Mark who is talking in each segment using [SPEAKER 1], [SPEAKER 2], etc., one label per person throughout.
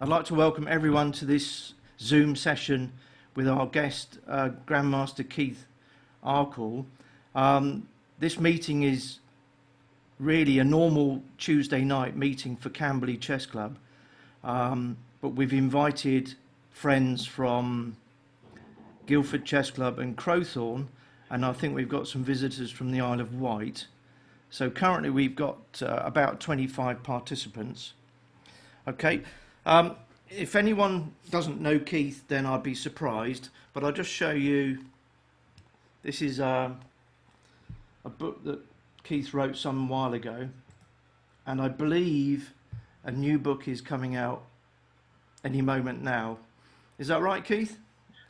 [SPEAKER 1] I'd like to welcome everyone to this Zoom session with our guest, Grandmaster Keith Arkell. This meeting is really a normal Tuesday night meeting for Camberley Chess Club, but we've invited friends from Guildford Chess Club and Crowthorne, and I think we've got some visitors from the Isle of Wight. So currently we've got about 25 participants. Okay. If anyone doesn't know Keith, then I'd be surprised, but I'll just show you. This is a book that Keith wrote some while ago, and I believe a new book is coming out any moment now. Is that right, Keith?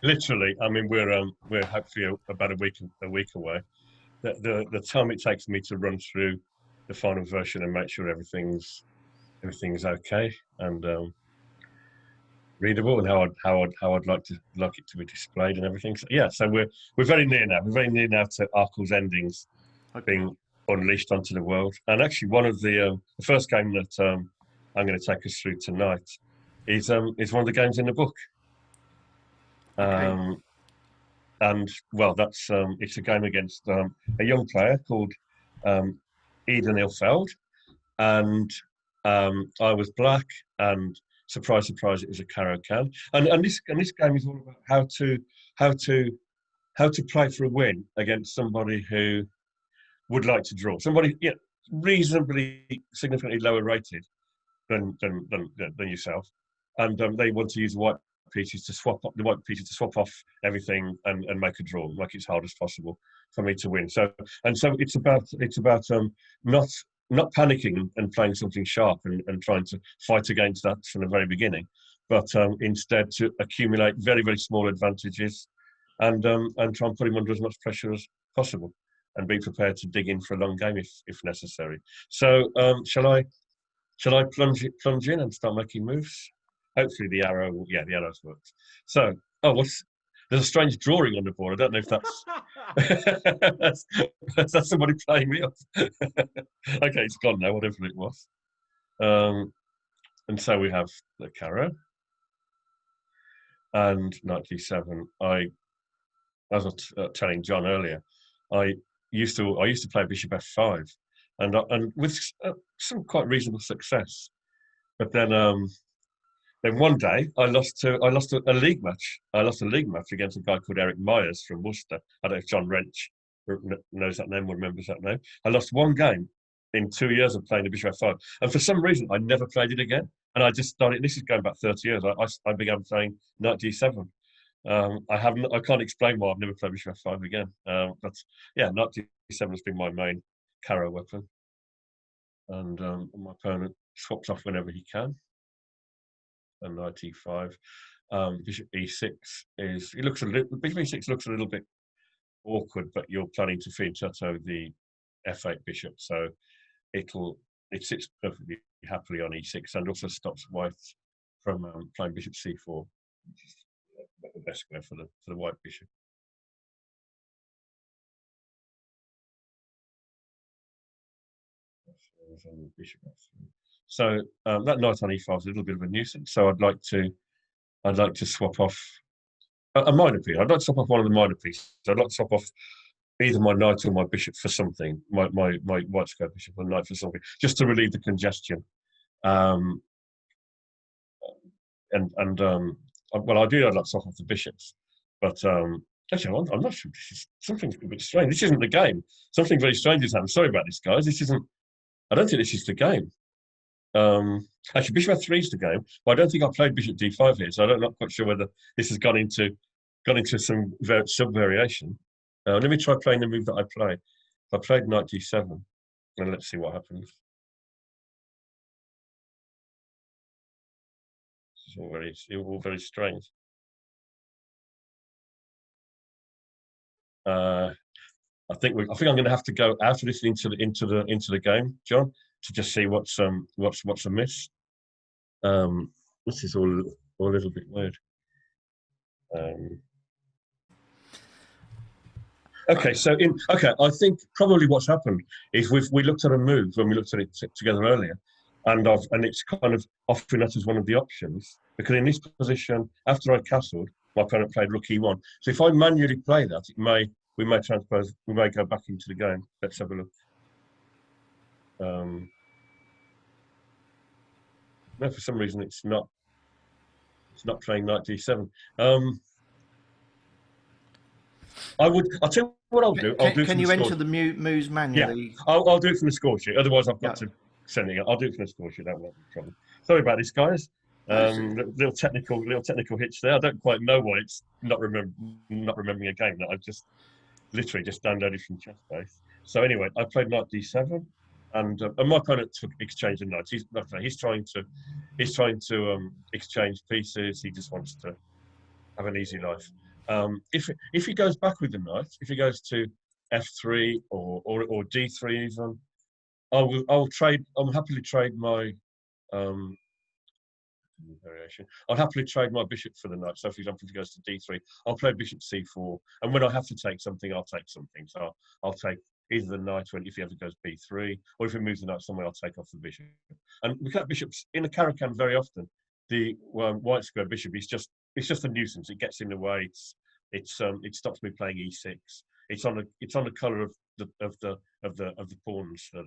[SPEAKER 2] Literally, I mean, we're hopefully about a week away. The time it takes me to run through the final version and make sure everything's okay and readable, and how I'd like it to be displayed and everything. So, yeah, so we're very near now. We're very near now to Arkell's endings being unleashed onto the world. And actually, one of the first game that I'm going to take us through tonight is one of the games in the book.
[SPEAKER 1] Okay.
[SPEAKER 2] And well, that's it's a game against a young player called Eden Ilfeld, and I was black, and surprise, surprise, it was a Arkell. And this game is all about how to play for a win against somebody who would like to draw, somebody reasonably significantly lower rated than yourself, and they want to use the white pieces to swap off everything and make a draw, make it as hard as possible for me to win. So it's about not panicking and playing something sharp and trying to fight against that from the very beginning, but instead to accumulate very, very small advantages and try and put him under as much pressure as possible and be prepared to dig in for a long game if necessary. So shall I plunge in and start making moves? Hopefully the arrows worked. So, there's a strange drawing on the board. I don't know if that's somebody playing me off. Okay, it's gone now, whatever it was. And so we have the Caro and knight d7. As I was telling John earlier, I used to play bishop f5, and with some quite reasonable success. But then one day I lost a league match. I lost a league match against a guy called Eric Myers from Worcester. I don't know if John Wrench knows that name or remembers that name. I lost one game in 2 years of playing the bishop f5, and for some reason I never played it again. And I just started. This is going back 30 years. I began playing knight d7. I can't explain why I've never played bishop f5 again. But yeah, knight d7 has been my main Caro weapon, and my opponent swaps off whenever he can. And knight e5, bishop e6 bishop e6 looks a little bit awkward, but you're planning to fianchetto the f8 bishop, so it sits perfectly happily on e6 and also stops white from playing bishop c4, which is the best square for the white bishop. So that knight on e5 is a little bit of a nuisance. So I'd like to swap off a minor piece. I'd like to swap off one of the minor pieces. I'd like to swap off either my knight or my bishop for something. My white square bishop or knight for something, just to relieve the congestion. Well, ideally I'd like to swap off the bishops, but actually I'm not sure. This is something a bit strange. This isn't the game. Something very strange has happened. Sorry about this, guys. I don't think this is the game. Actually, bishop f3 is the game, but I don't think I played bishop d5 here, so I'm not quite sure whether this has gone into some sub variation. Let me try playing the move that I played. I played knight d7, and let's see what happens. This is all very strange. I think I'm going to have to go out of this into the game, John, to just see what's amiss. This is all a little bit weird. Okay, I think probably what's happened is we looked at a move when we looked at it together earlier, and it's kind of offering that as one of the options, because in this position, after I castled, my opponent played rook e1. So if I manually play that, we may transpose, we may go back into the game. Let's have a look. No, for some reason it's not playing knight d7. I'll tell you what I'll do.
[SPEAKER 1] Can you enter the moves manually?
[SPEAKER 2] Yeah, I'll do it from the score sheet. Otherwise, I've got to send it. I'll do it from the score sheet. That won't be a problem. Sorry about this, guys. Little technical hitch there. I don't quite know why it's not remembering a game that I've just literally just downloaded from ChessBase. So anyway, I played knight d7, and my opponent took exchange of knights. He's trying to exchange pieces. He just wants to have an easy life. If he goes back with the knight, if he goes to f3 or d3 even, I'll happily trade my variation. I'll happily trade my bishop for the knight. So, for example, if he goes to d3, I'll play bishop c4, and when I have to take something, I'll take something. So I'll take either the knight if he ever goes b3, or if he moves the knight somewhere, I'll take off the bishop. And we got bishops in the Caro-Kann very often. The white square bishop is just a nuisance. It gets in the way. It stops me playing e6. It's on the colour of the pawns that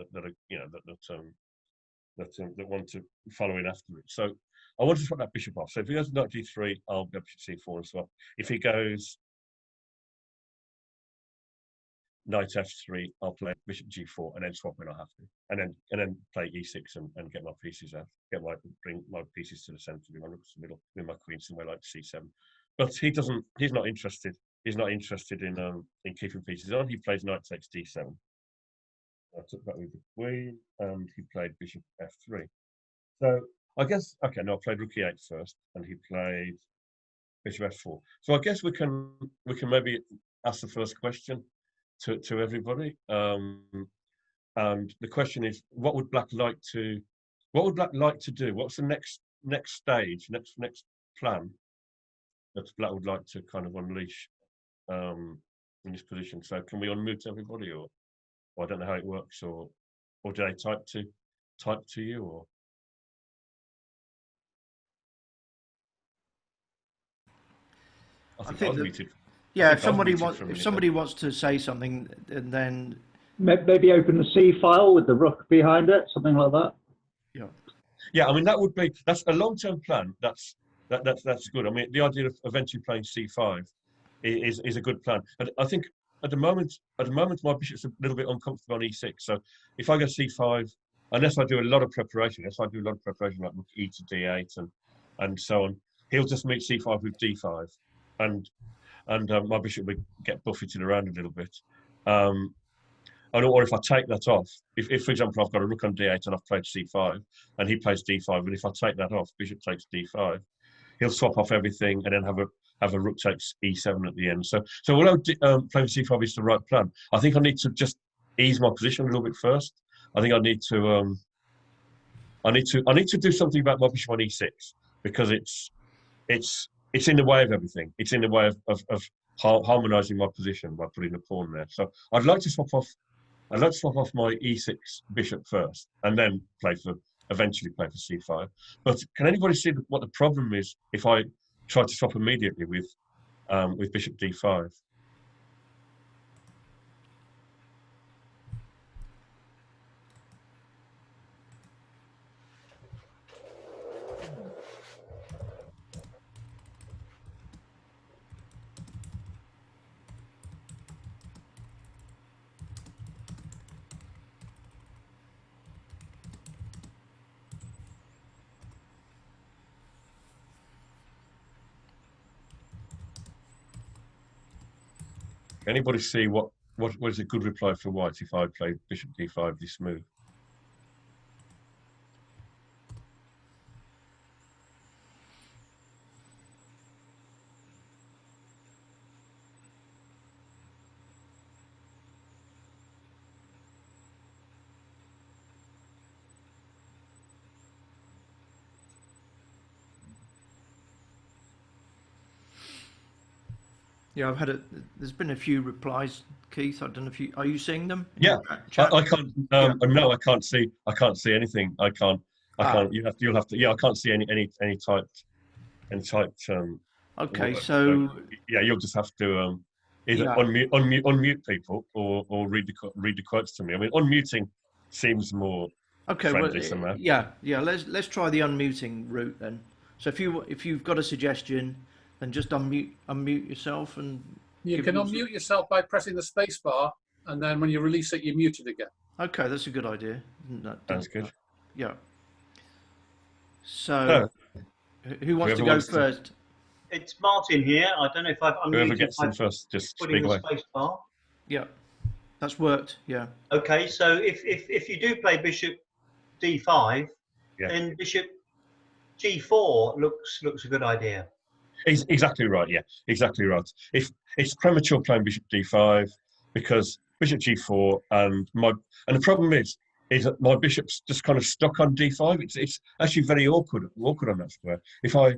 [SPEAKER 2] want to follow in after it. So I want to swap that bishop off. So if he goes knight d3, I'll go bishop c4 and swap. If he goes knight f3, I'll play bishop g4 and then swap when I have to, and then play e6 and get my pieces out, bring my pieces to the centre, my rooks to the middle, with my queen somewhere like c7. But he's not interested. He's not interested in keeping pieces on. He plays knight takes d7. I took that with the queen, and he played bishop f3. So I guess I played rook e8 first, and he played bishop f4. So I guess we can maybe ask the first question to everybody. And the question is, what would Black like to do? What's the next stage, next plan that Black would like to kind of unleash in this position? So can we unmute everybody, or I don't know how it works, or do they type to you, or? I think I was muted.
[SPEAKER 1] Yeah, if somebody wants to say something, then
[SPEAKER 3] maybe open the C file with the rook behind it, something like that.
[SPEAKER 2] Yeah. I mean, that's a long-term plan. That's good. I mean, the idea of eventually playing C5 is a good plan. And I think at the moment my bishop's a little bit uncomfortable on E6. So if I go C5, unless I do a lot of preparation, like rook E to D8 and so on, he'll just meet C5 with D5, and my bishop would get buffeted around a little bit. Or if I take that off, if for example I've got a rook on D8 and I've played C5 and he plays D5, and if I take that off, bishop takes D5, he'll swap off everything and then have a rook takes E7 at the end. So although playing C5 is the right plan, I think I need to just ease my position a little bit first. I think I need to do something about my bishop on E6, because it's in the way of everything. It's in the way of harmonising my position by putting a pawn there. So I'd like to swap off my E6 bishop first, and then eventually play for C5. But can anybody see what the problem is if I try to swap immediately with bishop D5? Anybody see what is a good reply for white if I play bishop D5 this move?
[SPEAKER 1] Yeah, there's been a few replies, Keith. I don't know if are you seeing them?
[SPEAKER 2] Yeah, I can't. No, I can't see anything. I can't. I can't. You'll have to. Yeah, I can't see any typed.
[SPEAKER 1] Okay,
[SPEAKER 2] words.
[SPEAKER 1] so
[SPEAKER 2] Yeah, you'll just have to either
[SPEAKER 1] yeah.
[SPEAKER 2] unmute people or read the quotes to me. I mean, unmuting seems more
[SPEAKER 1] Okay, well,
[SPEAKER 2] friendly somehow.
[SPEAKER 1] yeah. Let's try the unmuting route then. So if you've got a suggestion, then just unmute yourself and
[SPEAKER 4] You
[SPEAKER 1] give
[SPEAKER 4] can
[SPEAKER 1] your
[SPEAKER 4] unmute yourself by pressing the space bar, and then when you release it, you're muted again.
[SPEAKER 1] Okay, that's a good idea.
[SPEAKER 2] Sounds good.
[SPEAKER 1] Yeah. So, who wants to go first?
[SPEAKER 5] It's Martin here. I don't know if I've unmuted.
[SPEAKER 2] Whoever gets in first, just speak away.
[SPEAKER 5] Space bar.
[SPEAKER 1] Yeah, that's worked. Yeah.
[SPEAKER 5] Okay, so if you do play Bishop D5,
[SPEAKER 2] Yeah.
[SPEAKER 5] then Bishop G4 looks a good idea.
[SPEAKER 2] Exactly right. Yeah, exactly right. If it's premature playing Bishop D5 because Bishop G4 and the problem is that my bishop's just kind of stuck on D5. It's actually very awkward on that square. If I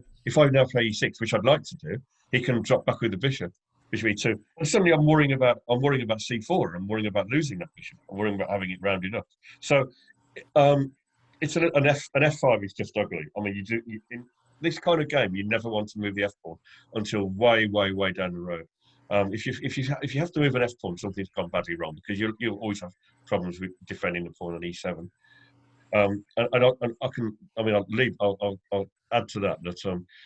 [SPEAKER 2] now play E6, which I'd like to do, he can drop back with the bishop E2. And suddenly I'm worrying about C4. I'm worrying about losing that bishop. I'm worrying about having it rounded up. So it's an F5 is just ugly. I mean, in this kind of game, you never want to move the F pawn until way down the road. If you have to move an F pawn, something's gone badly wrong because you'll always have problems with defending the pawn on E7. I'll add to that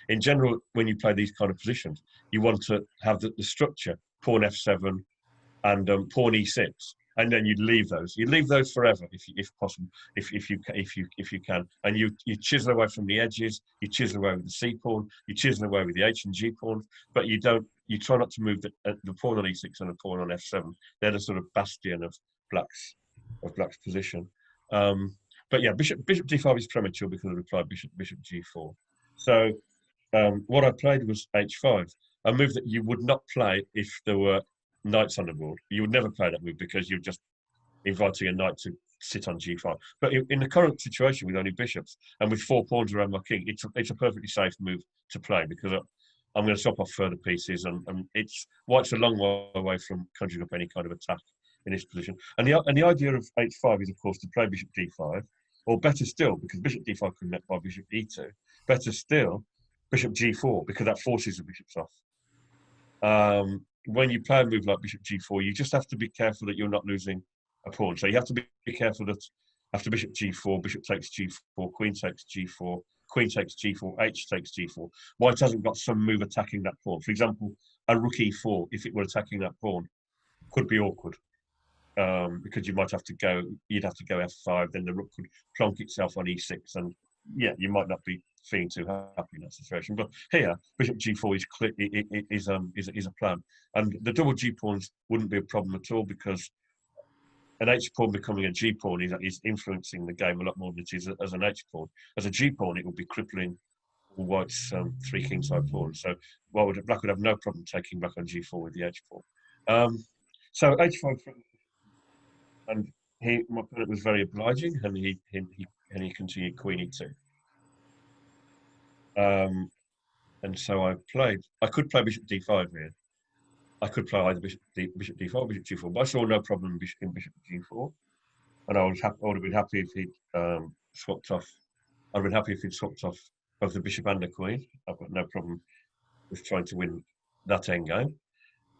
[SPEAKER 2] in general, when you play these kind of positions, you want to have the structure pawn F7 and pawn E6, and then you'd leave those. You leave those forever if possible, if you can, and you chisel away from the edges. You chisel away with the C pawn. You chisel away with the H and G pawns, but you don't. You try not to move the pawn on E6 and the pawn on F7. They're the sort of bastion of black's position. But yeah, Bishop D5 is premature because I replied Bishop G4. So what I played was H5, a move that you would not play if there were knights on the board. You would never play that move because you're just inviting a knight to sit on G5. But in the current situation with only bishops and with 4 pawns around my king, it's a perfectly safe move to play because I'm going to swap off further pieces, and white's a long way away from conjuring up any kind of attack in this position. And the idea of H5 is, of course, to play Bishop D5, or better still, because Bishop D5 can net by Bishop E2, better still, Bishop G4, because that forces the bishops off. When you play a move like Bishop G4, you just have to be careful that you're not losing a pawn. So you have to be careful that after Bishop G4, Bishop takes G4, Queen takes G4, Queen takes G4, H takes G4. White hasn't got some move attacking that pawn. For example, a Rook E4, if it were attacking that pawn, could be awkward. Because you'd have to go F5, then the rook could plonk itself on E6, and yeah, you might not be feeling too happy in that situation. But here, Bishop G4 is a plan, and the double G pawns wouldn't be a problem at all because an H pawn becoming a G pawn is influencing the game a lot more than it is as an H pawn. As a G pawn, it would be crippling all White's 3 kingside pawns. So Black would have no problem taking Black on G4 with the H pawn. So H5. And my opponent was very obliging, and he continued Queen E2. And so I could play Bishop D5 here. I could play either Bishop D5 or Bishop G4, but I saw no problem in Bishop G4. And I would have been happy if he'd swapped off. I'd been happy if he'd swapped off both the Bishop and the Queen. I've got no problem with trying to win that endgame.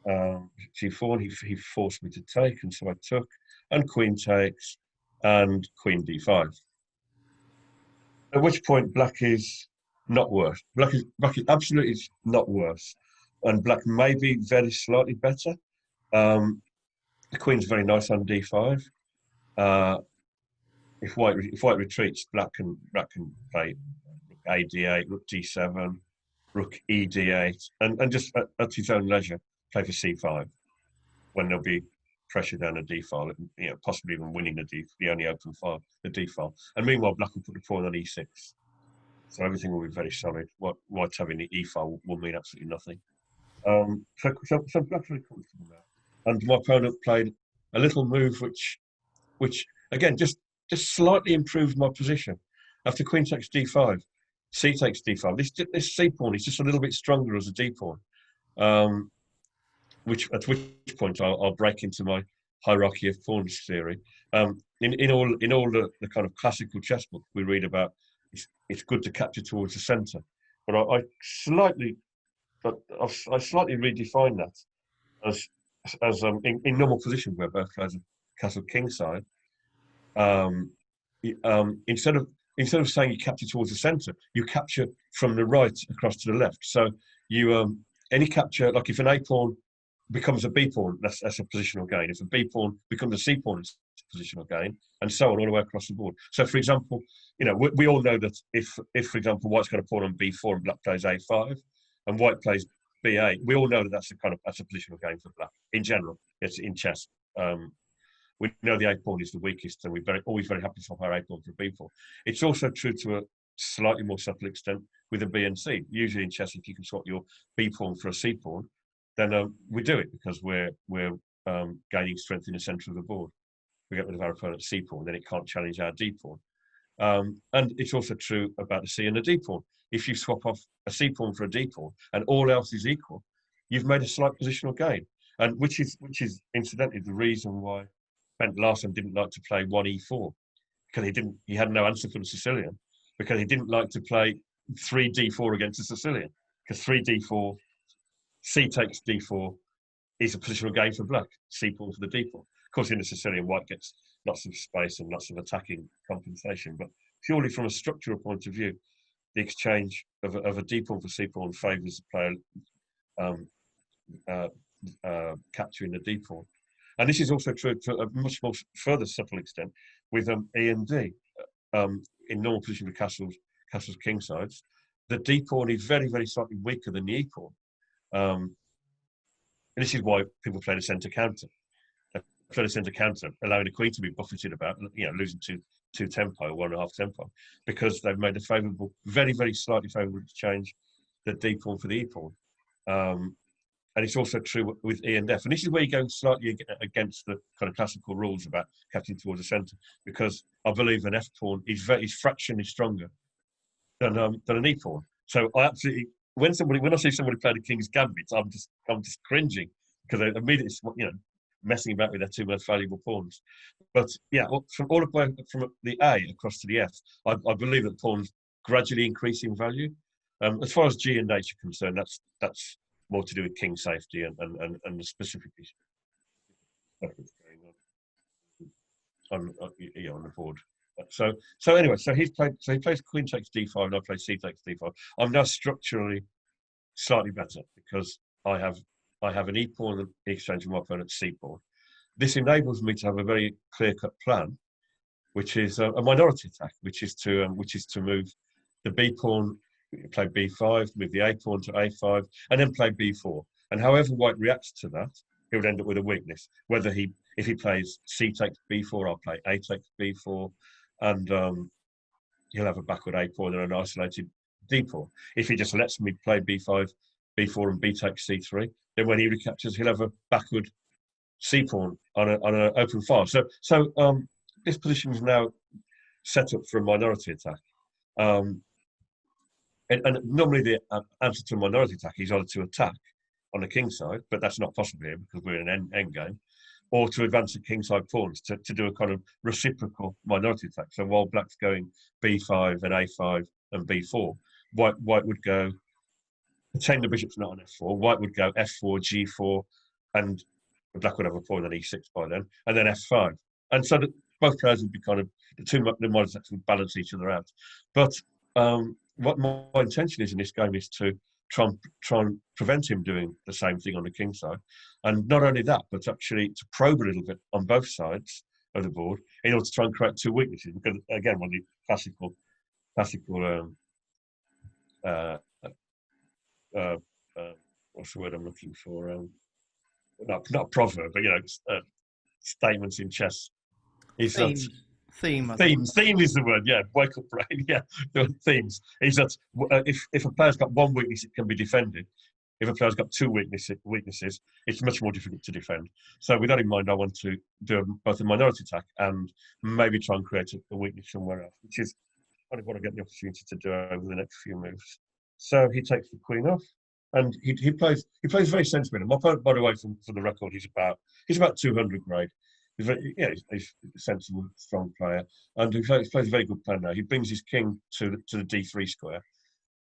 [SPEAKER 2] G4, and he forced me to take, and so I took, and Queen takes, and Queen D5. At which point Black is not worse. Black is absolutely not worse, and Black may be very slightly better. The Queen's very nice on D5. If White retreats, Black can play Rook A D8, Rook D7, Rook E D8, and just at his own leisure play for C5 when there'll be pressure down the D file, possibly even winning the only open file, the D file. And meanwhile, Black will put the pawn on E6, so everything will be very solid. White having the E file will mean absolutely nothing. So Black's very comfortable now, and my opponent played a little move which again just slightly improved my position. After Queen takes D5, C takes D5. This C pawn is just a little bit stronger as a D pawn. At which point I'll break into my hierarchy of pawns theory. In all the kind of classical chess book we read about, it's good to capture towards the centre. But I slightly redefine that as in normal position where both players are castle kingside. Instead of saying you capture towards the centre, you capture from the right across to the left. So you any capture, like if an A pawn becomes a B pawn, that's a positional gain. If a B pawn becomes a C pawn, it's a positional gain, and so on all the way across the board. So, for example, we all know that if for example White's got a pawn on B4 and Black plays A5, and White plays B8, we all know that that's a positional gain for Black in general. It's in chess. We know the A pawn is the weakest, and we're always very happy to swap our A pawn for a B pawn. It's also true to a slightly more subtle extent with a B and C. Usually in chess, if you can swap your B pawn for a C pawn, then we do it because we're gaining strength in the centre of the board. We get rid of our opponent's C pawn, then it can't challenge our D pawn. And it's also true about the C and the D pawn. If you swap off a C pawn for a D pawn and all else is equal, you've made a slight positional gain, and which is incidentally the reason why Bent Larsen didn't like to play 1e4, because he had no answer for the Sicilian, because he didn't like to play 3d4 against the Sicilian, because 3d4, C takes d4 is a positional gain for Black, C pawn for the D pawn. Of course, in the Sicilian, White gets lots of space and lots of attacking compensation, but purely from a structural point of view, the exchange of a D pawn for C pawn favours the player capturing the D pawn. And this is also true to a much more further subtle extent with E and D. In normal position with castles kingsides, the D pawn is very, very slightly weaker than the E pawn. And this is why people play the centre counter. They play the centre counter, allowing the queen to be buffeted about, losing two tempo, 1.5 tempo, because they've made a favourable, very, very slightly favourable exchange, the D pawn for the E pawn. And it's also true with E and F. And this is where you go slightly against the kind of classical rules about capturing towards the centre, because I believe an F pawn is fractionally stronger than an E pawn. So I absolutely, when I see somebody play the King's Gambit, I'm just cringing, because they immediately, messing about with their two most valuable pawns. But yeah, from the A across to the F, I believe that pawns gradually increase in value. As far as G and H are concerned, that's more to do with king safety and the specific issue that's going on the board. So anyway, he plays queen takes d5 and I play c takes d5. I'm now structurally slightly better because I have an e pawn in exchange for my opponent's c pawn. This enables me to have a very clear-cut plan, which is a minority attack, which is to move the b pawn, play b5, move the a pawn to a5, and then play b4. And however White reacts to that, he would end up with a weakness. If he plays c takes b4, I'll play a takes b4, and he'll have a backward a pawn and an isolated d pawn. If he just lets me play b5, b4, and b takes c3, then when he recaptures, he'll have a backward c pawn on an open file. So this position is now set up for a minority attack. And normally the answer to a minority attack is either to attack on the king side, but that's not possible here because we're in an end game, or to advance the king side pawns to do a kind of reciprocal minority attack. So while Black's going b5 and a5 and b4, White would go, pretend the bishop's not on f4, White would go f4, g4, and Black would have a pawn on e6 by then, and then f5. And so that both players would be kind of, the minority attacks would balance each other out. But what my intention is in this game is to try and prevent him doing the same thing on the king side. And not only that, but actually to probe a little bit on both sides of the board in order to try and create two weaknesses. Because again, one of the classical what's the word I'm looking for? Not a proverb, but statements in chess. Is
[SPEAKER 1] Theme
[SPEAKER 2] is the word, yeah. Wake up brain, yeah. The themes is that if a player's got one weakness, it can be defended. If a player's got two weaknesses, it's much more difficult to defend. So with that in mind, I want to do both a minority attack and maybe try and create a weakness somewhere else, which is kind of what I get the opportunity to do over the next few moves. So he takes the queen off, and he plays very sensibly. My opponent, by the way, for the record, he's about 200 grade. he's a sensible, strong player, and he plays a very good plan now. He brings his king to the D3 square,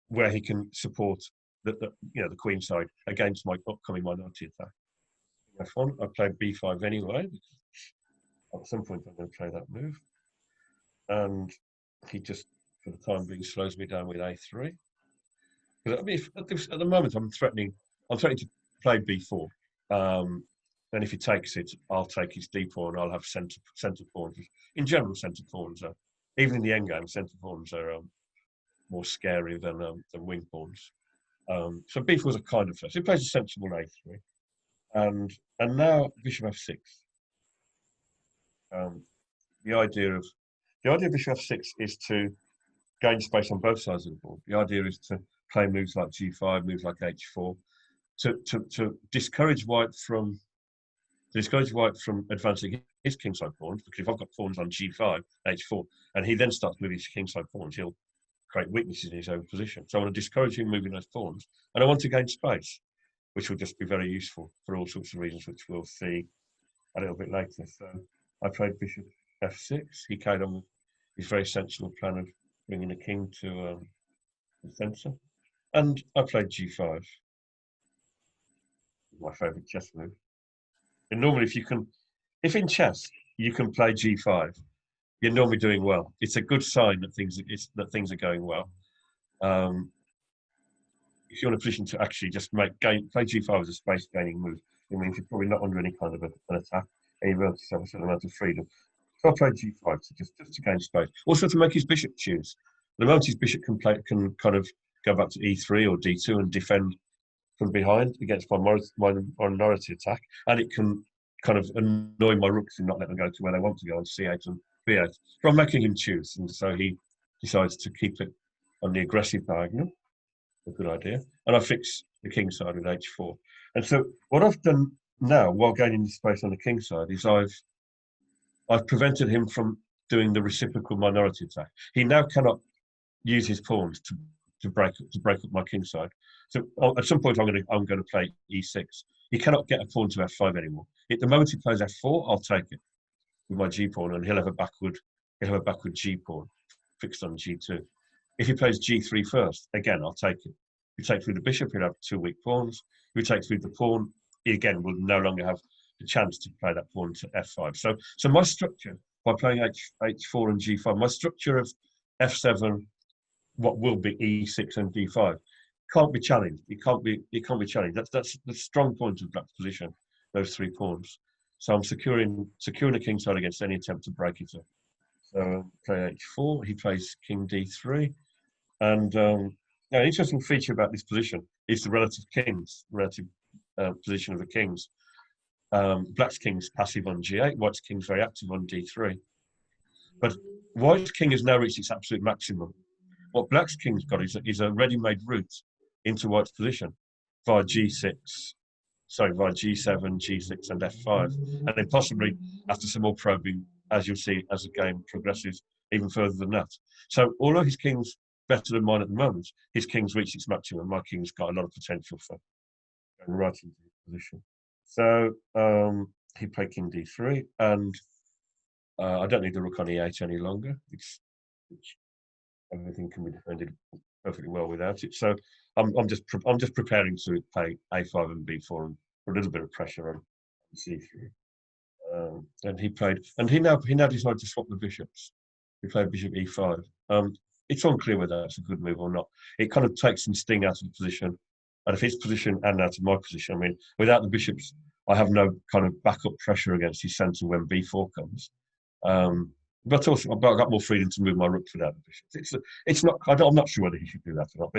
[SPEAKER 2] where he can support the queen side against my upcoming minority attack. F1, I play B5 anyway, because at some point I'm going to play that move, and he just, for the time being, slows me down with A3. Because I mean, at the moment I'm threatening to play B4, and if he takes it, I'll take his D pawn. I'll have centre pawns. In general, centre pawns are, even in the endgame, centre pawns are more scary than wing pawns. So B4 is a kind of first. He plays a sensible A3, and now bishop F6. The idea of bishop F6 is to gain space on both sides of the board. The idea is to play moves like G5, moves like H4, to discourage white from advancing his kingside pawns. Because if I've got pawns on G5, H4, and he then starts moving his kingside pawns, he'll create weaknesses in his own position. So I want to discourage him moving those pawns, and I want to gain space, which will just be very useful for all sorts of reasons, which we'll see a little bit later. So I played bishop F6. He carried on with his very sensible plan of bringing the king to the centre, and I played G5. My favourite chess move. And normally, if in chess you can play G5, you're normally doing well. It's a good sign that things are going well. If you're in a position to actually just play G5 as a space gaining move, it means you're probably not under any kind of an attack, and you're able to have a certain amount of freedom. So I played G5 just to gain space. Also to make his bishop choose. The moment his bishop can kind of go back to E3 or D2 and defend from behind against my minority attack, and it can kind of annoy my rooks and not let them go to where they want to go on C8 and B8. But I'm making him choose, and so he decides to keep it on the aggressive diagonal. A good idea. And I fix the king side with H4. And so what I've done now, while gaining the space on the king side, is I've prevented him from doing the reciprocal minority attack. He now cannot use his pawns to break up my king side. So at some point I'm going to play E6. He cannot get a pawn to F5 anymore. At the moment he plays F4, I'll take it with my G pawn, and he'll have a backward G pawn fixed on G2. If he plays G3 first, again I'll take it. If he takes through the bishop, he'll have two weak pawns. If he takes through the pawn, he again will no longer have the chance to play that pawn to F5. So my structure, by playing H4 and G5, my structure of F7, what will be E6 and D5, can't be challenged. It can't be challenged. That's the strong point of Black's position, those three pawns. So I'm securing the king side against any attempt to break it up. So play H4, he plays king D3, and an interesting feature about this position is the relative position of the kings. Black's king's passive on G8, White's king's very active on D3. But White's king has now reached its absolute maximum. What Black's king's got is a ready-made route into White's position via G7, G6, and F5, and then possibly after some more probing, as you'll see as the game progresses, even further than that. So although his king's better than mine at the moment, his king's reached its maximum. My king's got a lot of potential for going right into his position. So he played king D3, and I don't need the rook on E8 any longer. Everything can be defended perfectly well without it. So I'm just preparing to play A5 and B4 and put a little bit of pressure on C3. And he now decided to swap the bishops. He played bishop E5. It's unclear whether that's a good move or not. It kind of takes some sting out of the position, out of his position and out of my position. I mean, without the bishops, I have no kind of backup pressure against his centre when B4 comes. But also, I've got more freedom to move my rooks without the bishops. It's not. I'm not sure whether he should do that or not.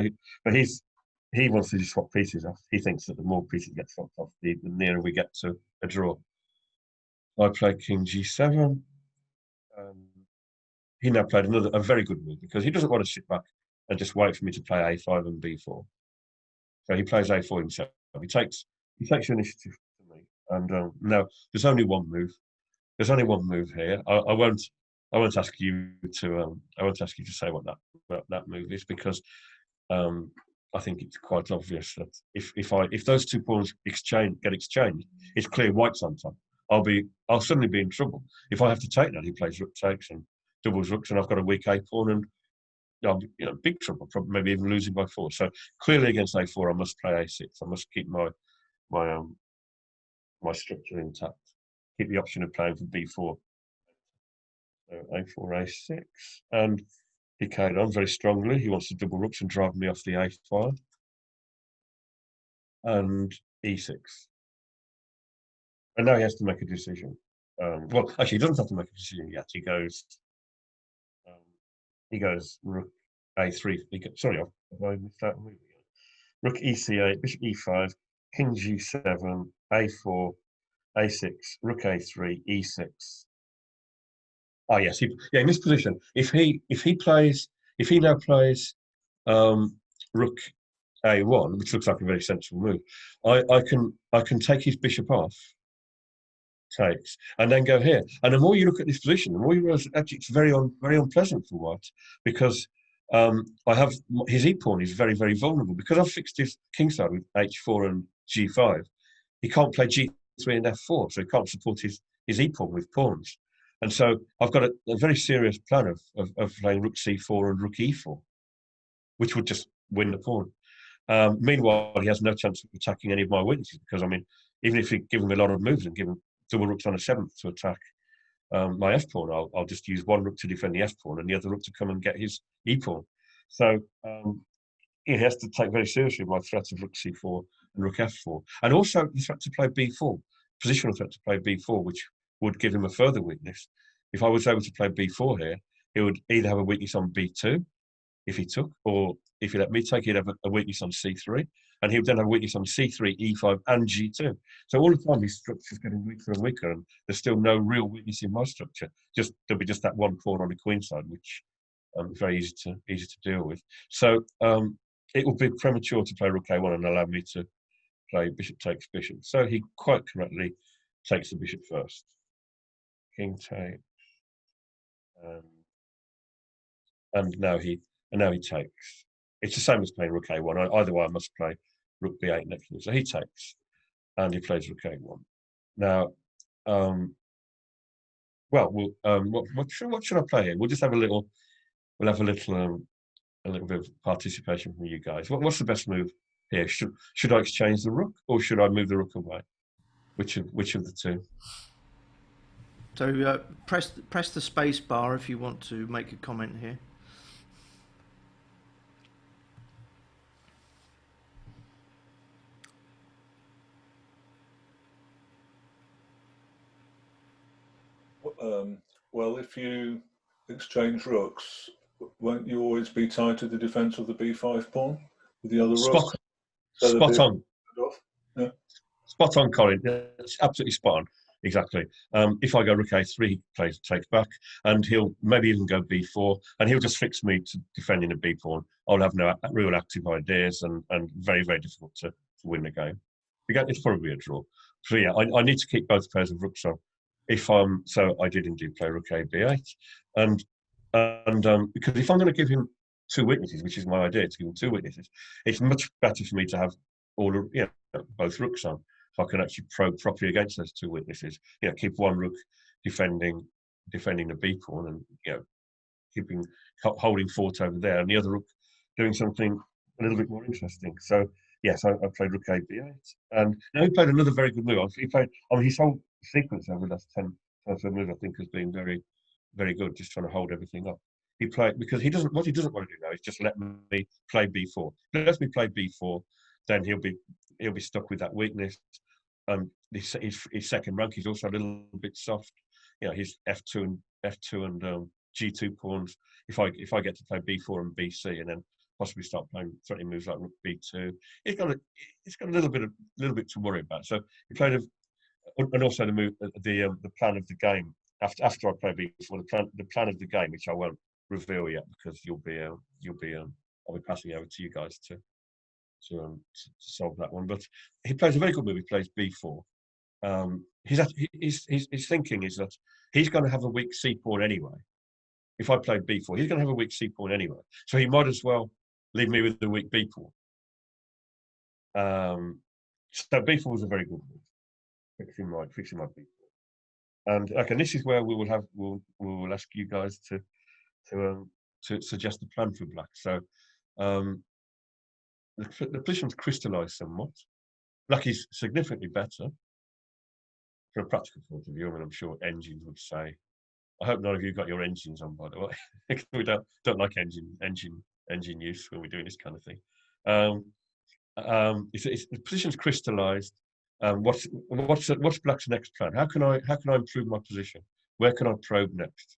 [SPEAKER 2] But he wants to just swap pieces off. He thinks that the more pieces get swapped off, the nearer we get to a draw. I played king G7. He now played a very good move because he doesn't want to sit back and just wait for me to play A5 and B4. So he plays A4 himself. He takes the initiative to me. And now there's only one move. There's only one move here. I won't ask you to say what that move is, because I think it's quite obvious that if those two pawns get exchanged, it's clear White's on top. I'll suddenly be in trouble. If I have to take that, he plays rook takes and doubles rooks, and I've got a weak a pawn, and I'm big trouble, probably maybe even losing by 4. So clearly against a4, I must play a6. I must keep my structure intact. Keep the option of playing for b4. So a4, a6, and he carried on very strongly. He wants to double rooks and drive me off the a file. And e6. And now he has to make a decision. Well, actually, he doesn't have to make a decision yet. He goes rook a3. Rook ec8, bishop e5, king g7, a4, a6, rook a3, e6. Oh yes, in this position, if he now plays rook a1, which looks like a very sensible move, I can take his bishop off, takes, and then go here. And the more you look at this position, the more you realize actually it's very unpleasant for white, because I have his e pawn is very, very vulnerable, because I've fixed his kingside with h4 and g5. He can't play g3 and f4, so he can't support his e pawn with pawns. And so I've got a very serious plan of playing rook c4 and rook e4, which would just win the pawn. Meanwhile, he has no chance of attacking any of my weaknesses, because, I mean, even if you give him a lot of moves and give him double rooks on a 7th to attack my f-pawn, I'll just use one rook to defend the f-pawn and the other rook to come and get his e-pawn. So he has to take very seriously my threat of rook c4 and rook f4. And also the threat to play b4, positional threat to play b4, which would give him a further weakness. If I was able to play b4 here, he would either have a weakness on b2, if he took, or if he let me take, he'd have a weakness on c3, and he would then have a weakness on c3, e5, and g2. So all the time his structure is getting weaker and weaker, and there's still no real weakness in my structure. There'll be just that one pawn on the queen side, which is very easy to deal with. So it would be premature to play rook a1 and allow me to play bishop takes bishop. So he quite correctly takes the bishop first. King takes, and now he takes. It's the same as playing rook a1. Either way, I must play rook b8 next to him. So he takes, and he plays rook a1. Now, what should I play here? We'll just have a little. We'll have a little bit of participation from you guys. What's the best move here? Should I exchange the rook, or should I move the rook away? Which of the two?
[SPEAKER 1] So press the space bar if you want to make a comment here.
[SPEAKER 6] Well, if you exchange rooks, won't you always be tied to the defence of the b5 pawn with the other rooks?
[SPEAKER 2] Spot on.
[SPEAKER 6] Yeah.
[SPEAKER 2] Spot on, Colin. It's absolutely spot on. Exactly. If I go rook a3, he takes back, and he'll maybe even go b4, and he'll just fix me to defending the b pawn. I'll have no real active ideas, and very, very difficult to win the game. It's probably a draw. So yeah, I need to keep both pairs of rooks on. So I did indeed play rook a b8, and because if I'm going to give him two weaknesses, which is my idea, to give him two weaknesses, it's much better for me to have both rooks on, so I can actually probe properly against those two weaknesses. Keep one rook defending the b pawn, and holding fort over there, and the other rook doing something a little bit more interesting. So yes, I played rook a b8, and now he played another very good move. His whole sequence over the last 10 moves, I think, has been very, very good. Just trying to hold everything up. He played because what he doesn't want to do now is just let me play b4. If he lets me play b4, then he'll be stuck with that weakness. His second rank is also a little bit soft. His f2 and g2 pawns. If I get to play b4 and bc, and then possibly start playing threatening moves like rook b2, it's got a little bit to worry about. So he played and also the plan of the game after I play b4, the plan of the game, which I won't reveal yet because I'll be passing over to you guys to solve that one. But he plays a very good move. He plays b4. His thinking is that he's going to have a weak c pawn anyway. If I play b4, he's going to have a weak c pawn anyway. So he might as well leave me with the weak b pawn. So b4 was a very good move, fixing my b pawn. And okay, this is where we will ask you guys to suggest a plan for black. So the position's crystallised somewhat. Black is significantly better from a practical point of view. I mean, I'm sure engines would say. I hope none of you got your engines on, by the way. We don't like engine use when we're doing this kind of thing. The position's crystallised. What's black's next plan? How can I improve my position? Where can I probe next?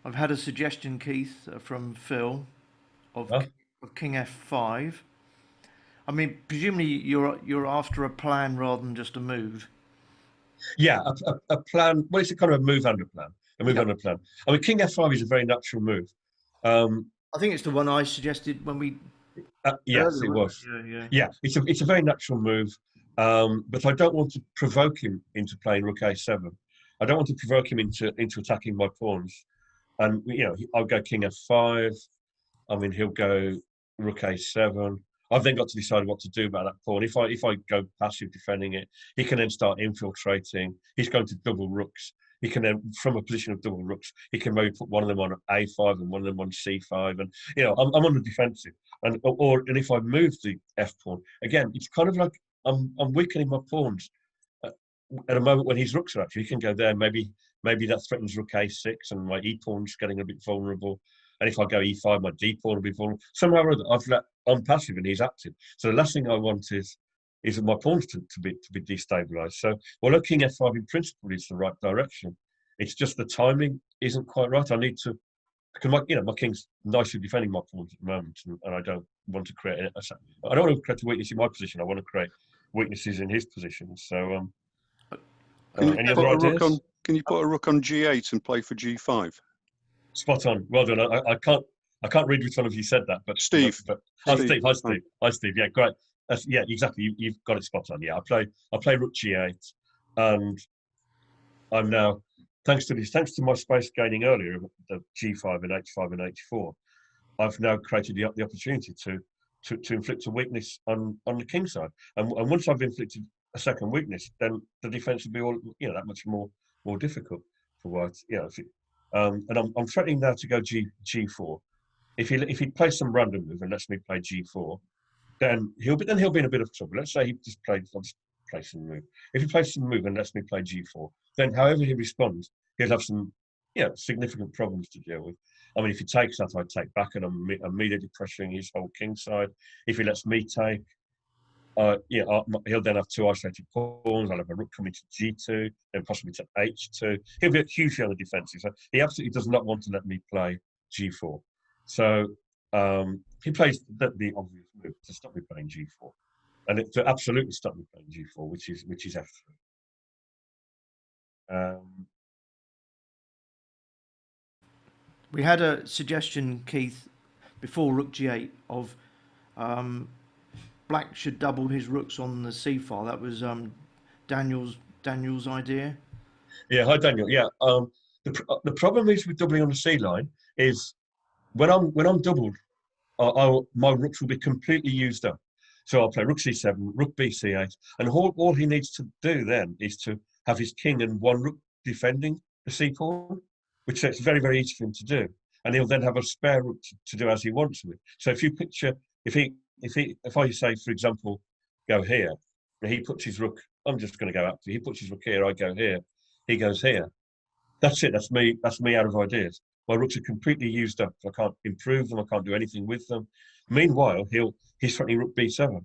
[SPEAKER 1] I've had a suggestion, Keith, from Phil of,
[SPEAKER 2] Huh?
[SPEAKER 1] of King F5. I mean, presumably you're after a plan rather than just a move.
[SPEAKER 2] Yeah, a plan. Well, it's a kind of a move and a plan. A move and a plan. I mean, King F5 is a very natural move.
[SPEAKER 1] I think it's the one I suggested when we.
[SPEAKER 2] Yes, it was. Yeah, it's a very natural move, but I don't want to provoke him into playing Rook A7. I don't want to provoke him into attacking my pawns. And I'll go King F5. I mean, he'll go Rook A7. I've then got to decide what to do about that pawn. If I go passive defending it, he can then start infiltrating. He's going to double rooks. He can then, from a position of double rooks, he can maybe put one of them on A5 and one of them on C5. And I'm on the defensive. And if I move the F pawn again, it's kind of like I'm weakening my pawns at a moment when his rooks are active. He can go there. Maybe that threatens Rook A6, and my E pawn's getting a bit vulnerable. And if I go E5, my D pawn will be vulnerable. Somehow or other, I'm passive and he's active. So the last thing I want is my pawns to be destabilised. So although King F5 in principle is the right direction, it's just the timing isn't quite right. I need to, because my king's nicely defending my pawns at the moment, and I don't want to create I don't want to create a weakness in my position. I want to create weaknesses in his position. So any other ideas?
[SPEAKER 7] Can you put a rook on G8 and play for G5?
[SPEAKER 2] Spot on. Well done. I can't read which one of you said that, but
[SPEAKER 7] Steve.
[SPEAKER 2] Hi, Steve. Yeah, great. Yeah, exactly. You've got it spot on. Yeah, I play Rook G8, and I'm now thanks to my space gaining earlier, the G5 and H5 and H4. I've now created the opportunity to inflict a weakness on the king side, and once I've inflicted a second weakness, then the defense will be all that much more difficult for white. And I'm threatening now to go G4. If he plays some random move and lets me play G4, then he'll be in a bit of trouble. Let's say I'll just play some move. If he plays some move and lets me play G4, then however he responds, he'll have some significant problems to deal with. I mean, if he takes that, I take back, and I'm immediately pressuring his whole king side. If he lets me take, he'll then have two isolated pawns. I'll have a rook coming to G2, then possibly to H2. He'll be hugely on the defensive. So he absolutely does not want to let me play G4. So he plays the obvious move to stop me playing G4, and to absolutely stop me playing G4, which is F3.
[SPEAKER 1] We had a suggestion, Keith, before Rook G8 of black should double his rooks on the C file. That was Daniel's idea.
[SPEAKER 2] Yeah, hi Daniel. Yeah, the problem is with doubling on the C line is when I'm doubled, my rooks will be completely used up. So I'll play Rook C7, Rook B C8, and all he needs to do then is to have his king and one rook defending the C pawn, which is very, very easy for him to do, and he'll then have a spare rook to do as he wants with. So if you picture, if I say, for example, go here, he puts his rook. I'm just going to go up. He puts his rook here. I go here. He goes here. That's it. That's me. That's me out of ideas. My rooks are completely used up. I can't improve them. I can't do anything with them. Meanwhile, he's threatening Rook B7.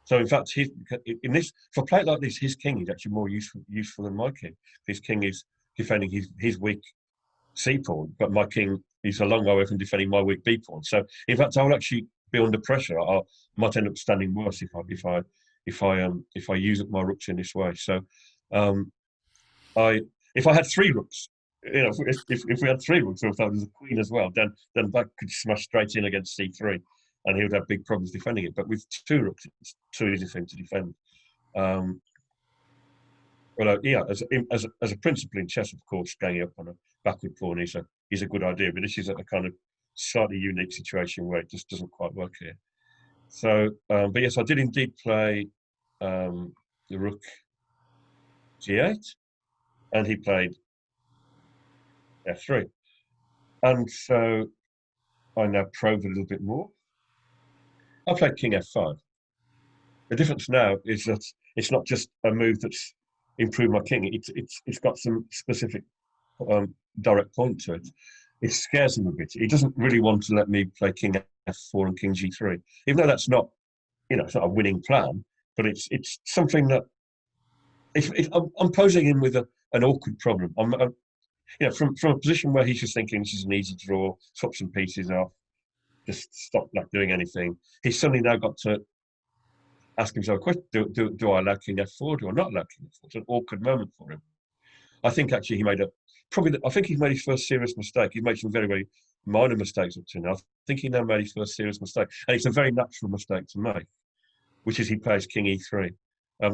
[SPEAKER 2] So in fact, if I play it like this, his king is actually more useful than my king. His king is defending his weak C pawn, but my king is a long way away from defending my weak B pawn. So in fact, I'll actually be under pressure. I might end up standing worse if I use up my rooks in this way. So if I had three rooks, if we had three rooks, or if there was a queen as well, then that could smash straight in against C3, and he would have big problems defending it. But with two rooks, it's too easy for him to defend. Well, yeah, as a principle in chess, of course, going up on a backward pawn is a good idea, but this is a kind of slightly unique situation where it just doesn't quite work here. So, but yes, I did indeed play the rook g8, and he played f3, and so I now probe a little bit more. I played king f5. The difference now is that it's not just a move that's improved my king. It's got some specific direct point to it. It scares him a bit. He doesn't really want to let me play king f4 and king g3, even though that's not, it's not a winning plan. But it's something that I'm posing him with an awkward problem. From a position where he's just thinking this is an easy draw, swap some pieces off, just stop not doing anything. He's suddenly now got to ask himself a question: Do I allow king f4? Do I not allow king f4? It's an awkward moment for him. I think actually he made I think he's made his first serious mistake. He's made some very, very minor mistakes up to now. I think he now made his first serious mistake, and it's a very natural mistake to make, which is he plays king e3.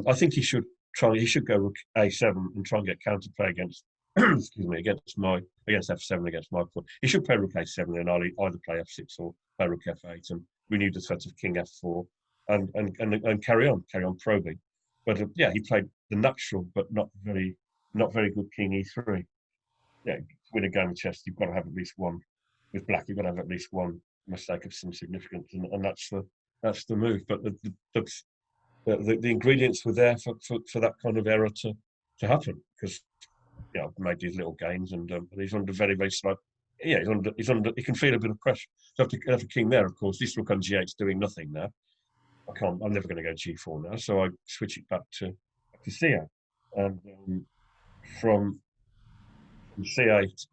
[SPEAKER 2] I think he should go rook a7 and try and get counterplay against excuse me, against f7 against my pawn. He should play rook a7 and I'll either play f6 or play rook f8 and renew the threat of king f4 and carry on probing. But yeah, he played the natural but not very good king e3. Yeah, to win a game of chess, you've got to have at least one. With black, you've got to have at least one mistake of some significance, and that's the move. But the ingredients were there for that kind of error to happen, because I've made these little gains, and he's under very, very slight. Yeah, he's under. He can feel a bit of pressure. So to have a king there, of course, this rook on g8 is doing nothing now. I'm never going to go g4 now, so I switch it back to c8, and from c8,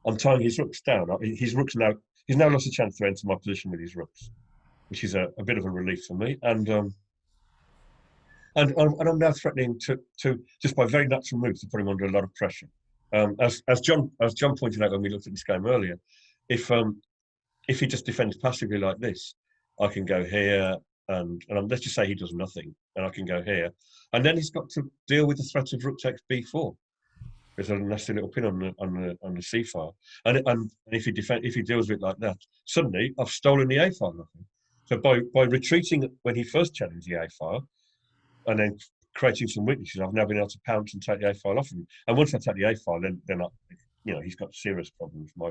[SPEAKER 2] I'm tying his rooks down. He's now lost a chance to enter my position with his rooks, which is a bit of a relief for me. And I'm now threatening to just by very natural moves to put him under a lot of pressure. As John pointed out when we looked at this game earlier, if he just defends passively like this, I can go here and let's just say he does nothing, and I can go here, and then he's got to deal with the threat of rook takes b4. There's a nasty little pin on the c file, and if he deals with it like that, suddenly I've stolen the a file. So by retreating when he first challenged the a file, and then creating some weaknesses, I've now been able to pounce and take the a file off him. And once I take the a file, then he's got serious problems. My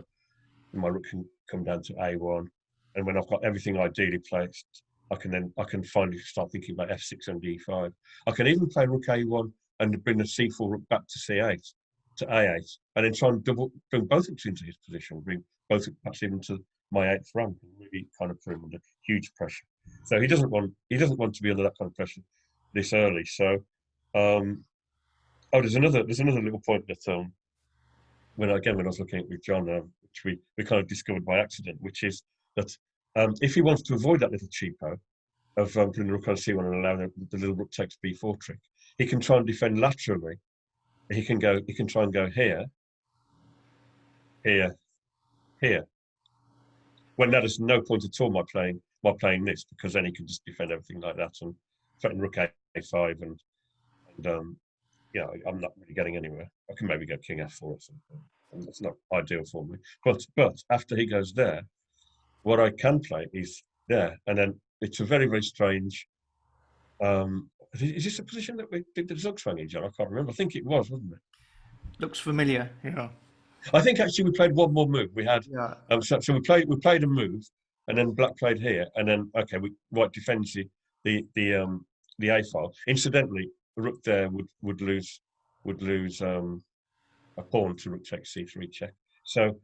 [SPEAKER 2] rook can come down to a1, and when I've got everything ideally placed, I can finally start thinking about f6 and d5. I can even play rook a1 and bring the c4 rook back to c8. To a8, and then try and bring both rooks into his position, bring both perhaps even to my 8th rank, and really kind of put him under huge pressure. So he doesn't want to be under that kind of pressure this early. So there's another little point that when I was looking at with John, which we kind of discovered by accident, which is that if he wants to avoid that little cheapo of putting the rook on c1 and allowing the little rook takes b4 trick, he can try and defend laterally. He can try and go here, when there is no point at all by playing this, because then he can just defend everything like that and threaten rook a5 and I'm not really getting anywhere. I can maybe go king f4 at some point, and that's not ideal for me. But after he goes there, what I can play is there, and then it's a very, very strange. Is this a position that we did the Zugzwang in, John? I can't remember. I think it was, wasn't it?
[SPEAKER 1] Looks familiar, yeah.
[SPEAKER 2] I think actually we played one more move. We had so we played a move, and then black played here, and then white defends the a file. Incidentally, the rook there would lose a pawn to rook takes c3 check. So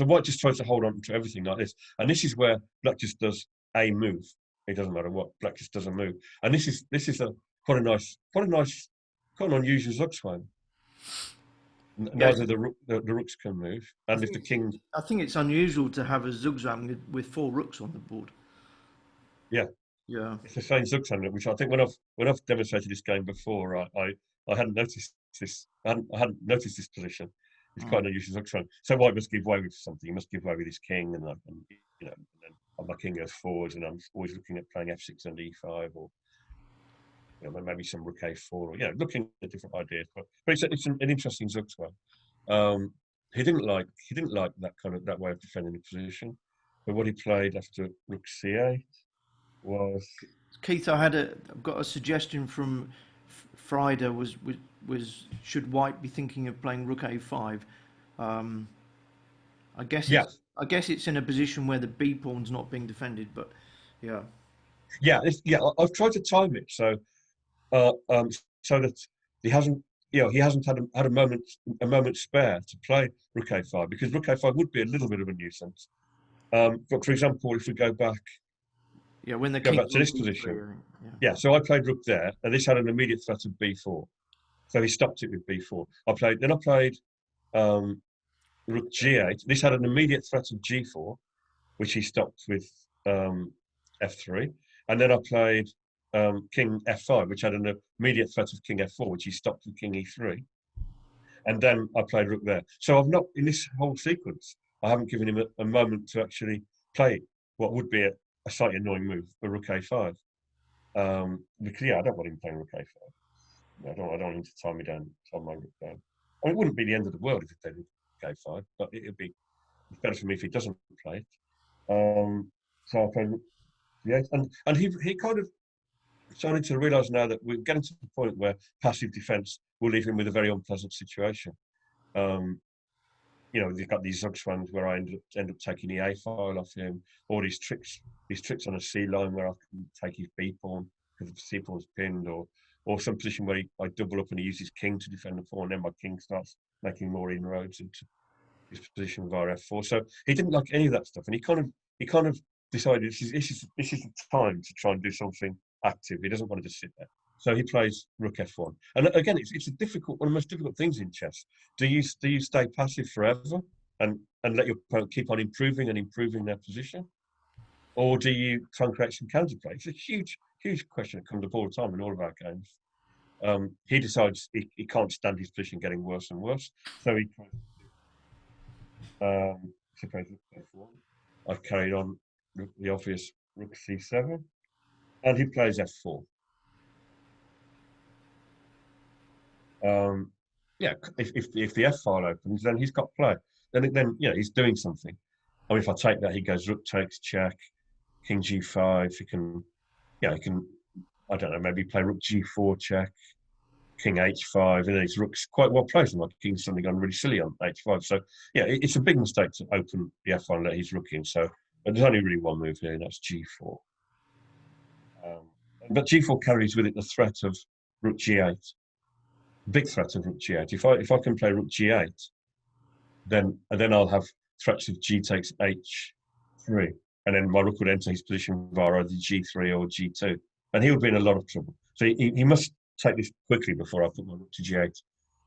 [SPEAKER 2] white just tries to hold on to everything like this, and this is where black just does a move. It doesn't matter what, black just doesn't move. And this is quite an unusual Zugzwang. Neither the rooks can move, and if the king.
[SPEAKER 1] I think it's unusual to have a Zugzwang with 4 rooks on the board.
[SPEAKER 2] Yeah. It's the same Zugzwang, which I think when I've demonstrated this game before, I hadn't noticed this. I hadn't noticed this position. It's quite an unusual Zugzwang. So white must give way with something. He must give way with his king, and then my king goes forwards, and I'm always looking at playing f6 and e5, or maybe some rook a4, or looking at different ideas. But it's an interesting Zugzwang. He didn't like that way of defending the position. But what he played after rook c8 was
[SPEAKER 1] Keith, I've got a suggestion from Friday. Was should White be thinking of playing rook a5? I guess it's in a position where the b pawn's not being defended, but
[SPEAKER 2] I've tried to time it so that he hasn't had a moment spare to play rook a5, because rook a5 would be a little bit of a nuisance. But for example, if we go back
[SPEAKER 1] when the
[SPEAKER 2] go
[SPEAKER 1] king
[SPEAKER 2] back to this position, so I played rook there, and this had an immediate threat of b4, so he stopped it with b4. I played rook g8. This had an immediate threat of g4, which he stopped with f3, and then I played king f5, which had an immediate threat of king f4, which he stopped with king e3, and then I played rook there. So I've not, in this whole sequence, I haven't given him a moment to actually play what would be a slightly annoying move, a rook a5. Because I don't want him playing rook a5. I don't want him to tie me down, tie my rook down. I mean, it wouldn't be the end of the world if he played rook a5, but it's better for me if he doesn't play it. So I played rook d8, and he kind of starting to realise now that we're getting to the point where passive defence will leave him with a very unpleasant situation. They've got these Zugzwangs where I end up taking the A file off him, or these tricks on a C line where I can take his B pawn because the C pawn's pinned, or some position where I double up and he uses king to defend the pawn, and then my king starts making more inroads into his position via F4. So he didn't like any of that stuff, and he kind of decided this is the time to try and do something active. He doesn't want to just sit there. So he plays rook f1. And again, it's a difficult, one of the most difficult things in chess. Do you stay passive forever and let your opponent keep on improving their position? Or do you try and create some counterplay? It's a huge question that comes up all the time in all of our games. He decides he can't stand his position getting worse and worse. So he plays rook f1. I've carried on the obvious rook c7. And he plays f4. If the F file opens, then he's got play. Then he's doing something. I mean, if I take that, he goes rook takes check, king g5. He can I don't know, maybe play rook g4 check, king h5, and then his rook's quite well placed. My king's suddenly gone really silly on h5. So it's a big mistake to open the F file and let his rook in. So there's only really one move here, and that's g4. But g4 carries with it the threat of rook g8. Big threat of rook g8. If I can play rook g8, then I'll have threats of g takes h3, and then my rook would enter his position via either g3 or g2, and he would be in a lot of trouble. So he must take this quickly before I put my rook to g8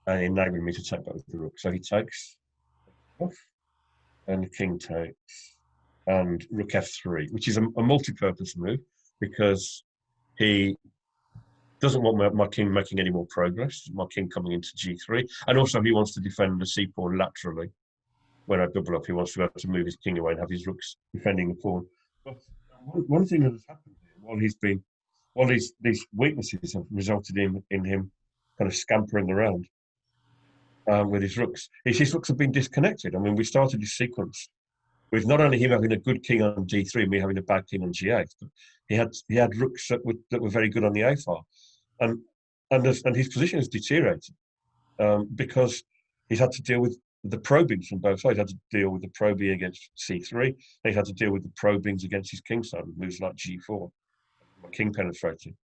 [SPEAKER 2] and enabling me to take back with the rook. So he takes off, and the king takes, and rook f3, which is a multi-purpose move because he doesn't want my king making any more progress, my king coming into g3, and also he wants to defend the c pawn laterally. When I double up, he wants to be able to move his king away and have his rooks defending the pawn. But one thing that has happened here, while these weaknesses have resulted in him kind of scampering around with his rooks, his rooks have been disconnected. I mean, we started this sequence with not only him having a good king on d3 and me having a bad king on g8, but he had rooks that were very good on the a file, and his position has deteriorated because he's had to deal with the probings from both sides. He had to deal with the probing against c3. He had to deal with the probings against his king side with moves like g4, king penetrating.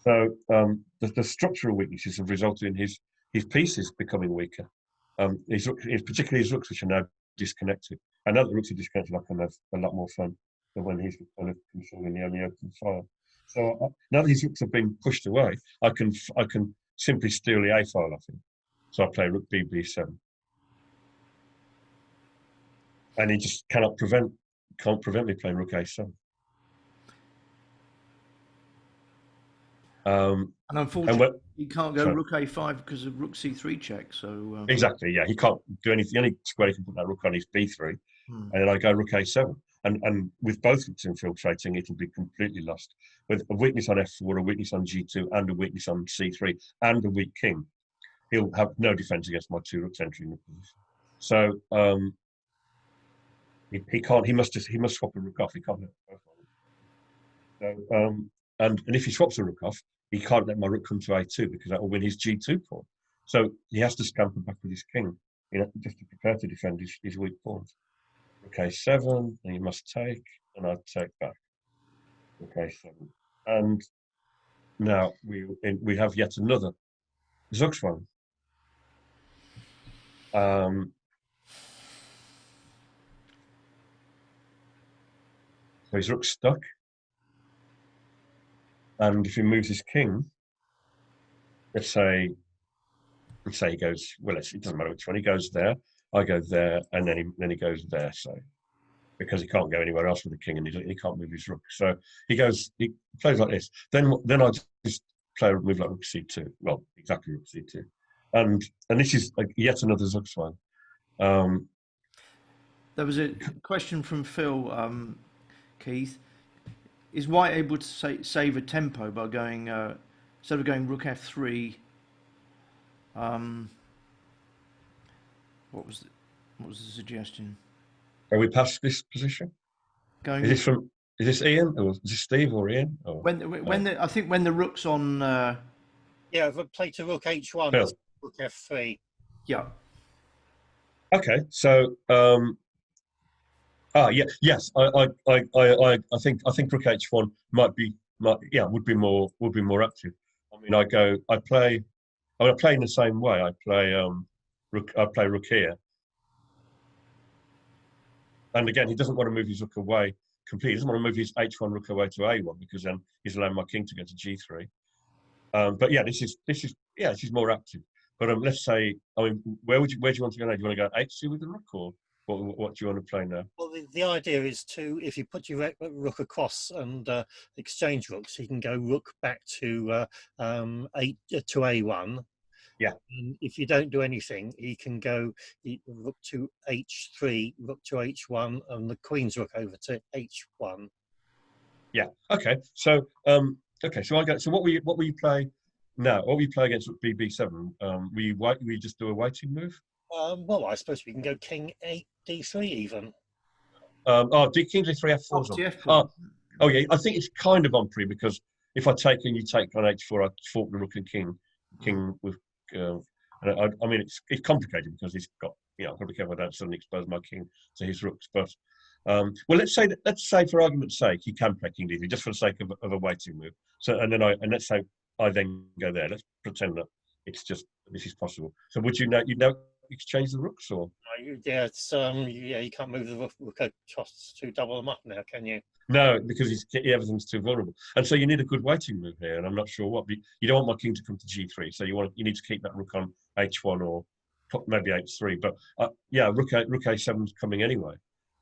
[SPEAKER 2] So the structural weaknesses have resulted in his pieces becoming weaker. Particularly his rooks, which are now disconnected. And now that the rooks are disconnected, I can have a lot more fun than when he's kind of controlling the only open file. So now that his rooks have been pushed away, I can simply steal the a file off him. So I play rook b7, and he just can't prevent me playing rook a7.
[SPEAKER 1] And unfortunately, he can't go rook a5 because of rook c3 check. So
[SPEAKER 2] exactly, yeah, he can't do anything. The only square he can put that rook on is b3, and then I go rook a7. and with both rooks infiltrating, it'll be completely lost. With a weakness on f4, a weakness on g2, and a weakness on c3, and a weak king, he'll have no defense against my 2 rooks entering the position. So he can't. He must swap a rook off. He can't let both on. So and if he swaps a rook off, he can't let my rook come to a2 because that will win his g2 pawn. So he has to scamper back with his king, just to prepare to defend his weak pawns. Rook a7, and he must take, and I take back. Rook a7, and now we have yet another Zugzwang. So his rook's stuck, and if he moves his king, let's say he goes, well, it doesn't matter which one, he goes there, I go there, and then he goes there, so because he can't go anywhere else with the king, and he can't move his rook, so he plays like this. Then I just play a move like rook c2, well, exactly rook c2, and this is yet another Zugzwang.
[SPEAKER 1] There was a question from Phil, Keith. Is White able to save a tempo by going, instead of going rook f3, what was the suggestion?
[SPEAKER 2] Are we past this position? Is this Ian, or is this Steve or Ian? Or,
[SPEAKER 1] I think when the rook's on.
[SPEAKER 8] Yeah, play to rook h1,
[SPEAKER 2] Phil.
[SPEAKER 8] rook f3.
[SPEAKER 1] Yeah.
[SPEAKER 2] Okay, so yes, I think rook h1 would be more active. I mean, I play in the same way. I play rook here, and again, he doesn't want to move his rook away completely. He doesn't want to move his h1 rook away to a1 because then he's allowing my king to go to g3. But yeah, this is more active. But let's say, I mean, where do you want to go now? Do you want to go h2 with the rook, or what do you want to play now?
[SPEAKER 8] Well, the idea is if you put your rook across and exchange rooks, he can go rook back to a1.
[SPEAKER 2] Yeah.
[SPEAKER 8] And if you don't do anything, he can go rook to h3, rook to h1, and the queen's rook over to h1.
[SPEAKER 2] Yeah. Okay. So So I go. So what will you play now? What will you play against rook b7? Will you just do a waiting move?
[SPEAKER 8] Well, I suppose we can go king 8 d3 even.
[SPEAKER 2] King d3 f4. Oh yeah. I think it's kind of on pre because if I take and you take on h4, I fork the rook and king with. I mean, it's complicated because he's got. I've got to be careful I don't suddenly expose my king to his rooks. But well, let's say for argument's sake, he can play king d3 just for the sake of a waiting move. So let's say I then go there. Let's pretend that it's just this is possible. So would you now exchange the rooks or?
[SPEAKER 8] Yeah, it's you can't move the rook across to double them up now, can you?
[SPEAKER 2] No, because everything's too vulnerable, and so you need a good waiting move here. And I'm not sure what. You don't want my king to come to g3, so you need to keep that rook on h1 or maybe h3. But rook a7 is coming anyway,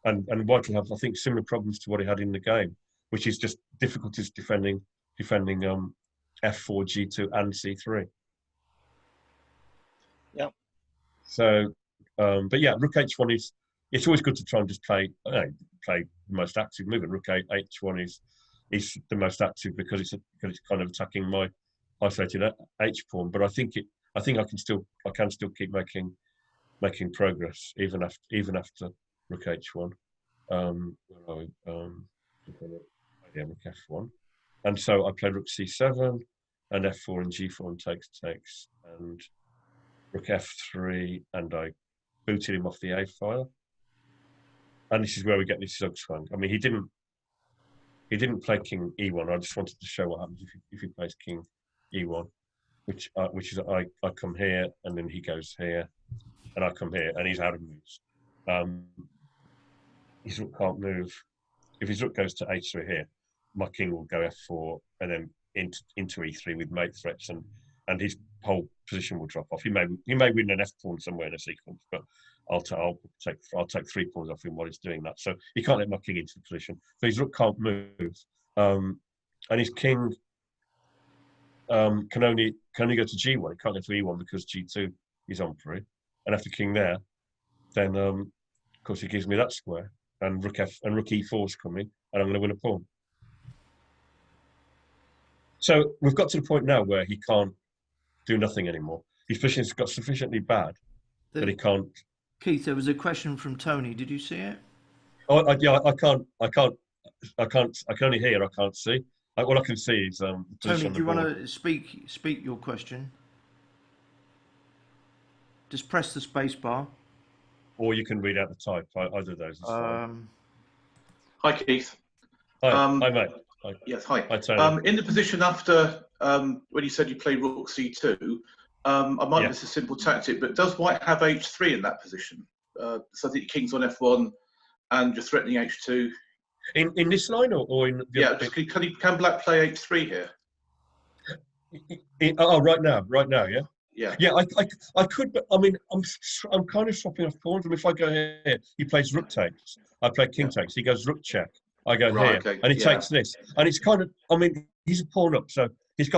[SPEAKER 2] and White will have, I think, similar problems to what he had in the game, which is just difficulties defending f4, g2, and c3.
[SPEAKER 8] Yeah.
[SPEAKER 2] So, but yeah, rook h1 is. It's always good to try and just play the most active move. And rook h1 is the most active because it's kind of attacking my isolated h pawn. But I think I can still keep making progress even after rook h1. Rook f1, and so I play rook c7 and f4 and g4 and takes and rook f3 and I booted him off the a file. And this is where we get this Zugzwang. I mean, he didn't play king e1. I just wanted to show what happens if he plays king e1, which is I come here and then he goes here, and I come here and he's out of moves. His rook can't move. If his rook goes to h3 here, my king will go f4 and then into e3 with mate threats, and his whole position will drop off. He may win an f pawn somewhere in a sequence, but I'll take 3 pawns off him while he's doing that. So he can't let my king into the position. So his rook can't move, and his king can only go to g1. He can't go to e1 because g2 is on pre. And after king there, then of course he gives me that square. and rook e4's coming, and I'm going to win a pawn. So we've got to the point now where he can't do nothing anymore. His position's got sufficiently bad that he can't.
[SPEAKER 1] Keith, there was a question from Tony. Did you see it?
[SPEAKER 2] Oh, yeah, I can only hear. I can't see. All I can see is the
[SPEAKER 1] Tony,
[SPEAKER 2] position on
[SPEAKER 1] do
[SPEAKER 2] the
[SPEAKER 1] you want
[SPEAKER 2] board.
[SPEAKER 1] to speak your question? Just press the space bar.
[SPEAKER 2] Or you can read out the type. Either of those is fine.
[SPEAKER 5] Hi, Keith.
[SPEAKER 2] Hi, mate. Hi.
[SPEAKER 5] Yes, hi.
[SPEAKER 2] Hi, Tony.
[SPEAKER 5] In the position after when you said you play rook c2, I might
[SPEAKER 2] Yeah.
[SPEAKER 5] miss a simple tactic, but does white have h3 in that position? So I think king's on f1 and you're threatening h2.
[SPEAKER 2] In this line or in the other?
[SPEAKER 5] Can black play h3 here?
[SPEAKER 2] Right now, yeah.
[SPEAKER 5] Yeah.
[SPEAKER 2] Yeah, I could, but I mean, I'm kind of swapping off pawns. I mean, if I go here, he plays rook takes. I play king takes. He goes rook check. I go
[SPEAKER 5] Right,
[SPEAKER 2] here,
[SPEAKER 5] okay,
[SPEAKER 2] and he takes this. And it's kind of, I mean, he's a pawn up, so he's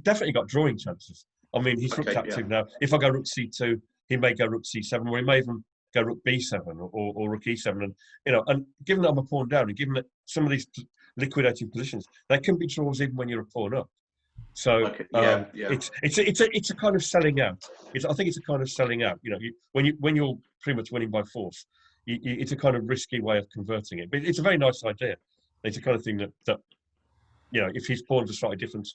[SPEAKER 2] definitely got drawing chances. I mean, he's rook active now. If I go rook c2, he may go rook c7, or he may even go rook b7 or rook e7. And and given that I'm a pawn down, and given that some of these liquidating positions, they can be draws even when you're a pawn up. So it's a kind of selling out. I think it's a kind of selling out. When you're pretty much winning by force, it's a kind of risky way of converting it. But it's a very nice idea. It's a kind of thing that if his pawns are slightly different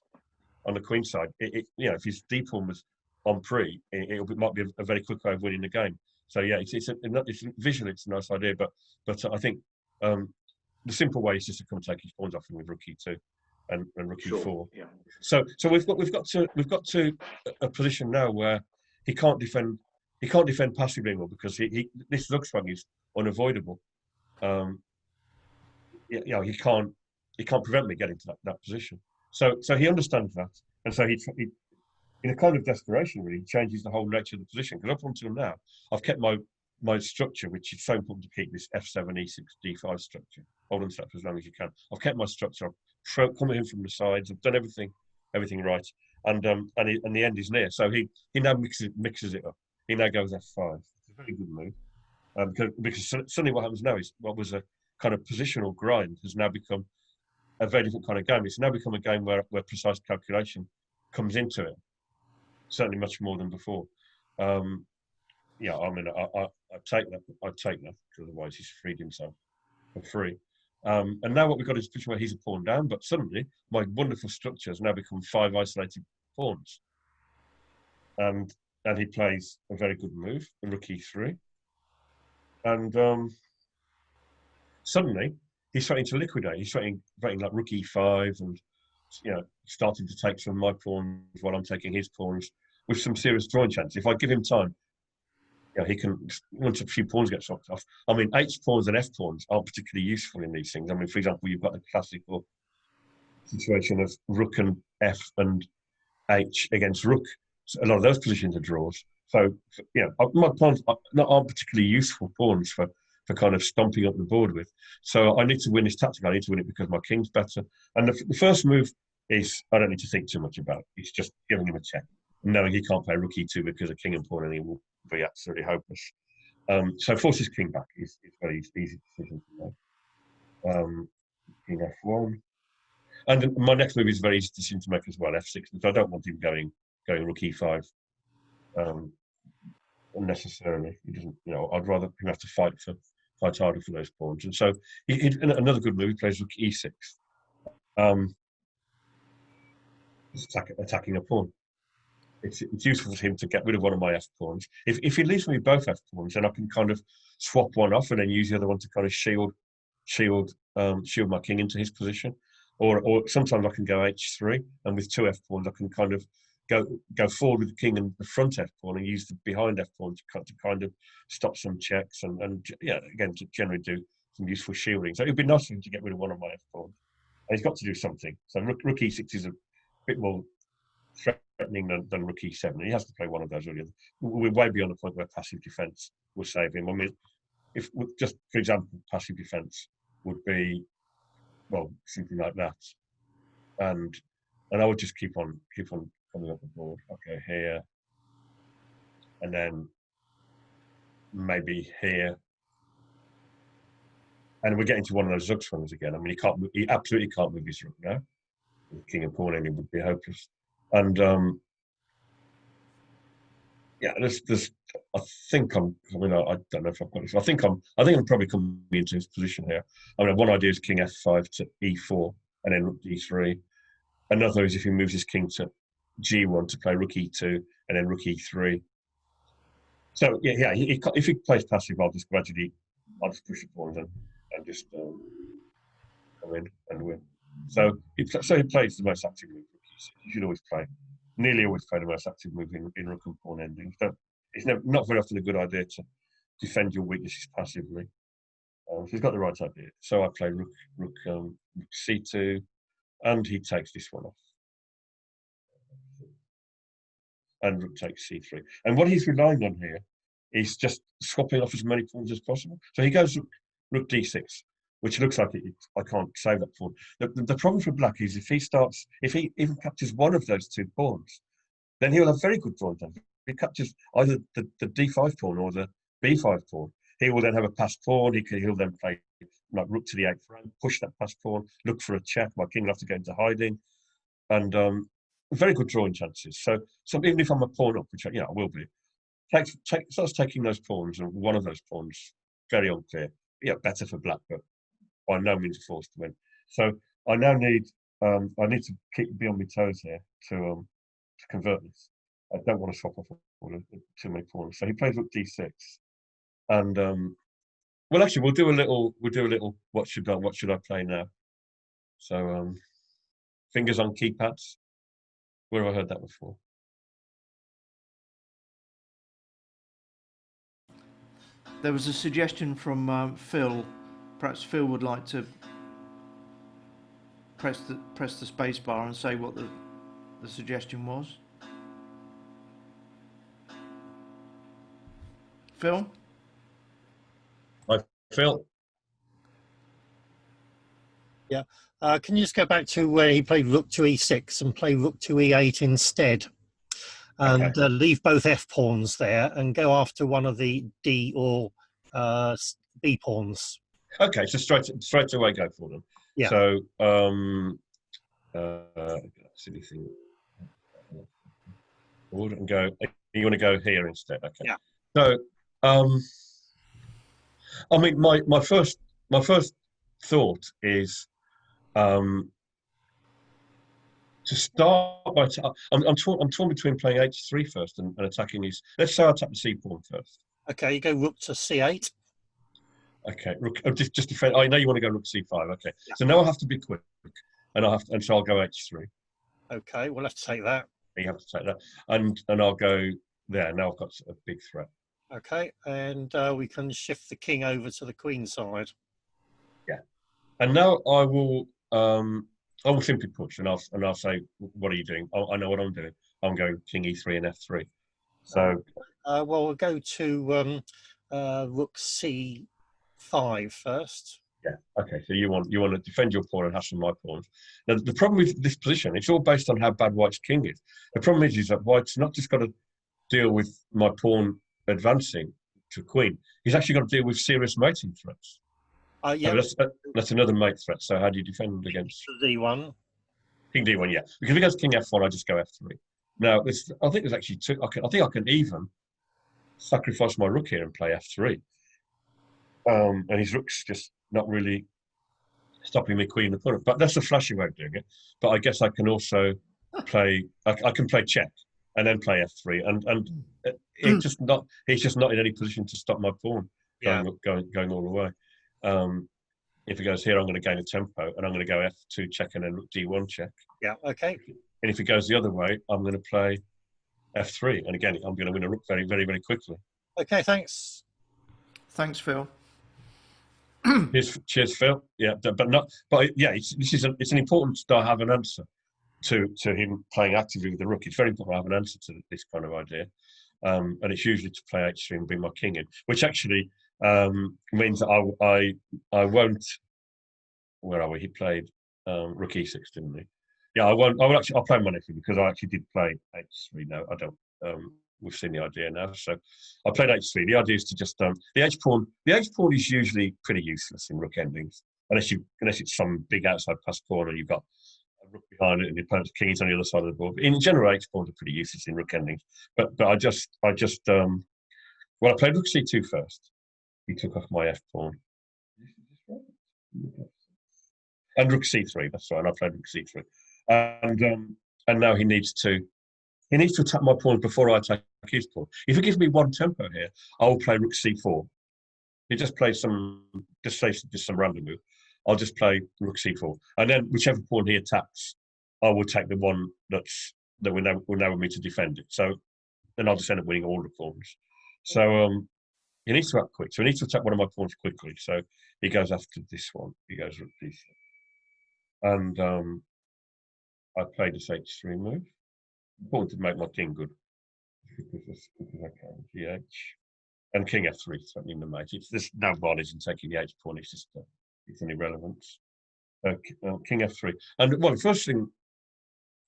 [SPEAKER 2] on the queen side, if his d pawn was on pre, it might be a very quick way of winning the game. So yeah, visually it's a nice idea. But I think the simple way is just to come take his pawns off him with rook e2. And rook e4.
[SPEAKER 5] Yeah.
[SPEAKER 2] So we've got to a position now where he can't defend passively anymore because this lug swing is unavoidable. He can't prevent me getting to that position. So he understands that, and so he in a kind of desperation really changes the whole nature of the position. Because up until now, I've kept my structure, which is so important to keep, this f7, e6, d5 structure. Hold on to that for as long as you can. I've kept my structure. I've come in from the sides. I've done everything right, and the end is near. So he now mixes it up. He now goes f5. It's a very good move, because suddenly what happens now is what was a kind of positional grind has now become a very different kind of game. It's now become a game where precise calculation comes into it. Certainly much more than before. I mean, I'd take that. Because otherwise he's freed himself for free. And now what we've got is a position where he's a pawn down, but suddenly my wonderful structure has now become 5 isolated pawns. And he plays a very good move, rook e3. And suddenly he's starting to liquidate. He's starting like rook e5 and starting to take some of my pawns while I'm taking his pawns with some serious drawing chances. If I give him time, he can, once a few pawns get swapped off. I mean, H pawns and F pawns aren't particularly useful in these things. I mean, for example, you've got the classical situation of rook and F and H against rook. So a lot of those positions are draws. So, my pawns aren't particularly useful pawns for kind of stomping up the board with. So I need to win this tactic. I need to win it because my king's better. And the first move is, I don't need to think too much about it. It's just giving him a check, knowing he can't play rook e2 because a king and pawn and he will be absolutely hopeless. So force his king back is very easy decision to make. King f1. And my next move is a very easy decision to make as well, f6, because I don't want him going rook e5 unnecessarily. He doesn't, I'd rather him have to fight harder for those pawns. And so another good move, he plays rook e6. Attacking a pawn. It's useful for him to get rid of one of my f pawns. If he leaves me both f pawns, then I can kind of swap one off and then use the other one to kind of shield my king into his position. Or sometimes I can go h3, and with 2 f pawns I can kind of go forward with the king and the front f pawn and use the behind f pawn to kind of stop some checks and again to generally do some useful shielding. So it'd be nice for him to get rid of one of my f pawns. And he's got to do something. So rook e6 is a bit more threatening than rook e7. He has to play one of those really. We're way beyond the point where passive defence will save him. I mean, if just for example, passive defence would be something like that, and I would just keep on coming up the board. Okay, here, and then maybe here, And we're getting to one of those Zug swings again. I mean, he absolutely can't move his rook now. With king and pawn ending would be hopeless. And yeah, I think I'm. I mean, I don't know if I've got this. I think I'm probably coming into his position here. I mean, one idea is king f5 to e4 and then rook d3. Another is if he moves his king to g1 to play rook e2 and then rook e3. So yeah. If he plays passive, I'll just push the pawns and just come in and win. So he plays the most active move. You should always nearly always play the most active move in rook and pawn endings. It's not very often a good idea to defend your weaknesses passively. So he's got the right idea. So I play rook c2, and he takes this one off. And rook takes c3. And what he's relying on here is just swapping off as many pawns as possible. So he goes rook d6, which looks like I can't save that pawn. The problem for black is if he even captures one of those two pawns, then he'll have very good drawn time. If he captures either the d5 pawn or the b5 pawn, he will then have a passed pawn. He'll then play like rook to the 8th rank, push that passed pawn, look for a check. My king will have to go into hiding, and very good drawing chances. So even if I'm a pawn up, which I will be, starts taking those pawns, and one of those pawns very unclear. Yeah, better for black, but by no means forced to win. So I now need to be on my toes here to convert this. I don't want to swap off too many pawns. So he plays rook d6, and well, actually, we'll do a little. What should I play now? So fingers on keypads. Where have I heard that before?
[SPEAKER 1] There was a suggestion from Phil. Perhaps Phil would like to press the space bar and say what the suggestion was. Phil?
[SPEAKER 2] Hi, Phil.
[SPEAKER 8] Yeah. Can you just go back to where he played rook to e6 and play rook to e8 instead? And leave both f pawns there and go after one of the d or b pawns. Okay,
[SPEAKER 2] so straight away go for them.
[SPEAKER 8] Yeah.
[SPEAKER 2] So silly thing. And go. You want to go here instead? Okay.
[SPEAKER 8] Yeah.
[SPEAKER 2] So I mean, my first thought is to start by. I'm torn between playing h3 first and attacking these. Let's say I attack the c pawn first.
[SPEAKER 8] Okay, you go rook to c8.
[SPEAKER 2] Okay, rook. Just defend. I know you want to go rook c5. Okay,
[SPEAKER 8] yeah.
[SPEAKER 2] So now I have to be quick, and so I'll go h3.
[SPEAKER 8] Okay, we'll have to take that.
[SPEAKER 2] You have to take that, and I'll go there. Now I've got a big threat.
[SPEAKER 8] Okay, and we can shift the king over to the queen side.
[SPEAKER 2] Yeah, and now I will simply push, and I'll say, what are you doing? I know what I'm doing. I'm going king e3 and f3. So,
[SPEAKER 8] well, we'll go to rook c5 first.
[SPEAKER 2] Yeah. Okay. So you want to defend your pawn and hassle my pawns. Now the problem with this position, it's all based on how bad White's king is. The problem is that White's not just got to deal with my pawn advancing to queen. He's actually got to deal with serious mating threats.
[SPEAKER 8] Yeah.
[SPEAKER 2] So that's another mate threat. So how do you defend against
[SPEAKER 8] d1?
[SPEAKER 2] King d1, yeah. Because against king f1, I just go f3. Now I think there's actually two. I think I can even sacrifice my rook here and play f3. And his rook's just not really stopping me queen and pawn. But that's a flashy way of doing it. But I guess I can also play. I can play check and then play f3, and he's just not in any position to stop my pawn going all the way. If he goes here, I'm going to gain a tempo, and I'm going to go f2 check and then rook d1 check.
[SPEAKER 8] Yeah. Okay.
[SPEAKER 2] And if it goes the other way, I'm going to play f3, and again, I'm going to win a rook very, very, very quickly.
[SPEAKER 8] Okay. Thanks.
[SPEAKER 1] Thanks, Phil.
[SPEAKER 2] Cheers, Phil. Yeah, it's an important to have an answer to him playing actively with the rook. It's very important to have an answer to this kind of idea, and it's usually to play h3 and bring my king in, which actually means that I won't. Where are we? He played rook e6, didn't he? Yeah, I won't. I'll play my nephew because I actually did play h3. No, I don't. we've seen the idea now. So I played h3. The idea is to just the h pawn. The h pawn is usually pretty useless in rook endings, unless it's some big outside pass corner. You've got a rook behind it, and the opponent's king is on the other side of the board. In general, h pawns are pretty useless in rook endings. But I just well, I played rook c2 first. He took off my f pawn. And rook c3. That's right. I played rook c3, and now he needs to attack my pawn before I attack his pawn. If he gives me one tempo here, I will play rook c4. He just plays some random move. I'll just play rook c4, and then whichever pawn he attacks, I will take the one that will enable me to defend it. So then I'll just end up winning all the pawns. So he needs to act quick. So he needs to attack one of my pawns quickly. So he goes after this one. He goes rook d6. And I played this h3 move. Important to make my king good. Because I can. GH. And king f3, threatening the mate. There's no bodies in taking the h pawn. It's just it's an irrelevance. King f3. And well, the first thing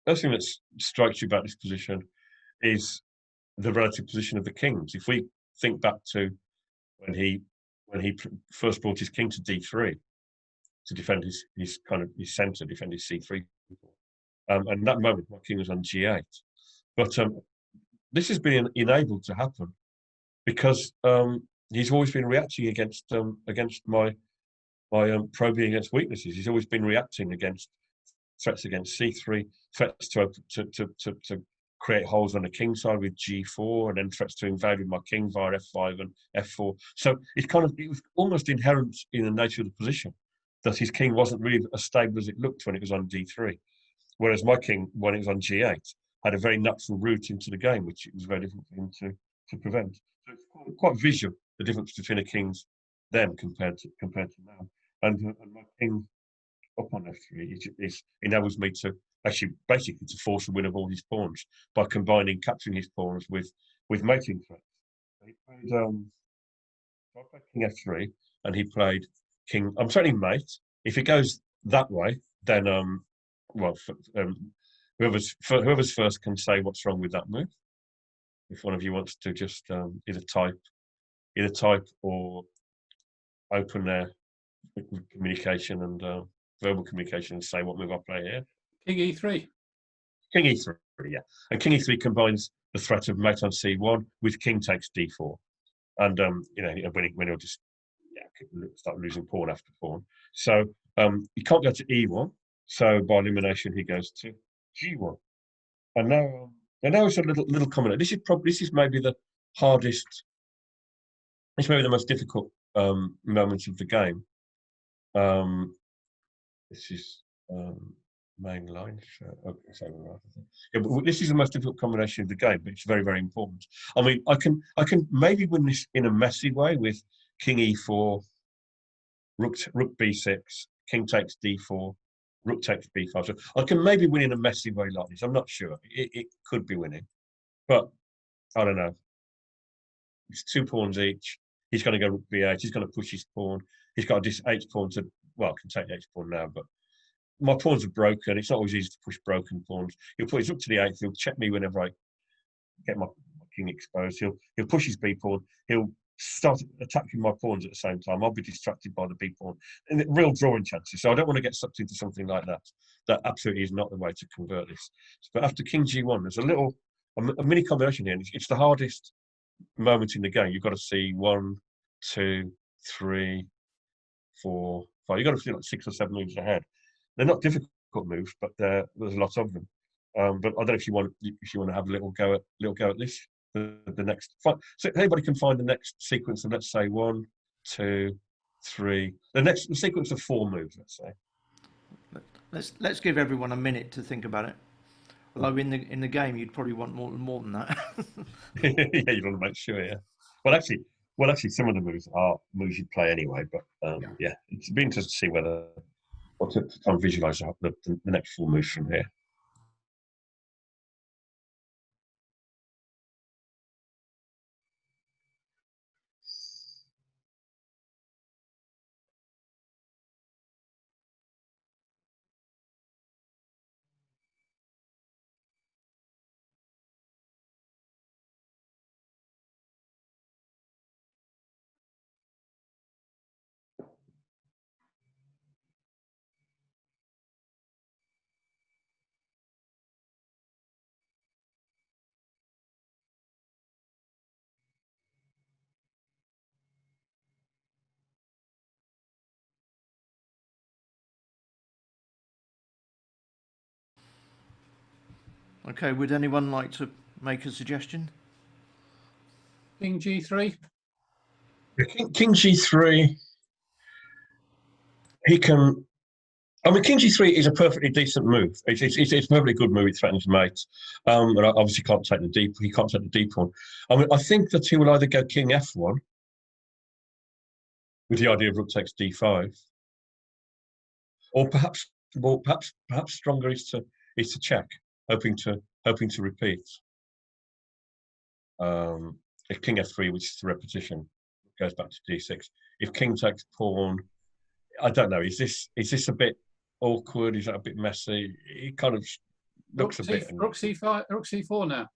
[SPEAKER 2] that strikes you about this position is the relative position of the kings. If we think back to when he first brought his king to d3 to defend his centre, defend his c3. And at that moment, my king was on g8. But this has been enabled to happen because he's always been reacting against my probing against weaknesses. He's always been reacting against threats against c3, threats to create holes on the king side with g4, and then threats to invade with my king via f5 and f4. So it was almost inherent in the nature of the position that his king wasn't really as stable as it looked when it was on d3, whereas my king, when it was on g8, had a very natural route into the game, which it was very difficult for him to prevent. So it's quite visual, the difference between the kings then compared to now. And my king up on f3, it enables me to actually basically to force a win of all his pawns by capturing his pawns with mating threats. So he played, I played king f3, and he played king. I'm threatening mate. If it goes that way, then whoever's first can say what's wrong with that move. If one of you wants to just either type or open their communication and verbal communication and say what move I play here.
[SPEAKER 4] King e3.
[SPEAKER 2] King e3, yeah. And king e3 combines the threat of mate on c1 with king takes d4. And, when he'll just start losing pawn after pawn. So he can't go to e1. So by elimination, he goes to g1. And now it's a little comment. This is maybe the hardest. It's maybe the most difficult moment of the game. This is main line. But this is the most difficult combination of the game, but it's very, very important. I mean, I can maybe win this in a messy way with king e4, rook b6, king takes d4, rook takes b5. So I can maybe win in a messy way like this. I'm not sure. It could be winning, but I don't know. It's 2 pawns each. He's going to go rook b8. He's going to push his pawn. He's got this h pawn to, well, I can take the h pawn now, but my pawns are broken. It's not always easy to push broken pawns. He'll put his rook to the 8th. He'll check me whenever I get my king exposed. He'll push his b pawn. He'll start attacking my pawns at the same time. I'll be distracted by the b pawn. And real drawing chances. So I don't want to get sucked into something like that. That absolutely is not the way to convert this. But after king g1, there's a mini combination here. It's the hardest moment in the game. You've got to see 1, 2, 3, 4, 5. You've got to see like 6 or 7 moves ahead. They're not difficult moves, but there's a lot of them. But I don't know if you want to have a little go at this. The next, so anybody can find the next sequence of, let's say, 1, 2, 3. The sequence of 4 moves, let's say.
[SPEAKER 1] Let's give everyone a minute to think about it. Although in the game you'd probably want more than that.
[SPEAKER 2] Yeah, you want to make sure. Yeah. Well, actually, some of the moves are moves you'd play anyway. But yeah, it's been interesting to see whether or to try and visualize the next 4 moves from here.
[SPEAKER 1] Okay, would anyone like to make a suggestion?
[SPEAKER 4] King G3.
[SPEAKER 2] King G3. He can. I mean, King G3 is a perfectly decent move. It's a perfectly good move. It threatens mate, and obviously can't take the deep. He can't take the deep one. I mean, I think that he will either go King F1 with the idea of rook takes D5, or perhaps stronger is to check, hoping to repeat. If King F3, which is the repetition, goes back to D6. If King takes pawn, I don't know. Is this a bit awkward? Is that a bit messy? It kind of looks a bit.
[SPEAKER 4] Rook C5, Rook C4 now.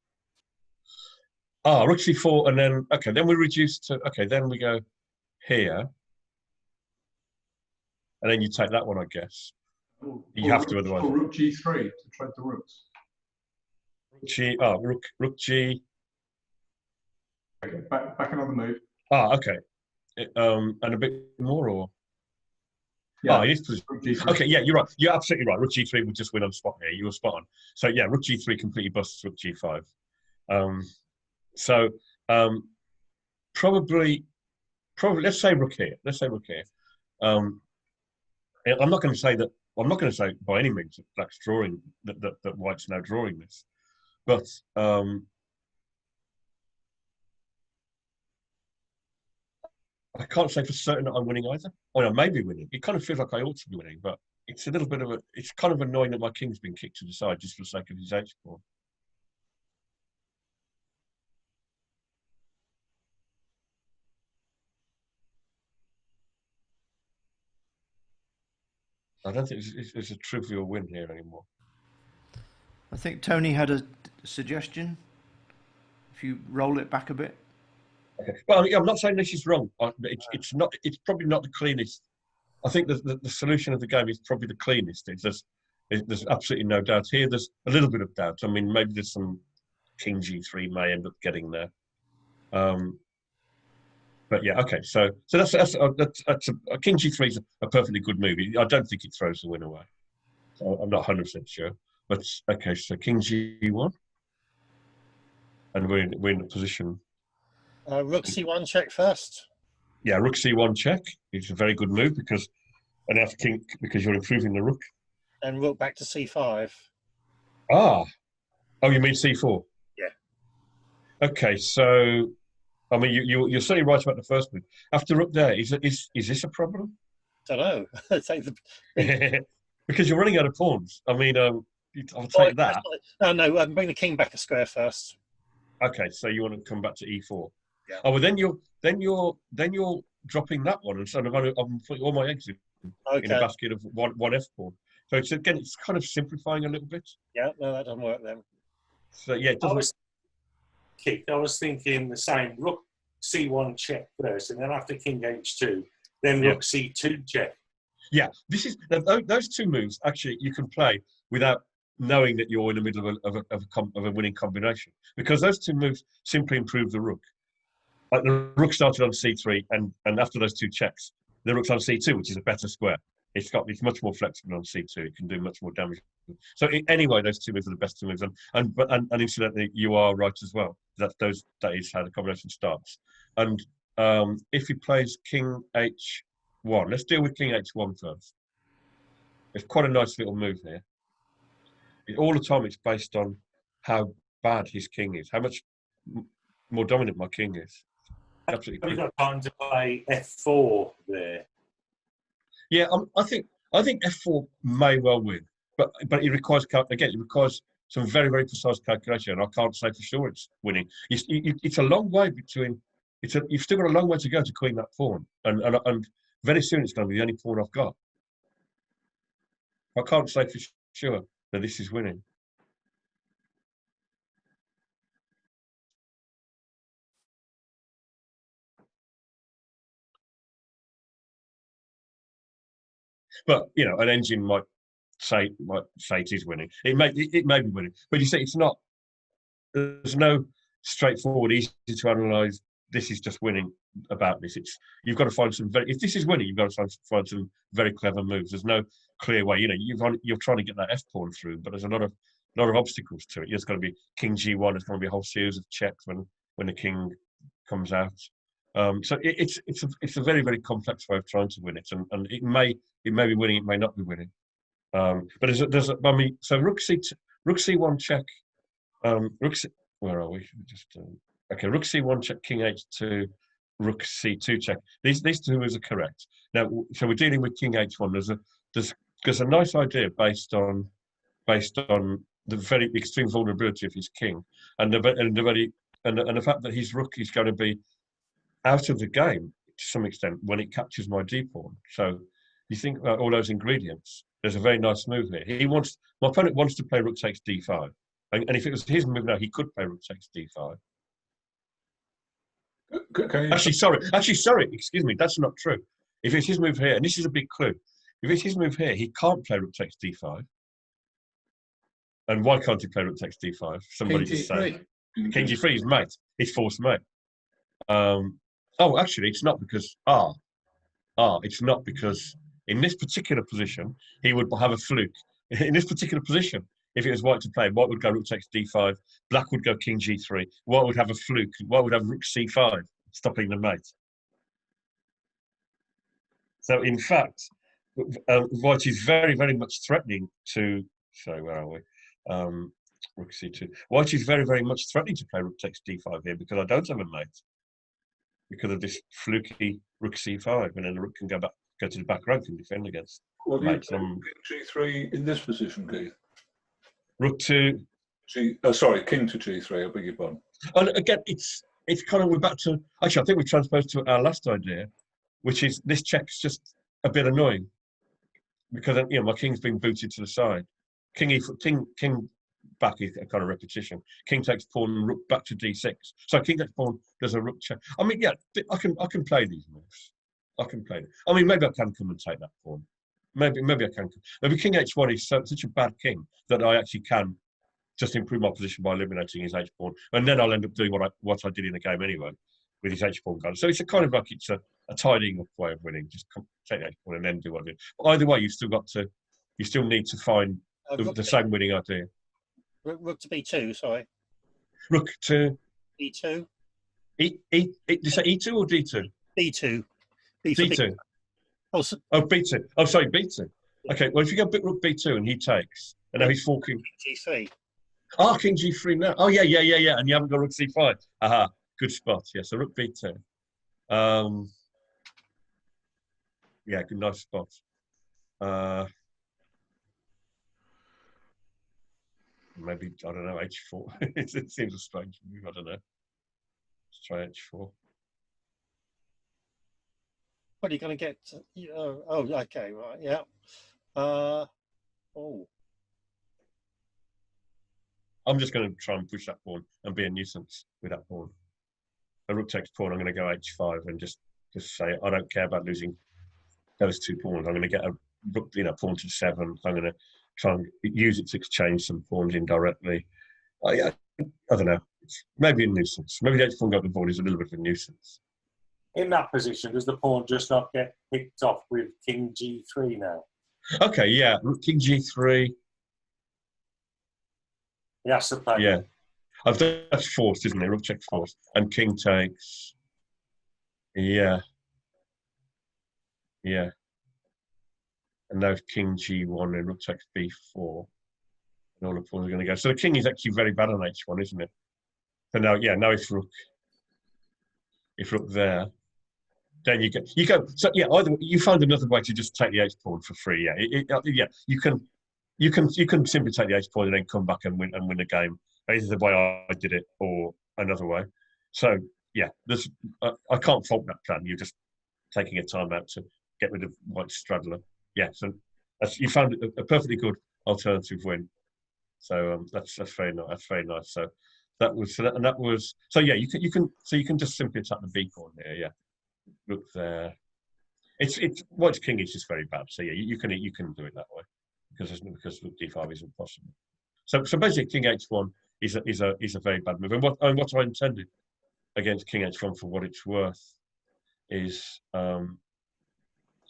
[SPEAKER 2] Rook C4, and then okay, then we reduce to then we go here, and then you take that one, I guess. You have to otherwise.
[SPEAKER 9] Or Rook G3 to trade the rooks.
[SPEAKER 2] Rook G.
[SPEAKER 9] Okay, back another move.
[SPEAKER 2] Okay. And a bit more, or.
[SPEAKER 9] Yeah.
[SPEAKER 2] It is okay, yeah, you're right. You're absolutely right. Rook G3 would just win on spot here. You were spot on. So yeah, Rook G3 completely busts Rook G5. Probably let's say Rook here. I'm not going to say that. I'm not going to say by any means that Black's drawing that White's now drawing this, but I can't say for certain that I'm winning either. Or I may be winning. It kind of feels like I ought to be winning, but it's a little bit of it's kind of annoying that my king's been kicked to the side just for the sake of his H pawn. I don't think it's a trivial win here anymore.
[SPEAKER 1] I think Tony had a suggestion. If you roll it back a bit.
[SPEAKER 2] Okay. Well, I'm not saying this is wrong. It's not. It's probably not the cleanest. I think the solution of the game is probably the cleanest. There's absolutely no doubt here. There's a little bit of doubt. I mean, maybe there's some King G3 may end up getting there. But yeah, okay. So that's a King G3 is a perfectly good move. I don't think it throws the win away. So I'm not 100% sure. But okay, so King G1, and we're in a position.
[SPEAKER 8] Rook C1 check first.
[SPEAKER 2] Yeah, Rook C1 check. It's a very good move because you're improving the rook.
[SPEAKER 8] And rook back to C5.
[SPEAKER 2] Oh, you mean C4?
[SPEAKER 8] Yeah.
[SPEAKER 2] Okay, so I mean you're certainly right about the first move. After rook there, is this a problem?
[SPEAKER 8] Don't know.
[SPEAKER 2] Because you're running out of pawns. I mean, I'll take that.
[SPEAKER 8] No, bring the king back a square first.
[SPEAKER 2] Okay, so you want to come back to E4.
[SPEAKER 8] Yeah.
[SPEAKER 2] Oh, well, then you're dropping that one, and sort of I'm putting all my eggs in a basket of one F pawn. So it's kind of simplifying a little bit.
[SPEAKER 8] Yeah, no, that doesn't work then.
[SPEAKER 2] So yeah, it doesn't.
[SPEAKER 10] I was thinking the same. Rook C1 check first, and then after King H2, then Rook C2 check.
[SPEAKER 2] Yeah, those two moves. Actually, you can play without knowing that you're in the middle of a winning combination, because those two moves simply improve the rook. Like the rook started on C3, and after those two checks, the rook's on C2, which is a better square. It's much more flexible on C2. It can do much more damage. So anyway, those two moves are the best two moves, and incidentally, you are right as well. That is how the combination starts. And if he plays King H1, let's deal with King H1 first. It's quite a nice little move here. All the time, it's based on how bad his king is, how much more dominant my king is. Absolutely.
[SPEAKER 10] We've got time to play F4 there.
[SPEAKER 2] Yeah, I think F4 may well win, but it requires some very, very precise calculation, and I can't say for sure it's winning. It's a long way between. You've still got a long way to go to queen that pawn, and very soon it's going to be the only pawn I've got. I can't say for sure that this is winning. But an engine might say it is winning. It may be winning, but you see, it's not. There's no straightforward, easy to analyse. This is just winning about this. You've got to find some if this is winning, you've got to find some very clever moves. There's no clear way. You're trying to get that F pawn through, but there's a lot of a lot of obstacles to it. There's going to be king G1. There's going to be a whole series of checks when the king comes out. So it's a very, very complex way of trying to win it, and it may be winning, it may not be winning. But I mean, so rook C1 check. Where are we? Okay, rook C1 check, king H2, rook C2 check. These two moves are correct. Now, so we're dealing with king H1. There's a nice idea based on the very extreme vulnerability of his king, and the fact that his rook is going to be out of the game to some extent when it captures my d pawn. So you think about all those ingredients. There's a very nice move here. My opponent wants to play rook takes d5, and if it was his move now, he could play rook takes d5. Actually, sorry. Excuse me. That's not true. If it's his move here, and this is a big clue, if it's his move here, he can't play rook takes d5. And why can't he play rook takes d5? Somebody just say king g3 is mate. It's forced mate. Actually, it's not because it's not because in this particular position he would have a fluke. In this particular position, if it was white to play, white would go rook takes d5, black would go king g3, white would have a fluke, white would have rook c5, stopping the mate. So in fact, white is very, very much threatening to. Sorry, where are we? Rook c2. White is very, very much threatening to play rook takes d5 here because I don't have a mate. Because of this fluky rook c5, and then the rook can go to the back rank and defend against.
[SPEAKER 6] What do you king g3 in this position, Keith?
[SPEAKER 2] Rook to
[SPEAKER 6] king to g3. I beg your pardon.
[SPEAKER 2] And again, it's kind of we're back to. Actually, I think we transposed to our last idea, which is this check's just a bit annoying because my king's been booted to the side. King back is a kind of repetition. King takes pawn, rook back to d6. So king takes pawn, there's a rook check. I mean, yeah, I can play these moves. I can play them. I mean, maybe I can come and take that pawn. Maybe I can. Maybe king h1 is such a bad king that I actually can just improve my position by eliminating his h pawn, and then I'll end up doing what I did in the game anyway with his h pawn gun. So it's a tidying up way of winning. Just take the h pawn and then do what I do. But either way, you still need to find the same winning idea.
[SPEAKER 8] Rook to b2, sorry.
[SPEAKER 2] Rook to
[SPEAKER 8] e2.
[SPEAKER 2] Did you say e2 or d2?
[SPEAKER 8] b2.
[SPEAKER 2] d2. b2. Oh, sorry, b2. Okay, well, if you go rook b2 and he takes, and now he's forking.
[SPEAKER 8] g3.
[SPEAKER 2] King g3 now. Oh, yeah. And you haven't got rook c5. Aha, good spot. Yeah, so rook b2. Yeah, good, nice spot. Maybe, I don't know, h4. It seems a strange move, I don't know. Let's try h4.
[SPEAKER 8] What are you going to get? Okay, right, yeah.
[SPEAKER 2] I'm just going to try and push that pawn and be a nuisance with that pawn. A rook takes pawn, I'm going to go h5 and just say, I don't care about losing those two pawns. I'm going to get a rook, pawn to 7. I'm going to try and use it to exchange some pawns indirectly. I don't know. It's maybe a nuisance. Maybe the h pawn got the board is a little bit of a nuisance.
[SPEAKER 10] In that position, does the pawn just not get picked off with king g3 now?
[SPEAKER 2] Okay, yeah. King g3.
[SPEAKER 10] He has to play.
[SPEAKER 2] Yeah. That's forced, isn't it? Rook checks forced. And king takes. Yeah. Yeah. And now king g1 and rook takes b4. And all the pawns are going to go. So the king is actually very bad on h1, isn't it? So now, if rook there, then you go. So yeah, either you find another way to just take the h pawn for free. Yeah, you can simply take the h pawn and then come back and win the game. Either the way I did it or another way. So yeah, I can't fault that plan. You're just taking a time out to get rid of white straddler. Yeah, so you found a perfectly good alternative win. So that's very nice. That's very nice. So that was you can just simply attack the b pawn here. Yeah, look there. It's white's king is just very bad. So yeah, you can do it that way because rook d5 isn't possible. So basically, king h1 is a very bad move. And what I intended against king h1 for what it's worth is I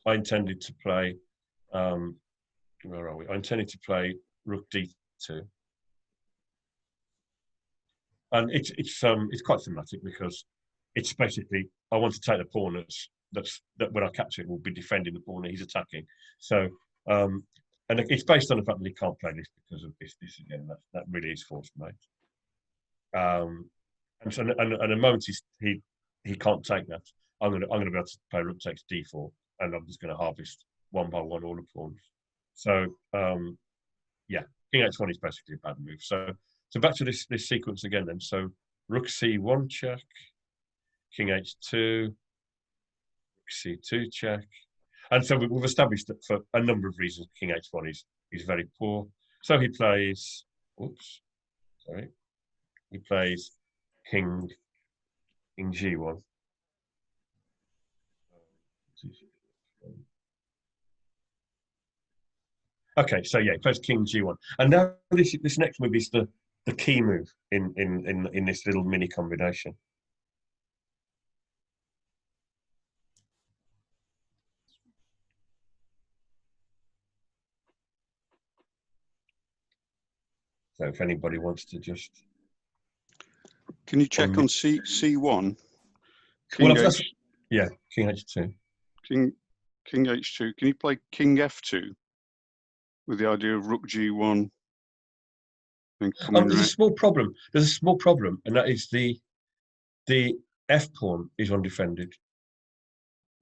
[SPEAKER 2] intended to play where are we? I intended to play rook d2 and it's quite thematic because it's basically I want to take the pawn that when I capture it will be defending the pawn that he's attacking. So and it's based on the fact that he can't play this because of this again. That really is forced, mate. And so and the moment he can't take that, I'm gonna be able to play rook takes d4, and I'm just gonna harvest one by one all the pawns. So yeah, king h1 is basically a bad move. So back to this sequence again then. So rook c1 check, king h2, rook c2 check, and so we've established that for a number of reasons king h1 is very poor. So he plays, he plays king g1. Okay, so yeah, he plays king g1, and now this next move is the key move in this little mini combination. So if anybody wants to just,
[SPEAKER 7] can you check on C1?
[SPEAKER 2] Well, yeah, king h2.
[SPEAKER 7] King h2. Can you play king f2 with the idea of rook g1? And
[SPEAKER 2] there's a small problem. There's a small problem, and that is the f pawn is undefended.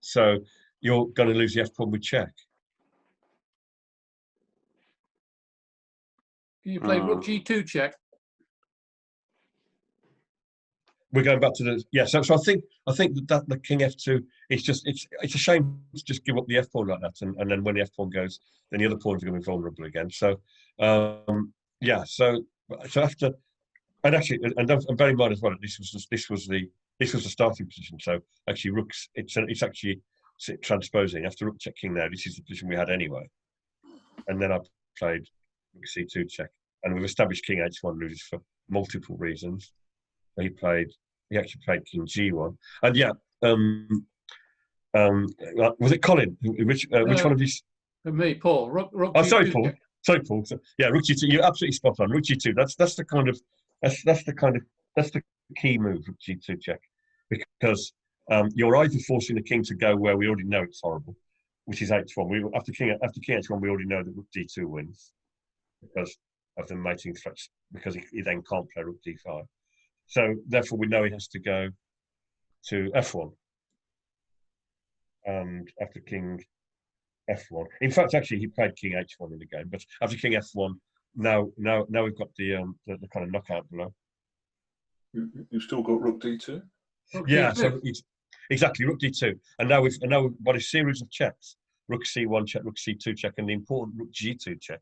[SPEAKER 2] So you're going to lose the f pawn with check.
[SPEAKER 4] Can you play rook g2 check?
[SPEAKER 2] We're going back to the So I think that the king f2 is just it's a shame to just give up the f pawn like that, and then when the f pawn goes, then the other pawns are going to be vulnerable again. So yeah, so after, and actually, and bear in mind as well, this was the starting position. So actually, rooks it's actually transposing after rook check king. Now this is the position we had anyway, and then I played rook c2 check, and we've established king h1 loses for multiple reasons. He actually played king g1, and yeah, was it Colin? Which one of these?
[SPEAKER 4] Me, Paul. Rook
[SPEAKER 2] oh,
[SPEAKER 4] G2
[SPEAKER 2] sorry, Paul.
[SPEAKER 4] check.
[SPEAKER 2] Sorry, Paul. So, yeah, rook g2. You're absolutely spot on. Rook g2. That's the key move. Rook g2 check, because you're either forcing the king to go where we already know it's horrible, which is h1. After king h1, we already know that rook d2 wins because of the mating threats. Because he then can't play rook d5. So therefore, we know he has to go to f1, and after king f1. In fact, actually, he played king h1 in the game, but after king f1, now we've got the kind of knockout below.
[SPEAKER 6] You've still got rook d2.
[SPEAKER 2] Yeah, so it's exactly rook d2, and now we've got a series of checks: rook c1 check, rook c2 check, and the important rook g2 check.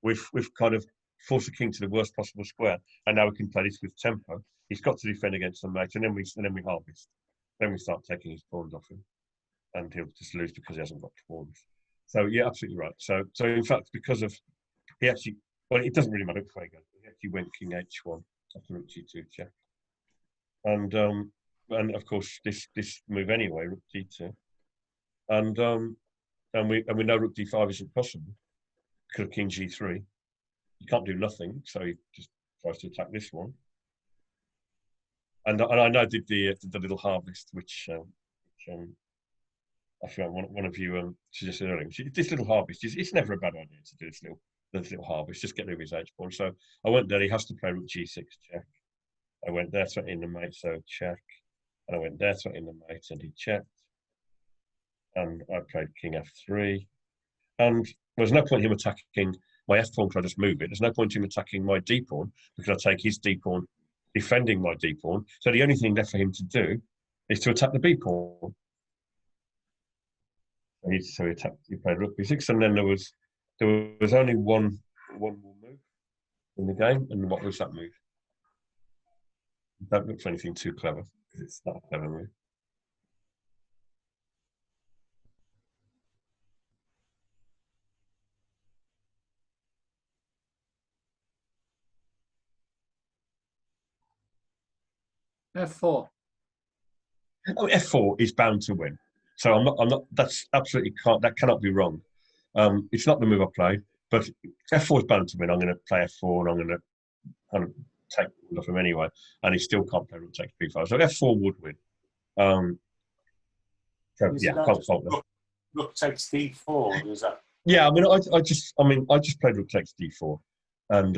[SPEAKER 2] We've kind of forced the king to the worst possible square, and now we can play this with tempo. He's got to defend against the mate, and then we harvest. Then we start taking his pawns off him, and he'll just lose because he hasn't got pawns. So yeah, absolutely right. So in fact, because of he actually, well, it doesn't really matter which way he goes. He actually went king h1 after rook g2 check, and of course this move anyway, rook d2, and we know rook d5 isn't possible because of king g3. You can't do nothing, so he just tries to attack this one. And I know did the little harvest, which I forgot one of you suggested earlier. This little harvest it's never a bad idea to do this little harvest. Just get rid of his h pawn. So I went there. He has to play rook g6 check. I went there threatening the mate, so check. And I went there threatening the mate, and he checked. And I played king f3. And there's no point in him attacking my f pawn because I just move it. There's no point in him attacking my d pawn because I take his d pawn, defending my d pawn. So the only thing left for him to do is to attack the b pawn. So he played rook b6, and then there was only one more move in the game. And what was that move? Don't look for anything too clever because it's not a clever move.
[SPEAKER 4] f4.
[SPEAKER 2] Oh, f4 is bound to win. So I'm not. That's absolutely that cannot be wrong. It's not the move I played, but f4 is bound to win. I'm going to play f4, and I'm going to kind of take off him anyway, and he still can't play rook takes b5. So f4 would win. So,
[SPEAKER 10] Is
[SPEAKER 2] yeah,
[SPEAKER 10] that
[SPEAKER 2] can't fault that.
[SPEAKER 10] Rook takes d4. Is that?
[SPEAKER 2] Yeah, I mean, I just played rook takes d4, and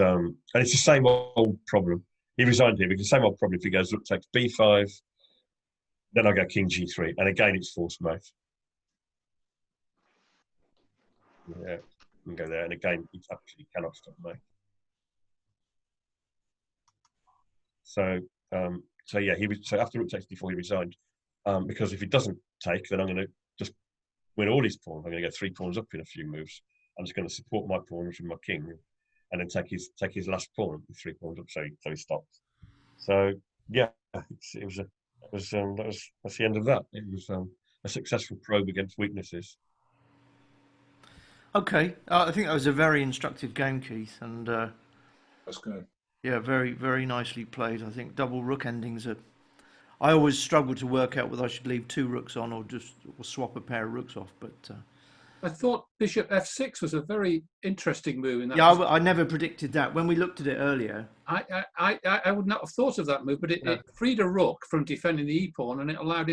[SPEAKER 2] it's the same old problem. He resigned here because the same old problem. If he goes rook takes b5, then I go king g3, and again it's forced mate. Yeah, and go there, and again it absolutely cannot stop mate. So yeah, so after rook takes d4, he resigned because if he doesn't take, then I'm going to just win all his pawns. I'm going to go 3 pawns up in a few moves. I'm just going to support my pawns with my king, and then take his last pawn with 3 pawns up, so he stops. So yeah, that's the end of that. It was a successful probe against weaknesses.
[SPEAKER 1] Okay, I think that was a very instructive game, Keith, and
[SPEAKER 6] That's good.
[SPEAKER 1] yeah, very, very nicely played. I think double rook endings are. I always struggle to work out whether I should leave 2 rooks on or swap a pair of rooks off. But
[SPEAKER 4] I thought bishop f6 was a very interesting move. In that
[SPEAKER 1] yeah, I never predicted that when we looked at it earlier.
[SPEAKER 4] I would not have thought of that move, but it freed a rook from defending the e-pawn, and it allowed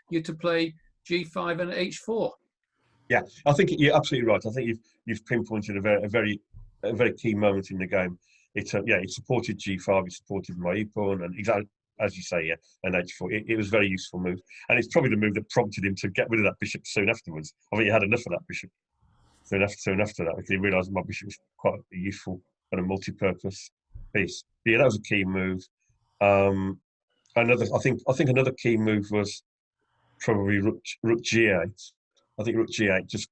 [SPEAKER 4] you to play g5 and h4.
[SPEAKER 2] Yeah, I think you're absolutely right. I think you've pinpointed a very key moment in the game. It supported g5, it supported my e-pawn, and exactly as you say, yeah, and h4. It was a very useful move, and it's probably the move that prompted him to get rid of that bishop soon afterwards. I think he had enough of that bishop soon after that, because he realised my bishop was quite a useful and a multi-purpose piece. But yeah, that was a key move. I think another key move was probably rook g8. I think rook g8, just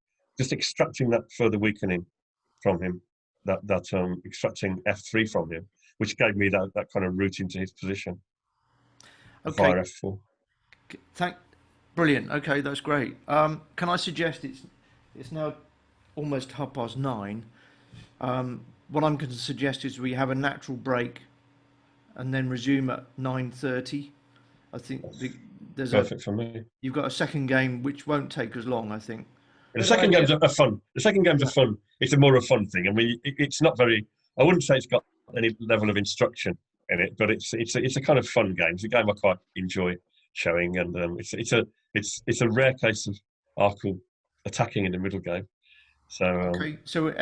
[SPEAKER 2] extracting that further weakening from him, that extracting f3 from him, which gave me that kind of route into his position.
[SPEAKER 1] Okay.
[SPEAKER 2] Via f4.
[SPEAKER 1] Brilliant. Okay, that's great. Can I suggest it's now almost 9:30. What I'm going to suggest is we have a natural break and then resume at 9:30. I think there's
[SPEAKER 2] perfect for me.
[SPEAKER 1] You've got a second game which won't take as long, I think.
[SPEAKER 2] The second games are fun. The second games are fun. It's a more of a fun thing. I mean, it's not very. I wouldn't say it's got any level of instruction in it, but it's a kind of fun game. It's a game I quite enjoy showing, and it's a rare case of Arkell attacking in the middle game. So
[SPEAKER 1] okay. So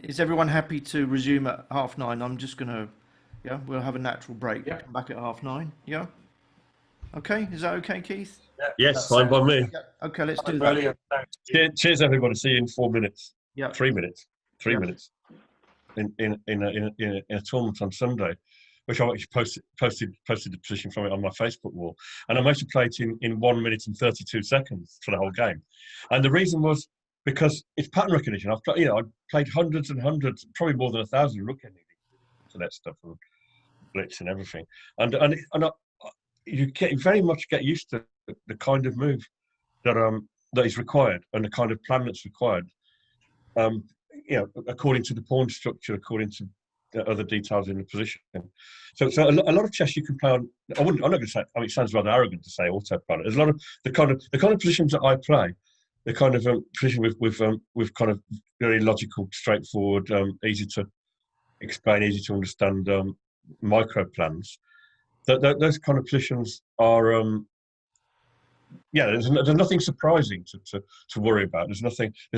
[SPEAKER 1] is everyone happy to resume at 9:30? I'm just gonna, we'll have a natural break.
[SPEAKER 4] Yeah.
[SPEAKER 1] Come back at 9:30. Yeah. Okay. Is that okay, Keith?
[SPEAKER 10] Yeah,
[SPEAKER 2] yes, fine by me.
[SPEAKER 1] Yeah. Okay, let's do that.
[SPEAKER 10] Brilliant.
[SPEAKER 2] Cheers, everybody. See you in 4 minutes.
[SPEAKER 1] Yeah.
[SPEAKER 2] 3 minutes. 3
[SPEAKER 1] Yeah.
[SPEAKER 2] minutes. In a tournament on Sunday, which I actually posted the position from it on my Facebook wall, and I managed to play it in 1 minute and 32 seconds for the whole game. And the reason was because it's pattern recognition. I've played hundreds and hundreds, probably more than 1,000 rook endings, so that stuff and blitz and everything. And you very much get used to the kind of move that is required and the kind of plan that's required. According to the pawn structure, according to the other details in the position. So a lot of chess you can play on. I'm not going to say. I mean, it sounds rather arrogant to say autopilot. There's a lot of the kind of positions that I play. The kind of position with kind of very logical, straightforward, easy to explain, easy to understand micro plans. Those kind of positions are. There's nothing surprising to worry about. There's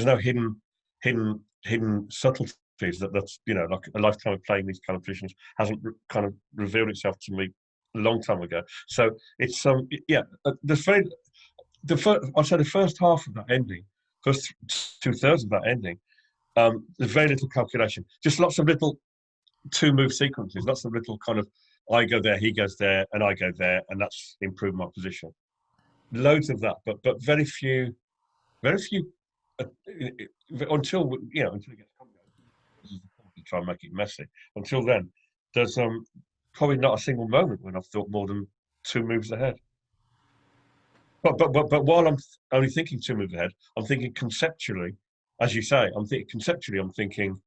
[SPEAKER 2] no hidden subtleties that's like a lifetime of playing these kind of positions hasn't kind of revealed itself to me a long time ago. So it's I'd say the first half of that ending, first 2/3 of that ending, there's very little calculation, just lots of little 2-move sequences, lots of little kind of I go there, he goes there, and I go there, and that's improved my position. Loads of that, but very few until it gets complicated. To try and make it messy. Until then, there's probably not a single moment when I've thought more than 2 moves ahead. But while I'm only thinking 2 moves ahead, I'm thinking conceptually, as you say. I'm thinking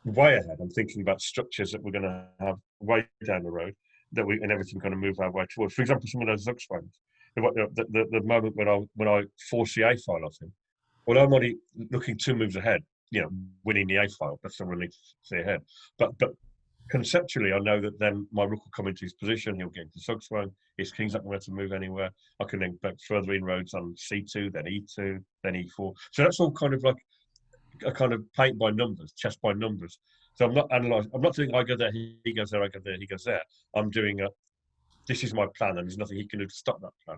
[SPEAKER 2] way ahead. I'm thinking about structures that we're going to have way down the road and everything's going to move our way towards. For example, some of those Zux frames. The moment when I force the A file off him. Well, I'm only looking 2 moves ahead. Winning the A file. That's all we need to see ahead. But conceptually, I know that then my rook will come into his position, he'll get into sugswang, his king's not going to move anywhere. I can then make further inroads on c2, then e2, then e4. So that's all kind of like a kind of paint by numbers, chess by numbers. So I'm not analysing, I'm not doing I go there, he goes there, I go there, he goes there. I'm doing this is my plan, and there's nothing he can do to stop that plan.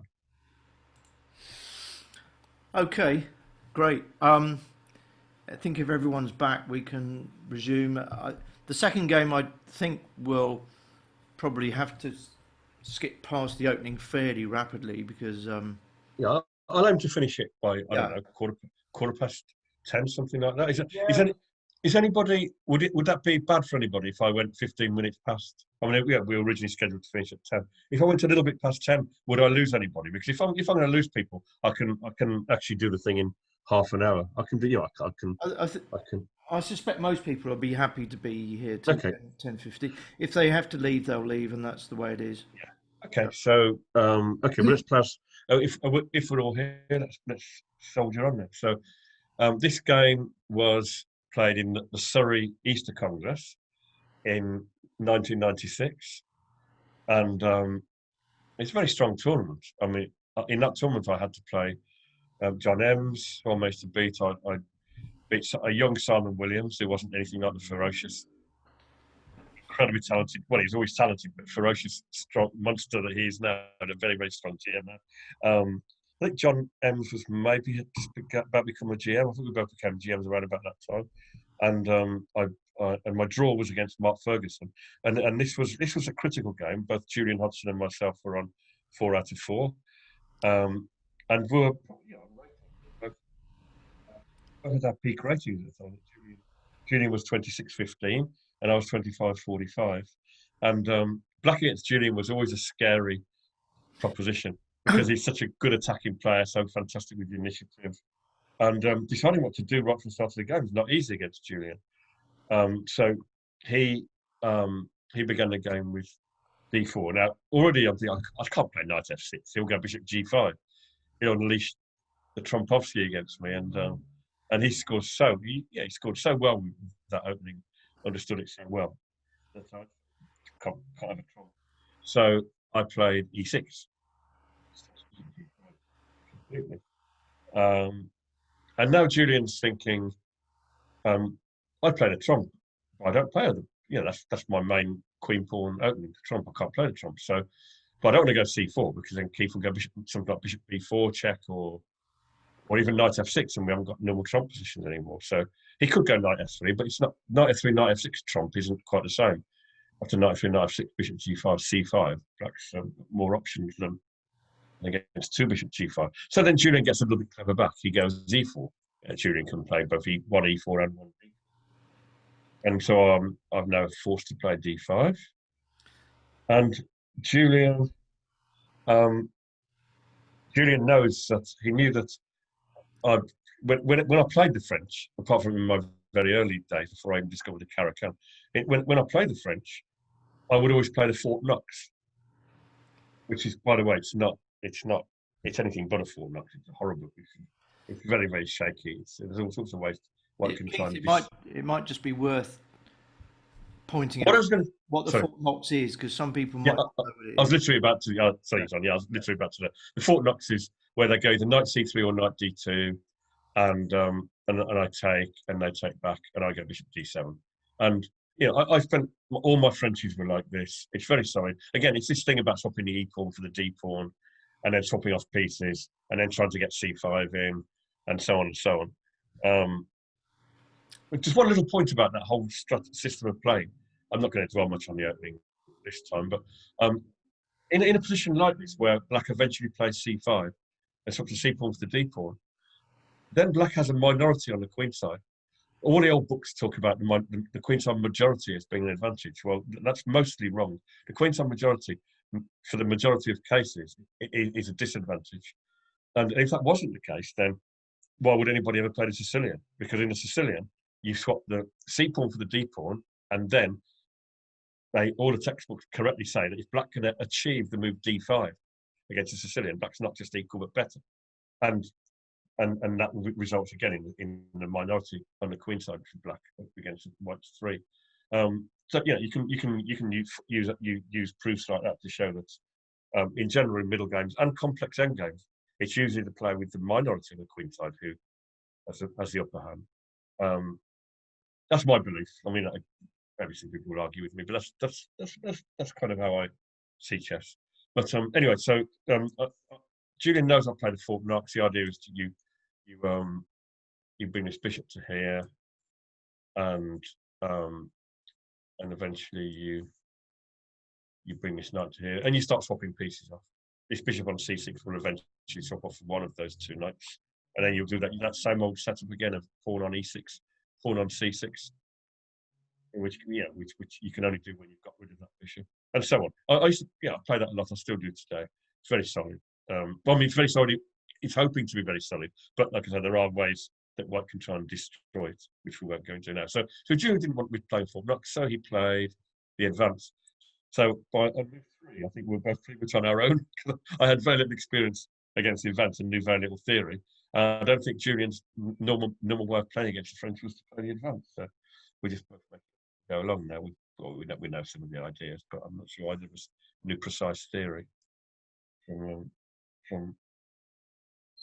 [SPEAKER 1] Okay, great. I think if everyone's back, we can resume. The second game, I think we'll probably have to skip past the opening fairly rapidly because...
[SPEAKER 2] yeah, I'll aim to finish it by, I don't know, quarter past 10, something like that. Is anybody, would that be bad for anybody if I went 15 minutes past? I mean, we were originally scheduled to finish at 10. If I went a little bit past 10, would I lose anybody? Because if I'm going to lose people, I can actually do the thing in half an hour. I can do, you know, I can.
[SPEAKER 1] I suspect most people will be happy to be here till 10:50. If they have to leave, they'll leave, and that's the way it is.
[SPEAKER 2] Yeah. Okay. So okay, well, let's plus. If we're all here, let's soldier on it. So this game was played in the Surrey Easter Congress in 1996, and it's a very strong tournament. I mean, in that tournament, I had to play John Ems, who I managed to beat. I beat a young Simon Williams, who wasn't anything like the ferocious, incredibly talented. Well, he's always talented, but ferocious, strong monster that he is now, and a very, very strong GM now. I think John Ems was maybe about to become a GM. I think we both became GMs around about that time. And and my draw was against Mark Ferguson. And this was a critical game. Both Julian Hodgson and myself were on 4 out of 4. And we were both our peak ratings at the time. Julian was 26-15 and I was 25-45. And black against Julian was always a scary proposition, because he's such a good attacking player, so fantastic with the initiative. And deciding what to do right from the start of the game is not easy against Julian. So he began the game with d4. Now, already I'm thinking, I can't play knight f6. He'll go bishop g5. He'll unleash the Trumpovsky against me. And he scored he scored so well with that opening, understood it so well. That I can't have a trump. So I played e6. Completely. And now Julian's thinking, I played a trump. I don't play them. You know, that's my main queen pawn opening. The trump, I can't play the trump. So, but I don't want to go c4, because then Keith will go something like bishop b4 check, or even knight f6, and we haven't got normal trump positions anymore. So he could go knight f3, but it's not knight f3, knight f6 trump isn't quite the same. After knight f3, knight f6, bishop g5, c5, that's more options than against 2 bishop g5. So then Julian gets a little bit clever back. He goes e4. Julian can play both one e4 and one d4. And so I'm now forced to play d5. And Julian knows that he knew that when I played the French, apart from in my very early days before I even discovered the Caracan, when I played the French, I would always play the Fort Knox, which is, by the way, it's anything but a Fort Knox. It's a horrible position. It's very, very shaky. There's all sorts of ways one can try and
[SPEAKER 1] it might just be worth pointing out what the Fort Knox is, because some people might not know what it is.
[SPEAKER 2] I was literally about to. Sorry, John. Yeah, I was literally about to. The Fort Knox is where they go either knight c3 or knight d2, and I take, and they take back, and I go bishop d7. And you know, I spent all my Frenchies were like this. It's very solid. Again, it's this thing about swapping the e pawn for the d pawn, and then swapping off pieces, and then trying to get c5 in, and so on and so on. Just one little point about that whole system of play. I'm not going to dwell much on the opening this time, but in a position like this, where black eventually plays c5 and swaps the c pawn for the d pawn, then black has a minority on the queen side. All the old books talk about the queenside majority as being an advantage. Well, that's mostly wrong. The queenside majority, for the majority of cases, is a disadvantage. And if that wasn't the case, then why would anybody ever play the Sicilian? Because in the Sicilian, you swap the c pawn for the d pawn, and then all the textbooks correctly say that if black can achieve the move d5 against the Sicilian, black's not just equal but better. And that results again in the minority on the queen side for black against white's 3. So yeah, you can use proofs like that to show that in general in middle games and complex end games, it's usually the player with the minority of the queen side who has the upper hand. That's my belief. I mean, maybe some people will argue with me, but that's kind of how I see chess. But anyway, so Julian knows I played a Fort Knox. The idea is you bring this bishop to here, and eventually you bring this knight to here, and you start swapping pieces off. This bishop on c6 will eventually swap off one of those two knights, and then you'll do that same old setup again of pawn on e6, pawn on c6, which you can only do when you've got rid of that bishop, and so on. I used to, I play that a lot. I still do today. It's very solid. Well, I mean, it's very solid. It's hoping to be very solid, but like I said, there are ways that white can try and destroy it, which we won't go into now. So Julian didn't want me playing Fort Knox, so he played the advance. So on move 3, I think we were both pretty much on our own. I had very little experience against the advance and knew very little theory. I don't think Julian's normal way of playing against the French was to play the advance. So we just both go along now. We know some of the ideas, but I'm not sure either of us knew precise theory from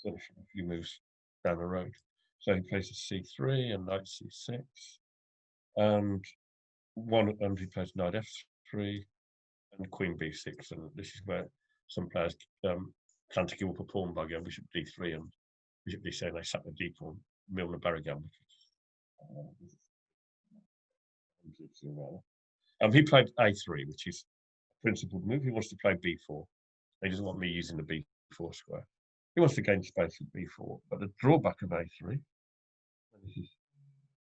[SPEAKER 2] a few moves down the road. So he plays a c3 and knight c6, and he plays knight f3 and queen b6, and this is where some players plan to give up a pawn by going bishop d3 and bishop d7. They sack the d pawn, Milner Barragan. He played a3, which is a principled move. He wants to play b4. He doesn't want me using the b4 square. He wants to gain space at b4, but the drawback of a3, this is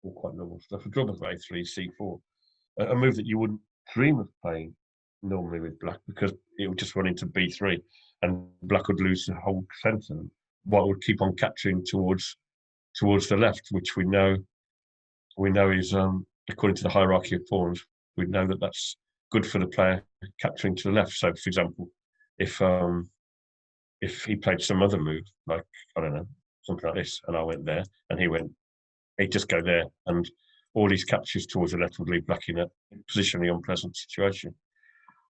[SPEAKER 2] all quite normal stuff, the drawback of a3 is c4, a move that you wouldn't dream of playing normally with black, because it would just run into b3 and black would lose the whole centre. White would keep on capturing towards the left, which we know is according to the hierarchy of pawns, we know that that's good for the player capturing to the left. So, for example, if he played some other move, like, I don't know, something like this, and I went there, and he'd just go there, and all these captures towards the left would leave black in a positionally unpleasant situation.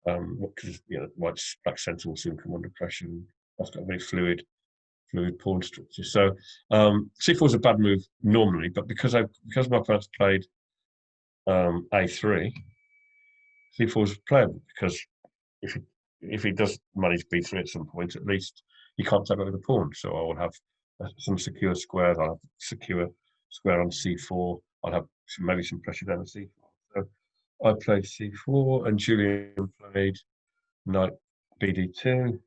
[SPEAKER 2] Because white's black centre will soon come under pressure, and that's got a very fluid pawn structure. So c4 is a bad move normally, but because my opponent's played a3, c4 is playable, because if he does manage b3 at some point, at least he can't take over the pawn. So I will have some secure squares. I'll have secure square on c4. I'll have maybe some pressure down on c4. So I played c4, and Julian played knight bd2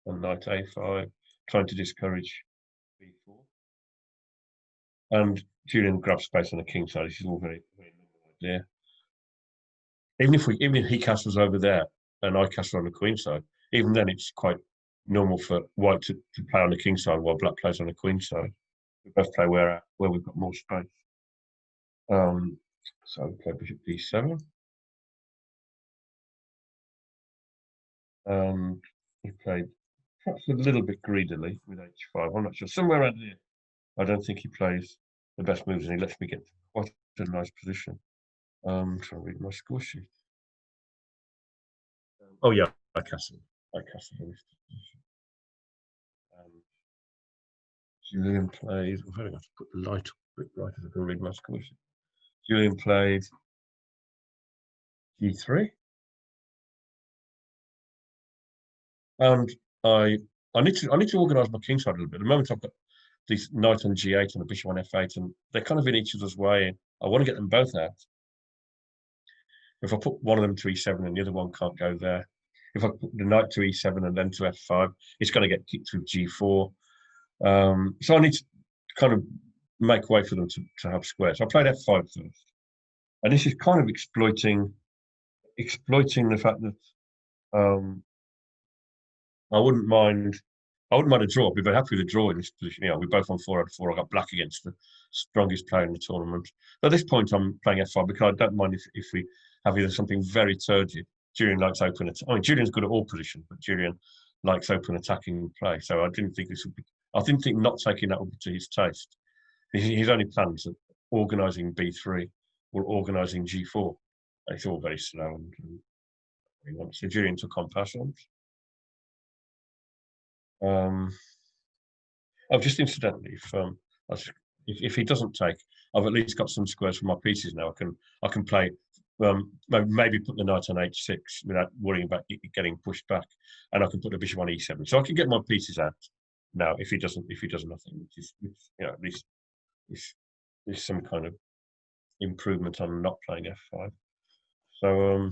[SPEAKER 2] and knight a5, trying to discourage b4. And Julian grabs space on the king side. This is all very, very normal idea. Even if he castles over there and I castle on the queen side, even then it's quite normal for white to play on the king side while black plays on the queen side. We both play where we've got more space. So we play bishop d7. He played perhaps a little bit greedily with h5. I'm not sure. Somewhere around here, I don't think he plays the best moves, and he lets me get quite a nice position. Trying to read my score sheet. Oh yeah, I castled in this position. Julian played. I'm going to have to put the light a bit brighter so I can read my score sheet. Julian played g3, and I need to organise my king side a little bit. At the moment, I've got this knight on g8 and a bishop on f8, and they're kind of in each other's way. I want to get them both out. If I put one of them to e7 and the other one can't go there, if I put the knight to e7 and then to f5, it's going to get kicked with g4. So I need to kind of make way for them to have squares. So I played f5 first, and this is kind of exploiting the fact that I wouldn't mind a draw. I'd be very happy with a draw in this position. We're both on 4 out of 4. I got black against the strongest player in the tournament. At this point, I'm playing f5 because I don't mind if we have either something very turgid. Julian likes open attack. I mean, Julian's good at all positions, but Julian likes open attacking play. So I didn't think this would be. I didn't think not taking that would be to his taste. His only plans are organising b3 were organising G4. It's all very slow and so Julian took on passons. Just incidentally, if he doesn't take, I've at least got some squares for my pieces now. I can play, maybe put the knight on h6 without worrying about it getting pushed back, and I can put the bishop on e7. So I can get my pieces out now if he does nothing, which at least is some kind of improvement on not playing f5. So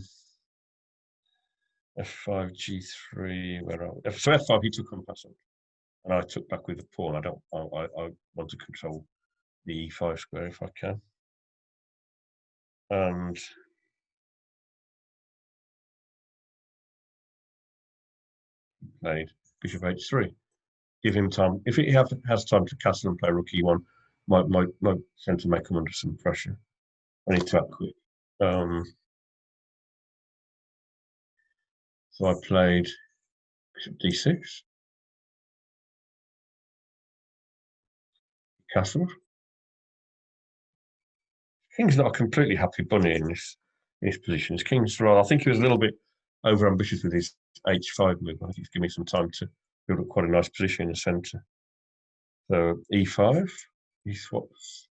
[SPEAKER 2] f5 g3, where are we? So f5 he took on passant, and I took back with the pawn. I want to control the e5 square if I can. And played bishop h3. Give him time. If he has time to castle and play rook e1, my centre may come under some pressure. I need to act quick. So I played bishop d6. Castle. King's not a completely happy bunny in this position. His king's rather, I think he was a little bit over ambitious with his h5 move. I think he's given me some time to build up quite a nice position in the centre. So e5, he swaps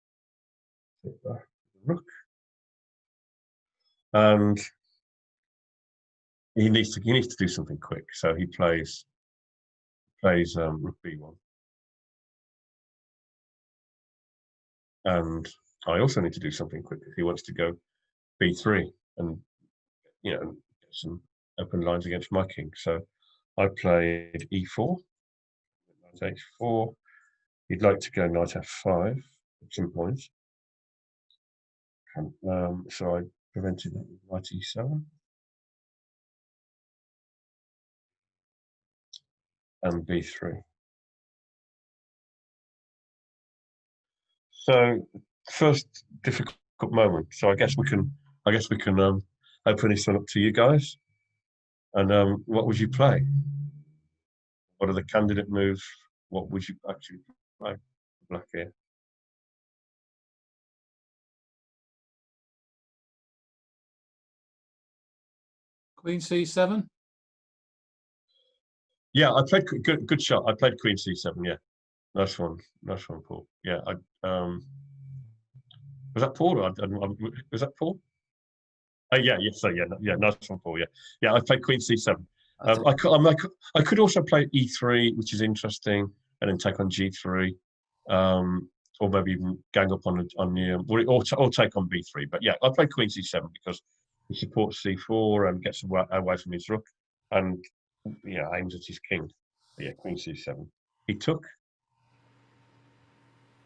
[SPEAKER 2] rook, and he needs to do something quick. So he plays rook b1, and I also need to do something quick if he wants to go b3 and get some open lines against my king. So I played e4, knight h4. He'd like to go knight f5 at some point. So I prevented that with knight e7. And b3. So first difficult moment. So I guess we can open this one up to you guys. And what would you play? What are the candidate moves? What would you actually play? Black here.
[SPEAKER 4] Queen c7.
[SPEAKER 2] Yeah, I played good shot. I played Queen c7. Yeah, nice one, Paul. Yeah, was that Paul? Was that Paul? Yeah. So yeah, nice one, Paul. Yeah. I played Queen c7. I could also play e3, which is interesting, and then take on g3, or maybe even gang up on the or take on b3. But yeah, I played Queen c7 because he supports c4 and gets away from his rook, and aims at his king. Yeah, Queen c7. He took,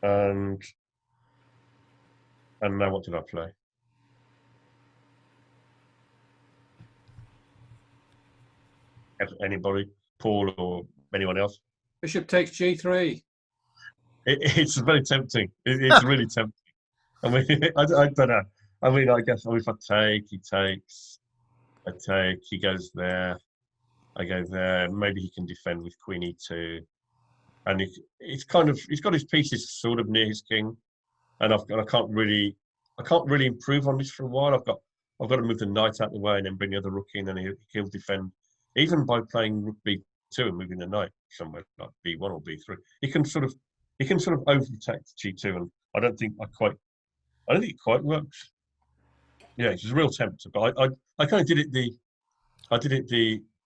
[SPEAKER 2] and now what did I play? Anybody, Paul or anyone else?
[SPEAKER 4] Bishop takes g3.
[SPEAKER 2] It's very tempting. It's really tempting. I mean, I don't know. I mean, I guess if I take, he takes. I take, he goes there. I go there. Maybe he can defend with Queen e2, and he's got his pieces sort of near his king, and I can't really improve on this for a while. I've got to move the knight out of the way and then bring the other rook in, and he'll defend. Even by playing rook b2 and moving the knight somewhere like b1 or b3, he can sort of overprotect g2, and I don't think it quite works. Yeah, it's a real tempter, but I kind of did it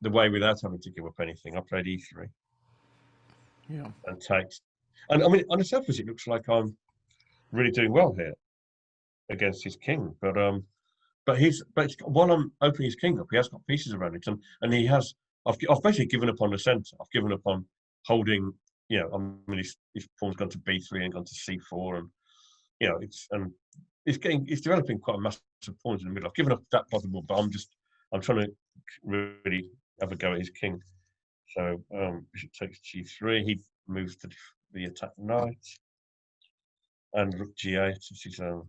[SPEAKER 2] the way without having to give up anything. I played e3.
[SPEAKER 1] Yeah.
[SPEAKER 2] And takes, and I mean on the surface it looks like I'm really doing well here against his king, but while I'm opening his king up, he has got pieces around it, and he has. I've basically given up on the centre. I've given up on holding. I mean, his pawn's gone to b3 and gone to c4, and it's developing quite a massive pawns in the middle. I've given up that possible, but I'm trying to really have a go at his king. So bishop takes g3. He moves to the attack knight, and rook g8, which is doesn't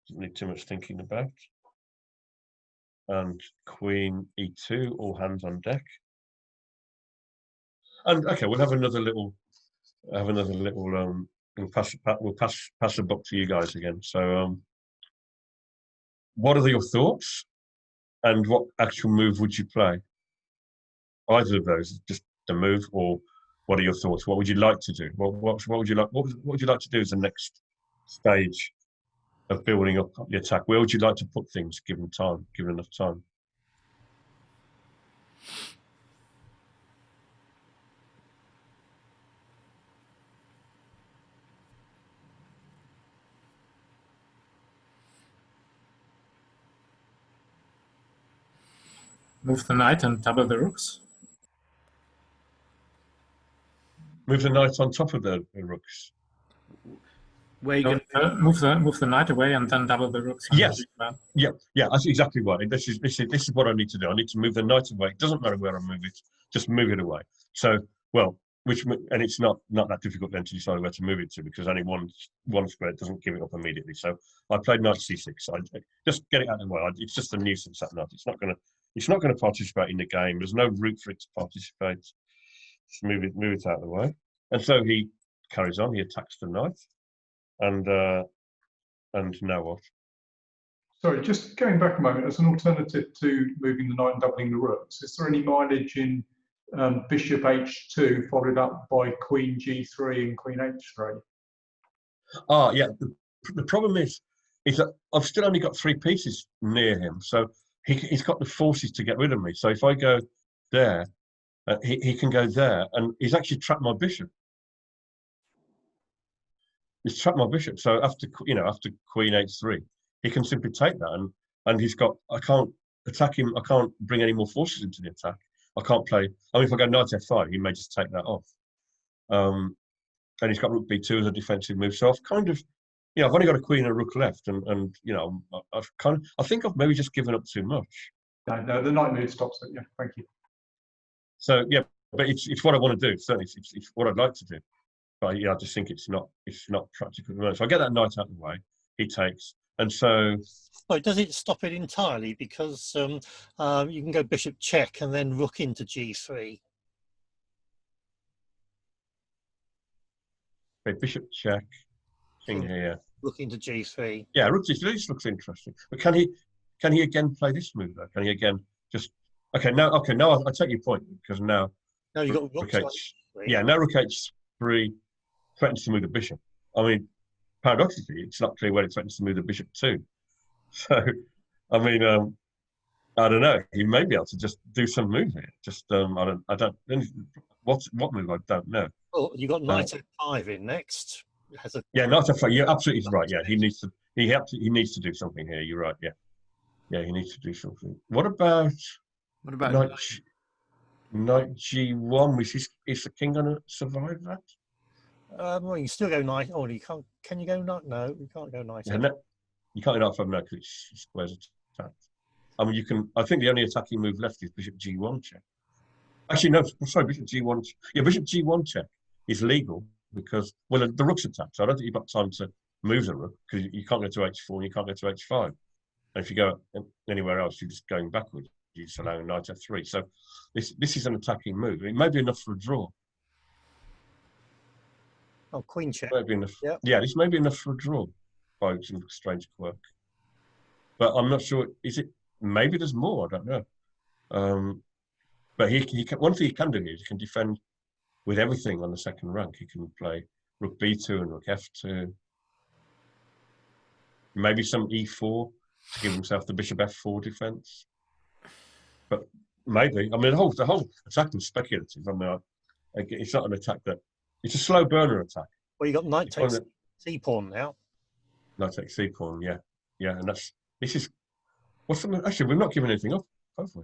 [SPEAKER 2] need too much thinking about. And Queen e2, all hands on deck. And okay, we'll have another little. We'll pass the buck to you guys again. So what are your thoughts, and what actual move would you play? Either of those, just the move, or what are your thoughts? What would you like to do? What would you like? What would you like to do as the next stage of building up the attack? Where would you like to put things, given enough time?
[SPEAKER 9] Move the knight and double the rooks.
[SPEAKER 2] Move the knight on top of the rooks.
[SPEAKER 1] Where you
[SPEAKER 9] No,
[SPEAKER 1] can
[SPEAKER 9] move the knight away and then double the rooks.
[SPEAKER 2] Yes. Yeah, that's exactly right. This is what I need to do. I need to move the knight away. It doesn't matter where I move it, just move it away. So, well, and it's not that difficult then to decide where to move it to, because only one square doesn't give it up immediately. So I played knight c6. I just get it out of the way. It's just a nuisance, that knight. It's not going to participate in the game. There's no route for it to participate. Just move it out of the way. And so he carries on. He attacks the knight, and now what?
[SPEAKER 9] Sorry, just going back a moment, as an alternative to moving the knight and doubling the rooks, is there any mileage in bishop h2 followed up by queen g3 and queen h3?
[SPEAKER 2] Ah, yeah. The problem is that I've still only got 3 pieces near him, so he's got the forces to get rid of me. So if I go there, he can go there, and he's actually trapped my bishop. He's trapped my bishop. So after queen h3, he can simply take that, and he's got. I can't attack him. I can't bring any more forces into the attack. I can't play. I mean, if I go knight f5, he may just take that off. And he's got rook b2 as a defensive move. So I've kind of, I've only got a queen and a rook left, and I think I've maybe just given up too much.
[SPEAKER 9] No, the knight move stops it. Yeah, thank you.
[SPEAKER 2] So yeah, but it's what I want to do. Certainly, it's what I'd like to do. But I just think it's not practical at the moment. So I get that knight out of the way. He takes, and so.
[SPEAKER 8] Oh, does it stop it entirely? Because you can go bishop check and then rook into g3.
[SPEAKER 2] Okay, bishop check, king here.
[SPEAKER 8] Rook into g3.
[SPEAKER 2] Yeah, rook g3. This looks interesting. But can he again play this move though? Can he again just? Okay, now I take your point, because now.
[SPEAKER 8] No, you got rook
[SPEAKER 2] h3. Yeah, now rook h3 threatens to move the bishop. I mean, paradoxically, it's not clear where it threatens to move the bishop to. So, I mean, I don't know. He may be able to just do some move here. Just I don't. What move? I don't know.
[SPEAKER 8] Well, you got knight f5 in next.
[SPEAKER 2] Yeah, knight f5. You're absolutely right. Yeah, he needs to. He needs to do something here. You're right. Yeah, he needs to do something. What about knight g1? Is the king going to survive that?
[SPEAKER 8] Well, you can still go knight. Oh, you can't. Can you go knight? No, you can't go knight.
[SPEAKER 2] Yeah, no, you can't go knight f5 now because it's squares attacked. I mean, you can. I think the only attacking move left is bishop g1 check. Actually, no. Sorry, bishop g1. Yeah, bishop g1 check is legal because the rook's attacked. So I don't think you've got time to move the rook because you can't go to h4 and you can't go to h5. And if you go anywhere else, you're just going backwards. You're just allowing knight f3. So this is an attacking move. It may be enough for a draw.
[SPEAKER 8] Oh, queen check.
[SPEAKER 2] Maybe enough.
[SPEAKER 8] Yep.
[SPEAKER 2] Yeah, this may be enough for a draw by some strange quirk. But I'm not sure. Is it? Maybe there's more. I don't know. But he can, one thing he can do is he can defend with everything on the second rank. He can play rook b2 and rook f2. Maybe some e4 to give himself the bishop f4 defense. But maybe. I mean, the whole attack is speculative. I mean, it's not an attack that. It's a slow burner attack.
[SPEAKER 8] Well, you got knight takes c pawn now.
[SPEAKER 2] Knight takes c pawn, yeah, and this is what's the actually we've not given anything up, have we?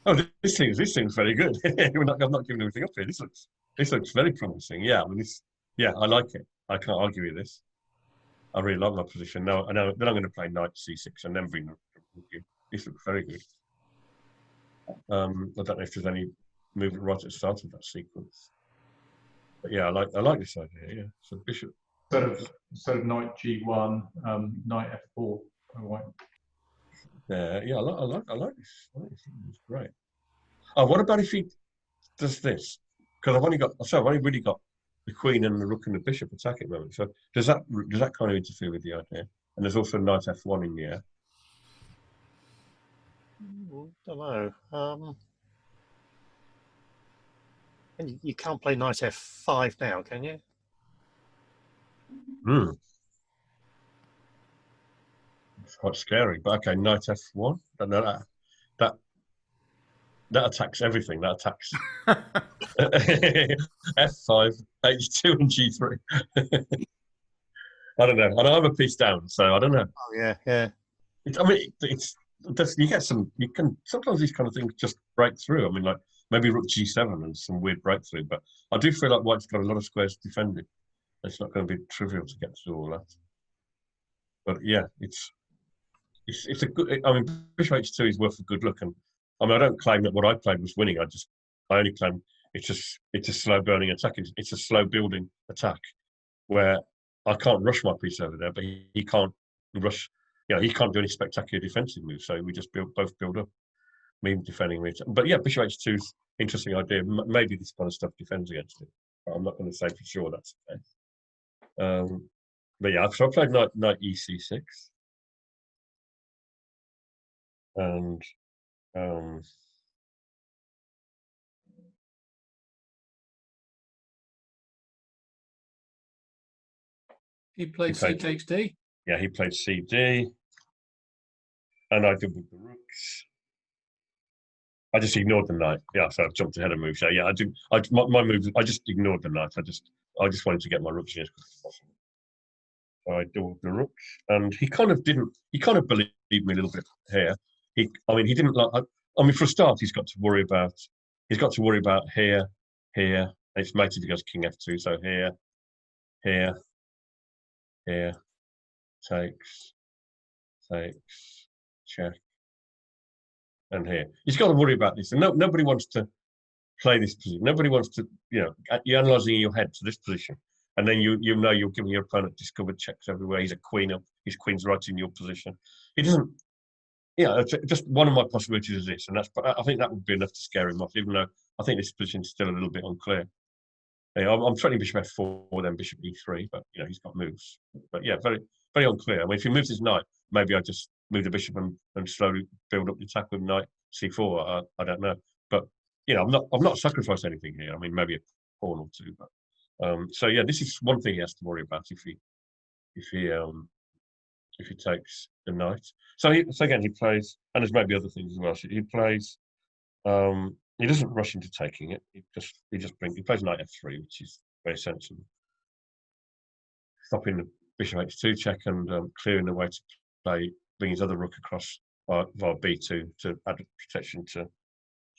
[SPEAKER 2] Oh, this seems very good. I've not given anything up here. This looks very promising. Yeah, I mean I like it. I can't argue with this. I really like my position now. Then I'm going to play knight c6 and then bring. This looks very good. I don't know if there's any movement right at the start of that sequence. But yeah, I like this idea. Yeah, so bishop
[SPEAKER 9] instead of knight g1, knight f4. Oh, right.
[SPEAKER 2] Yeah, I like this. It's great. Oh, what about if he does this? Because I've only really got the queen and the rook and the bishop attacking at the moment. So does that kind of interfere with the idea? and there's also knight f1 in the air.
[SPEAKER 8] Don't know. And you can't play knight f5 now, can you?
[SPEAKER 2] Hmm. It's quite scary, but okay, knight f1. That attacks everything. That attacks f5, h2, and g3. I don't know. And I'm a piece down, so I don't know.
[SPEAKER 8] Oh yeah, yeah.
[SPEAKER 2] You get some. You can sometimes these kind of things just break through. I mean, like maybe rook g7 and some weird breakthrough. But I do feel like White's got a lot of squares defending. It's not going to be trivial to get through all that. But yeah, it's a good. I mean, bishop h2 is worth a good look. And I mean, I don't claim that what I played was winning. I only claim it's a slow burning attack. It's a slow building attack where I can't rush my piece over there, but he can't rush. He can't do any spectacular defensive moves. So we just both build up. Me defending me. But yeah, bishop h2 is an interesting idea. Maybe this kind of stuff defends against it. But I'm not going to say for sure that's the case. But yeah, so I played knight ec6. And
[SPEAKER 4] He played c takes d.
[SPEAKER 2] Yeah, he played cd. And I doubled the rooks. I just ignored the knight. Yeah, so I've jumped ahead of moves. So yeah, my move. I just ignored the knight. I just wanted to get my rooks in as quick as possible. So I doubled the rooks, and he kind of believed me a little bit here. He didn't like. I mean, for a start, he's got to worry about here, and it's mated to go to king f2. So here, takes, check. And here, he's got to worry about this, and nobody wants to play this position. Nobody wants to, you're analysing in your head to this position, and then you're giving your opponent discovered checks everywhere. He's a queen up, his queen's right in your position. He doesn't. Just one of my possibilities is this, and I think that would be enough to scare him off. Even though I think this position is still a little bit unclear. I'm threatening bishop f4, then bishop e3, but he's got moves. But yeah, very very unclear. I mean, if he moves his knight, maybe I just move the bishop and slowly build up the attack with knight c4. I don't know, but I'm not sacrificed anything here. I mean, maybe a pawn or two, but so yeah, this is one thing he has to worry about if he takes the knight. So again, he plays, and there's maybe other things as well. So he plays. He doesn't rush into taking it. He plays knight f3, which is very sensible. Stopping the bishop h2 check and clearing the way to bring his other rook across via b2 to add protection to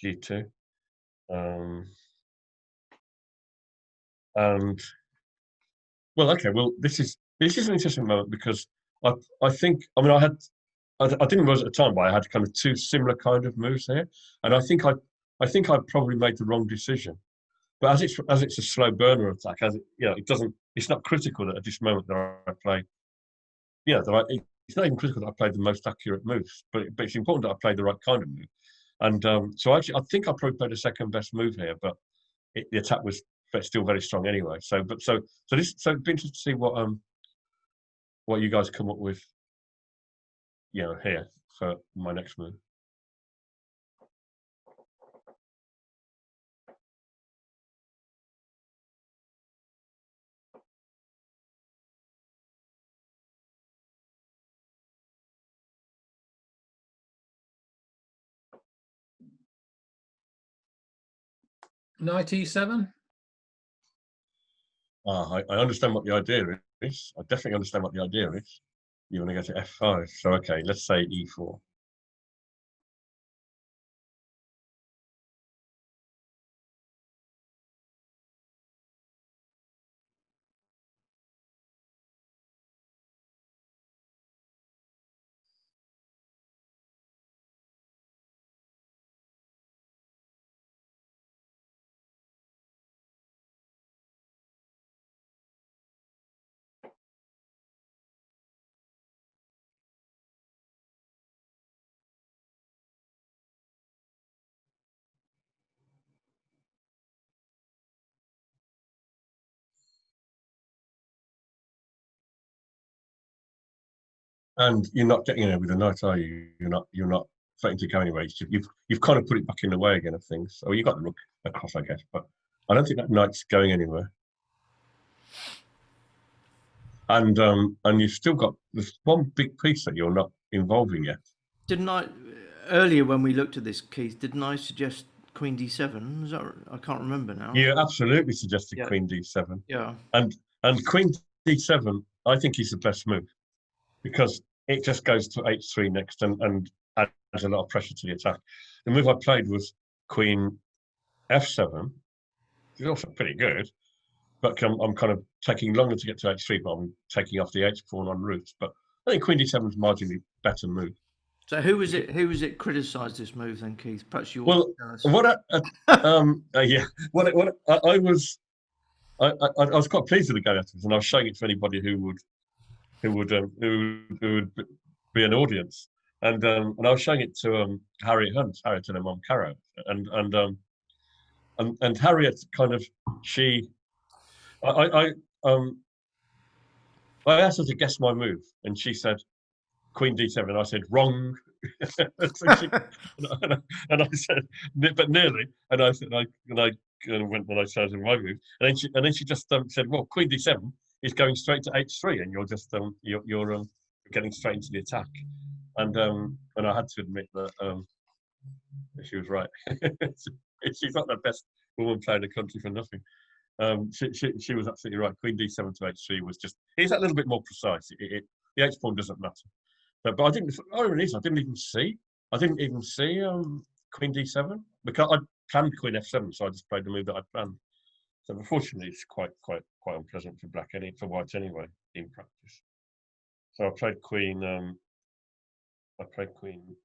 [SPEAKER 2] g2. And this is an interesting moment because I think I didn't realize at the time, but I had kind of two similar kind of moves here, and I think I probably made the wrong decision. But as it's a slow burner attack, it's not critical that at this moment that I play. It's not even critical that I played the most accurate moves, but it's important that I played the right kind of move. And so actually, I think I probably played the second best move here, but the attack was still very strong anyway. So it'd be interesting to see what you guys come up with. Here for my next move.
[SPEAKER 4] Knight e7.
[SPEAKER 2] I understand what the idea is. I definitely understand what the idea is. You want to go to f5. So okay, let's say e4. And you're not getting with the knight, are you? You're not threatening to go anywhere. You've kind of put it back in the way again of things. So you got the rook across, I guess, but I don't think that knight's going anywhere. And you've still got this one big piece that you're not involving yet.
[SPEAKER 1] Didn't I earlier when we looked at this, Keith? Didn't I suggest Queen D7? Is that, I can't remember now.
[SPEAKER 2] You absolutely suggested Queen D7.
[SPEAKER 1] Yeah.
[SPEAKER 2] And Queen D7, I think is the best move because it just goes to H3 next and adds a lot of pressure to the attack. The move I played was Queen F7. It's also pretty good, but I'm kind of taking longer to get to H3, but I'm taking off the H pawn on routes. But I think Queen D7 is marginally better move.
[SPEAKER 1] So who was it criticised this move then, Keith? Perhaps you.
[SPEAKER 2] Well, what I was quite pleased with the game afterwards, and I was showing it to anybody who would be an audience, and I was showing it to Harriet Hunt, Harriet and her mum Caro, and Harriet kind of I asked her to guess my move, and she said Queen D7, and I said wrong. and I said, but nearly. And I said, and I said my move, and then she just said, well, Queen D7 is going straight to H3, and you're just you're getting straight into the attack. And I had to admit that she was right. She's not the best woman player in the country for nothing. She was absolutely right. Queen D7 to H3 was just, it's a little bit more precise. The H pawn doesn't matter. But I didn't. I didn't even see Queen D7 because I planned Queen F7, so I just played the move that I planned. So unfortunately, it's quite unpleasant for white anyway in practice. So I played Queen. I played Queen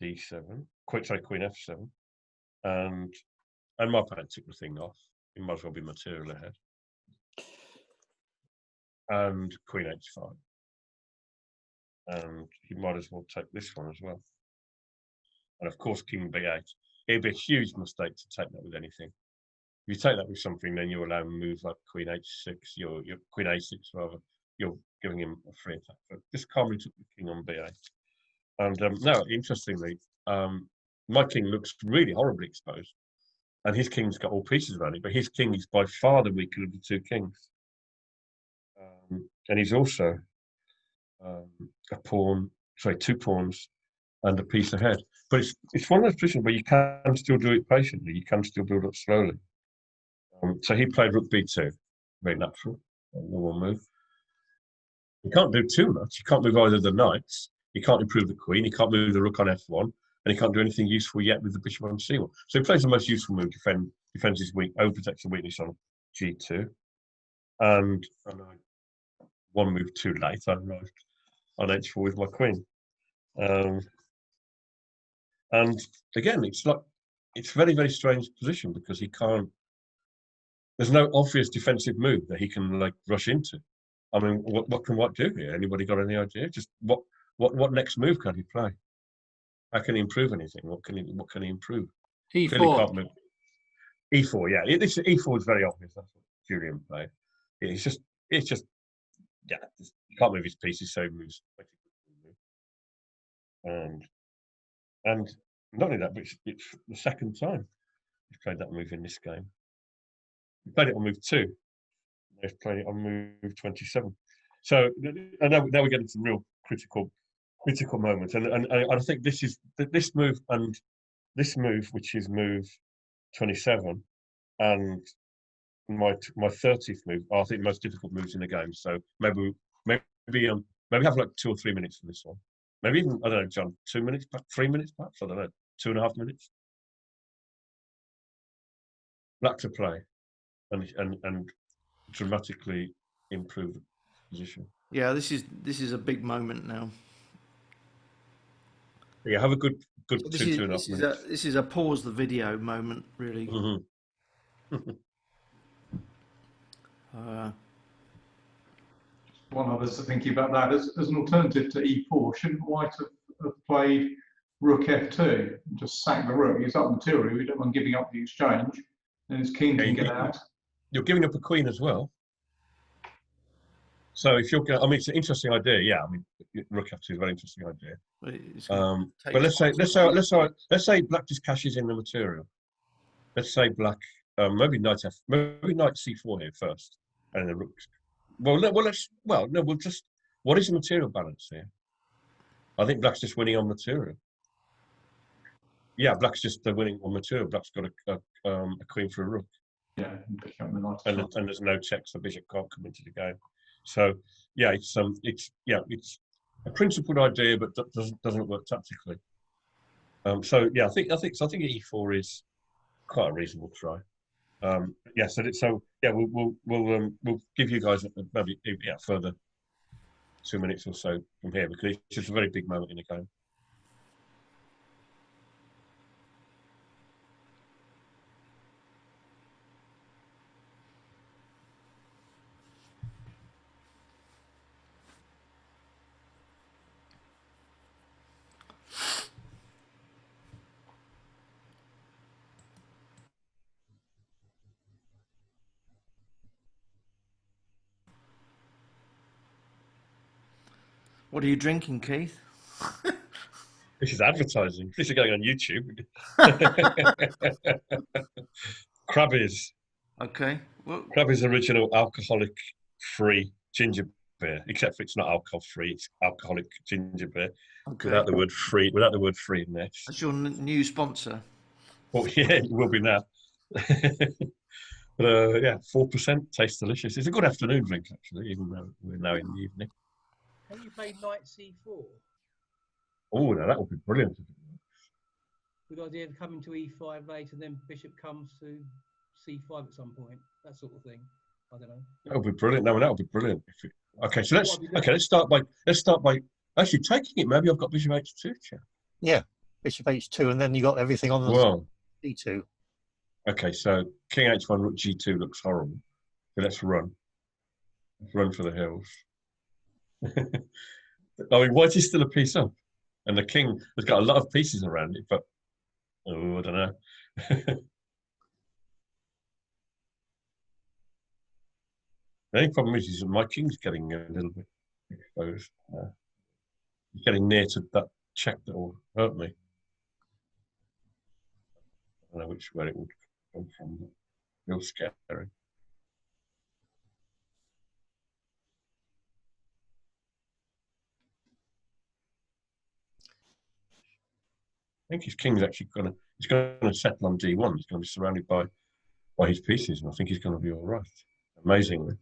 [SPEAKER 2] D7. Queen F7, and my opponent took the thing off. It might as well be material ahead. And Queen H5. And he might as well take this one as well. And of course, King B8. It'd be a huge mistake to take that with anything. If you take that with something, then you allow him moves like Queen H6, your Queen A6 rather. You're giving him a free attack. But this calmly took the king on B8. And now, interestingly, my king looks really horribly exposed. And his king's got all pieces around it, but his king is by far the weaker of the two kings. And he's also two pawns and a piece ahead. But it's one of those positions where you can still do it patiently. You can still build up slowly. So he played Rook B2, very natural, normal move. You can't do too much. You can't move either the knights. You can't improve the queen. You can't move the rook on F1, and he can't do anything useful yet with the bishop on C1. So he plays the most useful move, defends his overprotects the weakness on G2, and one move too late. I arrived on H4 with my queen. And again, it's a very, very strange position because he can't. There's no obvious defensive move that he can rush into. I mean, what can White do here? Anybody got any idea? Just what next move can he play? How can he improve anything? What can he improve?
[SPEAKER 4] E4.
[SPEAKER 2] Can't move. E4, yeah. E4 is very obvious. That's what Julian played. It's just you can't move his pieces, so he moves. And not only that, but it's the second time he's played that move in this game. He played it on move 2. He's playing it on move 27. So and now we're getting to real critical moments. And I think this move and this move, which is move 27, and my 30th move are, I think, the most difficult moves in the game. So maybe have 2 or 3 minutes for this one. Maybe even, I don't know, John, 2 minutes, 3 minutes perhaps, I don't know, 2.5 minutes. Black to play and dramatically improve the position.
[SPEAKER 1] Yeah, this is a big moment now.
[SPEAKER 2] Yeah, have a good 2.5 minutes.
[SPEAKER 1] This is a pause the video moment, really.
[SPEAKER 2] Mm-hmm.
[SPEAKER 9] One others are thinking about that as an alternative to E4. Shouldn't White have played Rook F2 and just sack the rook? He's up material. We don't want giving up the exchange. And his king can get out.
[SPEAKER 2] You're giving up a queen as well. So if you're going, I mean, it's an interesting idea. Yeah, I mean, rook f2 is a very interesting idea.
[SPEAKER 1] Well, it's gonna take
[SPEAKER 2] But let's
[SPEAKER 1] quite
[SPEAKER 2] say black just cashes in the material. Let's say black maybe knight c4 here first, and the rook. We'll just. What is the material balance here? I think black's just winning on material. Yeah, black's just winning on material. Black's got a queen for a rook.
[SPEAKER 9] Yeah, and pick up the knight.
[SPEAKER 2] And there's no checks, the bishop can't come into the game. So yeah, it's a principled idea, but doesn't work tactically. So yeah, I think e4 is quite a reasonable try. We'll give you guys maybe further 2 minutes or so from here, because it's just a very big moment in the game.
[SPEAKER 1] What are you drinking, Keith?
[SPEAKER 2] This is advertising. This is going on YouTube. Krabby's.
[SPEAKER 1] Okay. Well,
[SPEAKER 2] Krabby's original alcoholic-free ginger beer, except for it's not alcohol-free. It's alcoholic ginger beer,
[SPEAKER 1] okay.
[SPEAKER 2] without the word "free." Without the word "free" in there.
[SPEAKER 1] That's your new sponsor.
[SPEAKER 2] Well, yeah, it will be now. But 4%, tastes delicious. It's a good afternoon drink, actually, even though we're now in the evening.
[SPEAKER 11] Can you play knight c4?
[SPEAKER 2] Oh, now that would be brilliant.
[SPEAKER 11] Good idea of coming to e5 later, and then bishop comes to c5 at some point. That sort of thing. I don't know.
[SPEAKER 2] That would be brilliant. No, that would be brilliant. Okay, so let's start by actually taking it. Maybe I've got bishop h2, Chair.
[SPEAKER 8] Yeah, bishop h2, and then you got everything on the d2.
[SPEAKER 2] Okay, so king h1, rook g2 looks horrible. So let's run. Let's run for the hills. I mean, white is still a piece up, and the king has got a lot of pieces around it, but I don't know. The only problem is that my king's getting a little bit exposed. He's getting near to that check that will hurt me. I don't know which way it would come from, but real scary. I think his king's actually going to settle on d1. He's going to be surrounded by his pieces, and I think he's going to be all right. Amazingly.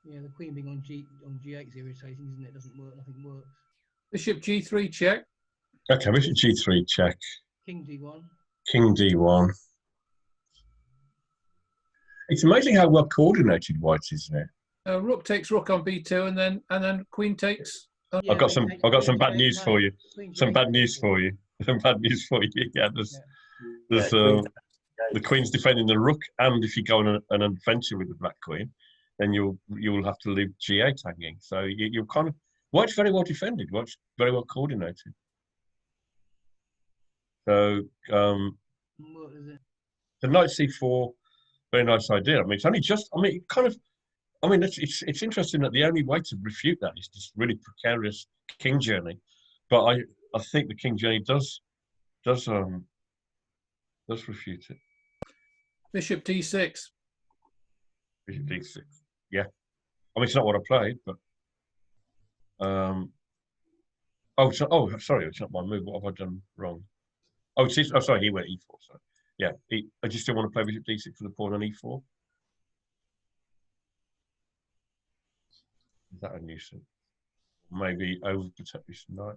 [SPEAKER 11] Yeah, the queen being on g8 is irritating, isn't it? Doesn't work. Nothing works.
[SPEAKER 4] Bishop g3 check.
[SPEAKER 2] Okay, bishop g3 check.
[SPEAKER 11] King d1.
[SPEAKER 2] King d1. It's amazing how well coordinated white is there.
[SPEAKER 4] Rook takes rook on b2, and then queen takes.
[SPEAKER 2] Yeah, I've got some bad news for you. Some bad news for you. Some bad news for you. Yeah, there's the queen's defending the rook, and if you go on an adventure with the black queen, then you'll have to leave g8 hanging. So you're kind of white's very well defended. White's very well coordinated. So
[SPEAKER 11] What is it?
[SPEAKER 2] the knight c4, very nice idea. I mean, it's only just. I mean, it's interesting that the only way to refute that is this really precarious king journey. But I think the king journey does refute it.
[SPEAKER 4] Bishop d6.
[SPEAKER 2] Bishop d6. Yeah. I mean, it's not what I played, but sorry, it's not my move. What have I done wrong? Sorry, he went e4. So yeah, I just still want to play bishop d6 for the pawn on e4. Is that a nuisance? Maybe overprotect this knight.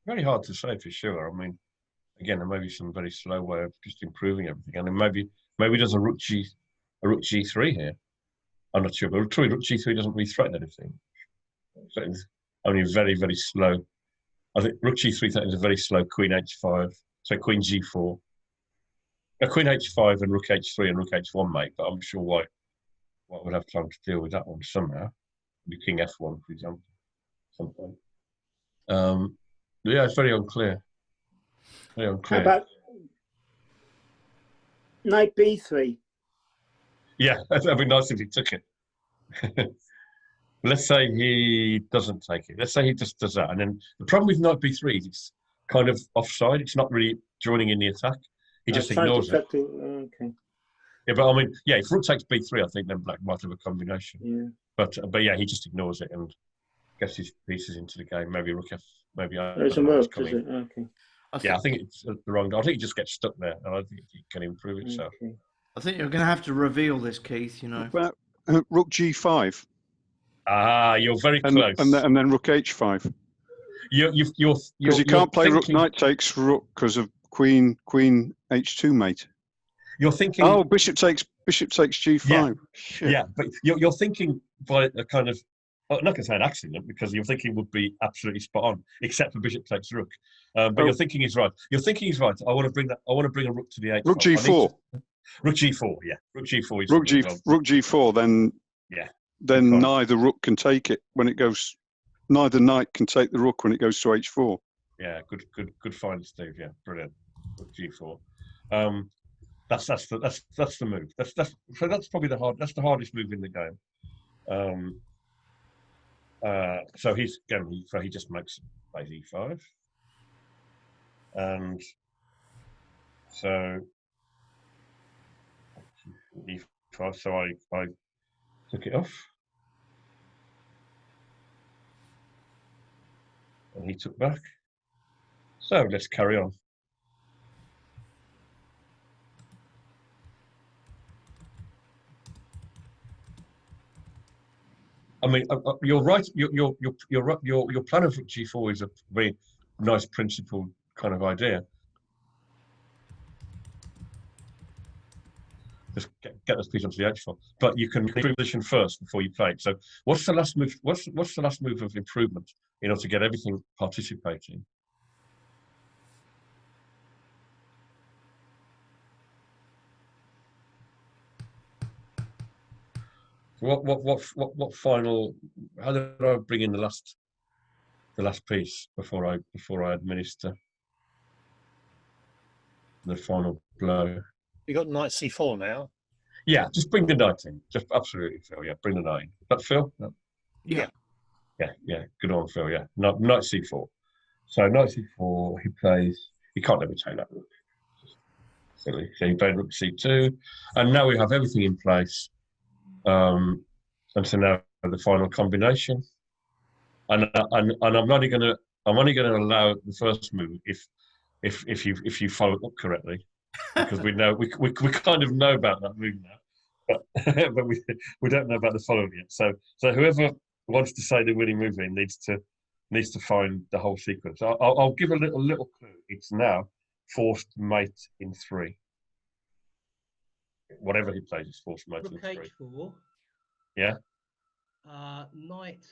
[SPEAKER 2] Very hard to say for sure. I mean, again, there may be some very slow way of just improving everything, and then maybe there's a rook g3 here. I'm not sure, but rook g3 doesn't really threaten anything. So it's only very, very slow. I think rook g3 threatens a very slow queen h5, so queen g4. Queen h5 and rook h3 and rook h1, mate. But I'm sure White would have time to deal with that one somehow. The king f1, for example, something. Yeah, it's very unclear. Very unclear.
[SPEAKER 12] How about knight b3?
[SPEAKER 2] Yeah, that'd be nice if he took it. Let's say he doesn't take it. Let's say he just does that. And then the problem with knight b3 is it's kind of offside. It's not really joining in the attack. He just ignores it.
[SPEAKER 12] Okay.
[SPEAKER 2] Yeah, but I mean, yeah, if rook takes b3, I think then black might have a combination.
[SPEAKER 12] Yeah.
[SPEAKER 2] But yeah, he just ignores it and gets his pieces into the game. Maybe rook f, maybe
[SPEAKER 12] It doesn't work, does it? Okay.
[SPEAKER 2] I think it's the wrong. I think he just gets stuck there, and I think he can improve itself.
[SPEAKER 12] Okay.
[SPEAKER 1] I think you're going to have to reveal this, Keith. You know.
[SPEAKER 7] Well, rook g5.
[SPEAKER 2] Ah, you're very close.
[SPEAKER 7] And then rook h5. Because you can't play rook knight takes rook because of queen h2, mate.
[SPEAKER 2] You're thinking.
[SPEAKER 7] Oh, bishop takes g5.
[SPEAKER 2] Yeah, but you're thinking by a kind of. I'm not going to say an accident because your thinking would be absolutely spot on, except for bishop takes rook. But your thinking is right. Your thinking is right. I want to bring a rook to the h.
[SPEAKER 7] Rook g4.
[SPEAKER 2] Rook g4. Yeah, rook g4. Is
[SPEAKER 7] rook g4. Then
[SPEAKER 2] yeah.
[SPEAKER 7] Then neither rook can take it when it goes. Neither knight can take the rook when it goes to h4.
[SPEAKER 2] Yeah, good find, Steve. Yeah, brilliant. Rook g4. That's the move. That's probably the hardest move in the game. So he just makes plays e5, and so e5. So I took it off, and he took back. So let's carry on. I mean, you're right. Your plan of rook g4 is a very nice, principled kind of idea. Just get this piece onto the h file, but you can improve position first before you play it. So, what's the last move? What's the last move of improvement in order to get everything participating? What final? How did I bring in the last piece before I administer the final blow?
[SPEAKER 8] You got knight c4 now.
[SPEAKER 2] Yeah, just bring the knight in. Just absolutely, Phil. Yeah, bring the knight in. But Phil? No.
[SPEAKER 1] Yeah.
[SPEAKER 2] Yeah. Good on Phil. Yeah, knight c4. So knight c4. He plays. He can't ever take that rook. Silly. So he played rook c2, and now we have everything in place. And so now the final combination, and I'm only going to allow the first move if you follow it up correctly, because we kind of know about that move now, but we don't know about the follow-up yet. So whoever wants to say the winning move in needs to find the whole sequence. I'll give a little clue. It's now forced mate in 3. Whatever he plays is forced mate in 3.
[SPEAKER 11] H4.
[SPEAKER 2] Yeah.
[SPEAKER 11] Knight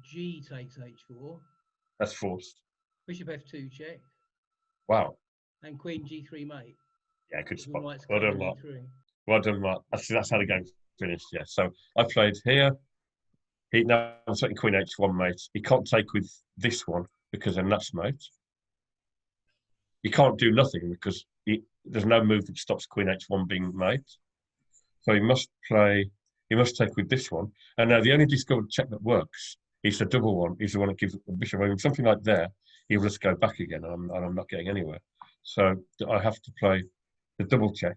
[SPEAKER 11] G takes H4.
[SPEAKER 2] That's forced.
[SPEAKER 11] Bishop F2 check.
[SPEAKER 2] Wow.
[SPEAKER 11] And Queen G3 mate.
[SPEAKER 2] Yeah, good spot.
[SPEAKER 11] Well
[SPEAKER 2] done, Mark. Well done, Mark. That's how the game finished. Yeah. So I played here. Now I'm taking Queen H1 mate. He can't take with this one because then that's mate. He can't do nothing because there's no move that stops Queen H1 being mate. So he must take with this one. And now the only discovered check that works is the double one. Is the one that gives the bishop over. Something like there, he will just go back again, and I'm not getting anywhere. So I have to play the double check.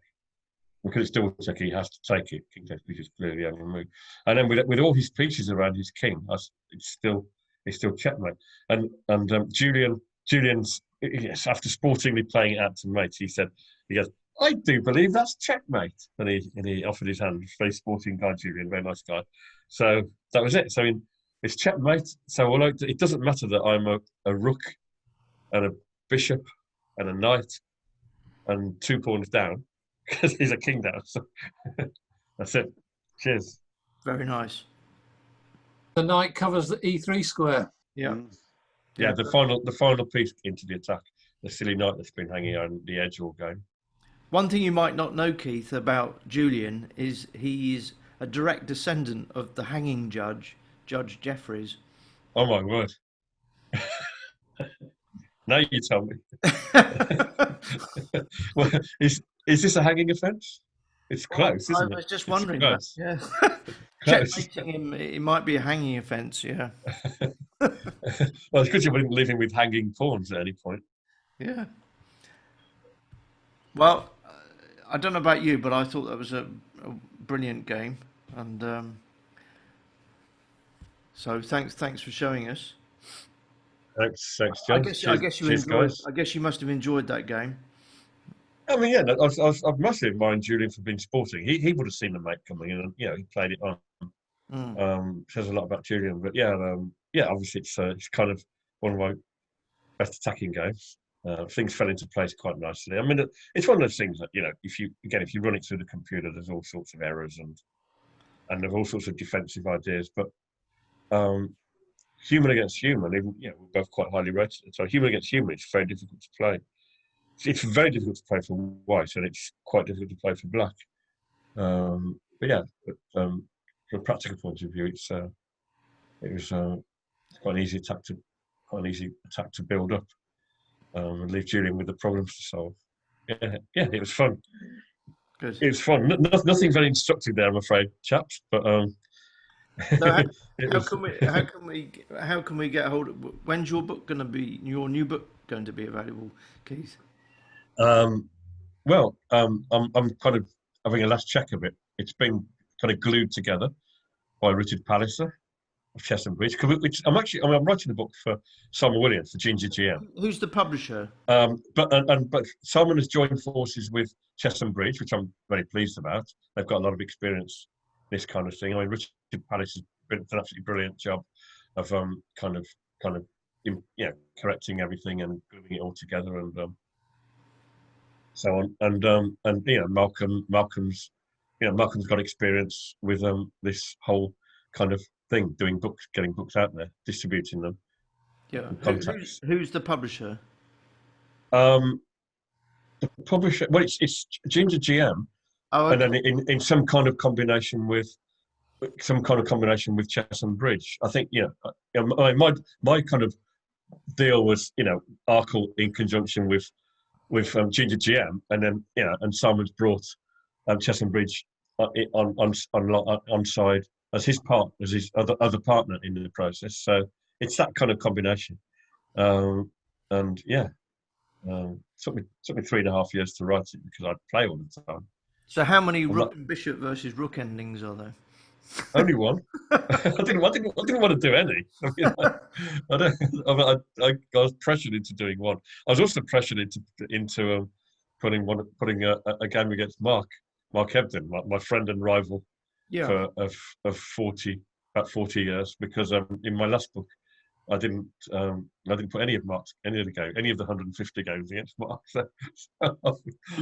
[SPEAKER 2] Because it's double check, he has to take it. King takes bishop is clearly the only move. And then with all his pieces around his king, it's still checkmate. And Julian's yes, after sportingly playing it out to mate, he goes, I do believe that's checkmate. And he offered his hand. Very sporting guy, Julian, very nice guy. So that was it. So it's checkmate. So although it doesn't matter that I'm a rook and a bishop and a knight and 2 pawns down, because he's a king down. So that's it. Cheers.
[SPEAKER 1] Very nice.
[SPEAKER 4] The knight covers the E3 square.
[SPEAKER 1] Yeah.
[SPEAKER 2] Yeah, the final piece into the attack. The silly knight that's been hanging on the edge all game.
[SPEAKER 1] One thing you might not know, Keith, about Julian is he is a direct descendant of the hanging judge, Judge Jeffreys.
[SPEAKER 2] Oh my word! Now you tell me. Well, is this a hanging offence? It's close, isn't it?
[SPEAKER 1] I was just
[SPEAKER 2] It's
[SPEAKER 1] wondering that.
[SPEAKER 2] close.
[SPEAKER 1] Yeah.
[SPEAKER 2] Close.
[SPEAKER 1] Checkmating him, it might be a hanging offence. Yeah.
[SPEAKER 2] Well, it's good you wouldn't leave him with hanging pawns at any point.
[SPEAKER 1] Yeah. Well, I don't know about you, but I thought that was a brilliant game, and so thanks for showing us.
[SPEAKER 2] Thanks, John.
[SPEAKER 1] I guess you enjoyed. I guess you must have enjoyed that game.
[SPEAKER 2] I mean, yeah, I must admire Julian for being sporting. He would have seen the mate coming in, and he played it on. Says a lot about Julian, but obviously it's kind of one of my best attacking games. Things fell into place quite nicely. I mean, it's one of those things that if you run it through the computer, there's all sorts of errors and there's all sorts of defensive ideas. But human against human, we're both quite highly rated. So human against human, it's very difficult to play. It's very difficult to play for white, and it's quite difficult to play for black. From a practical point of view, it was quite an easy attack to build up, and leave Julian with the problems to solve. Yeah, it was fun.
[SPEAKER 1] Good.
[SPEAKER 2] It was fun. Nothing very instructive there, I'm afraid, chaps. But
[SPEAKER 1] how can we get hold of? When's your new book going to be available, Keith?
[SPEAKER 2] I'm kind of having a last check of it. It's been kind of glued together by Richard Palliser of Chesham Bridge. I'm writing a book for Simon Williams, the Ginger GM.
[SPEAKER 1] Who's the publisher?
[SPEAKER 2] But Simon has joined forces with Chesham Bridge, which I'm very pleased about. They've got a lot of experience in this kind of thing. I mean, Richard Palliser has done an absolutely brilliant job of correcting everything and gluing it all together and so on. And Malcolm's got experience with this whole kind of thing, doing books, getting books out there, distributing them.
[SPEAKER 1] Yeah. Who's the publisher?
[SPEAKER 2] The publisher, well, it's Ginger GM, and then in some kind of combination with Chesham Bridge. I think my kind of deal was Arkell in conjunction with Ginger GM, and then and Simon's brought Chesham Bridge on side as his other partner in the process. So it's that kind of combination, and took me 3.5 years to write it because I'd play all the time.
[SPEAKER 1] So how many rook and bishop versus rook endings are there?
[SPEAKER 2] Only one. I didn't want to do any. I was pressured into doing one. I was also pressured into putting a game against Mark Hebden, my friend and rival for about 40 years, because in my last book I didn't put any of the 150 games against Mark. So I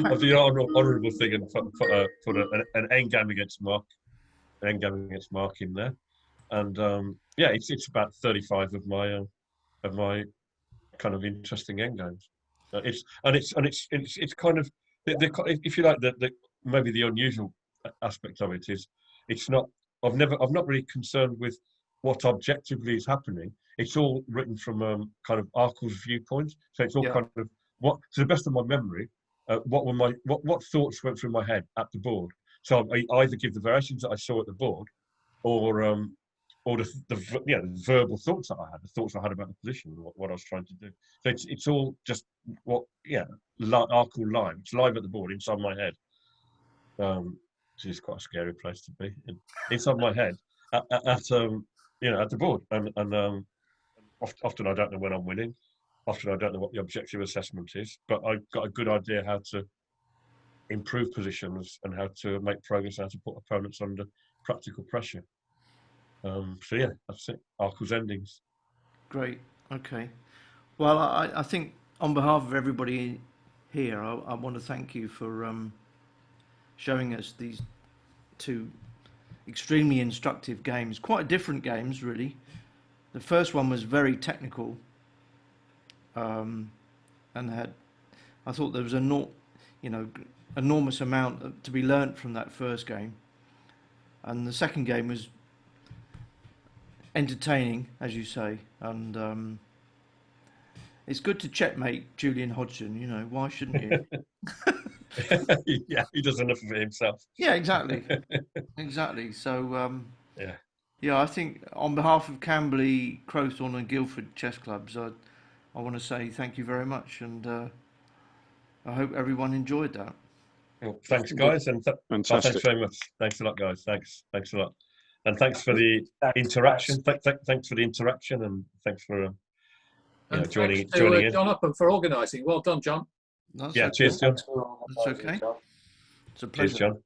[SPEAKER 2] did the honourable thing and put an end game against Mark. Then going against Mark in there, and it's about 35 of my kind of interesting end games. It's kind of if you like maybe the unusual aspect of it is it's not. I'm not really concerned with what objectively is happening. It's all written from kind of Arkell's viewpoint, so it's all kind of to the best of my memory, what thoughts went through my head at the board. So I either give the variations that I saw at the board, or the verbal thoughts that I had, the thoughts I had about the position, what I was trying to do. So it's all just Arkell live. It's live at the board inside my head, which is quite a scary place to be. Inside my head at the board, and often I don't know when I'm winning. Often I don't know what the objective assessment is, but I've got a good idea how to improve positions and how to make progress, how to put opponents under practical pressure. That's it. Arkell's endings.
[SPEAKER 1] Great. Okay. Well, I think on behalf of everybody here, I want to thank you for showing us these two extremely instructive games, quite different games really. The first one was very technical, and I thought there was enormous amount to be learnt from that first game, and the second game was entertaining, as you say, and it's good to checkmate Julian Hodgson. You know, why shouldn't you?
[SPEAKER 2] Yeah, he does enough of it himself.
[SPEAKER 1] Yeah, exactly, exactly. So
[SPEAKER 2] Yeah.
[SPEAKER 1] yeah, I think on behalf of Camberley, Crowthorne, and Guildford chess clubs, I want to say thank you very much, and I hope everyone enjoyed that.
[SPEAKER 2] Well, thanks, guys, and thanks very much. Thanks a lot, guys. Thanks a lot, and thanks for the interaction. Thanks for the interaction, and thanks for joining in.
[SPEAKER 4] John Upham for organising. Well done, John.
[SPEAKER 1] That's
[SPEAKER 2] yeah,
[SPEAKER 1] okay.
[SPEAKER 2] cheers, John.
[SPEAKER 1] That's okay. It's a pleasure.
[SPEAKER 2] Cheers, John.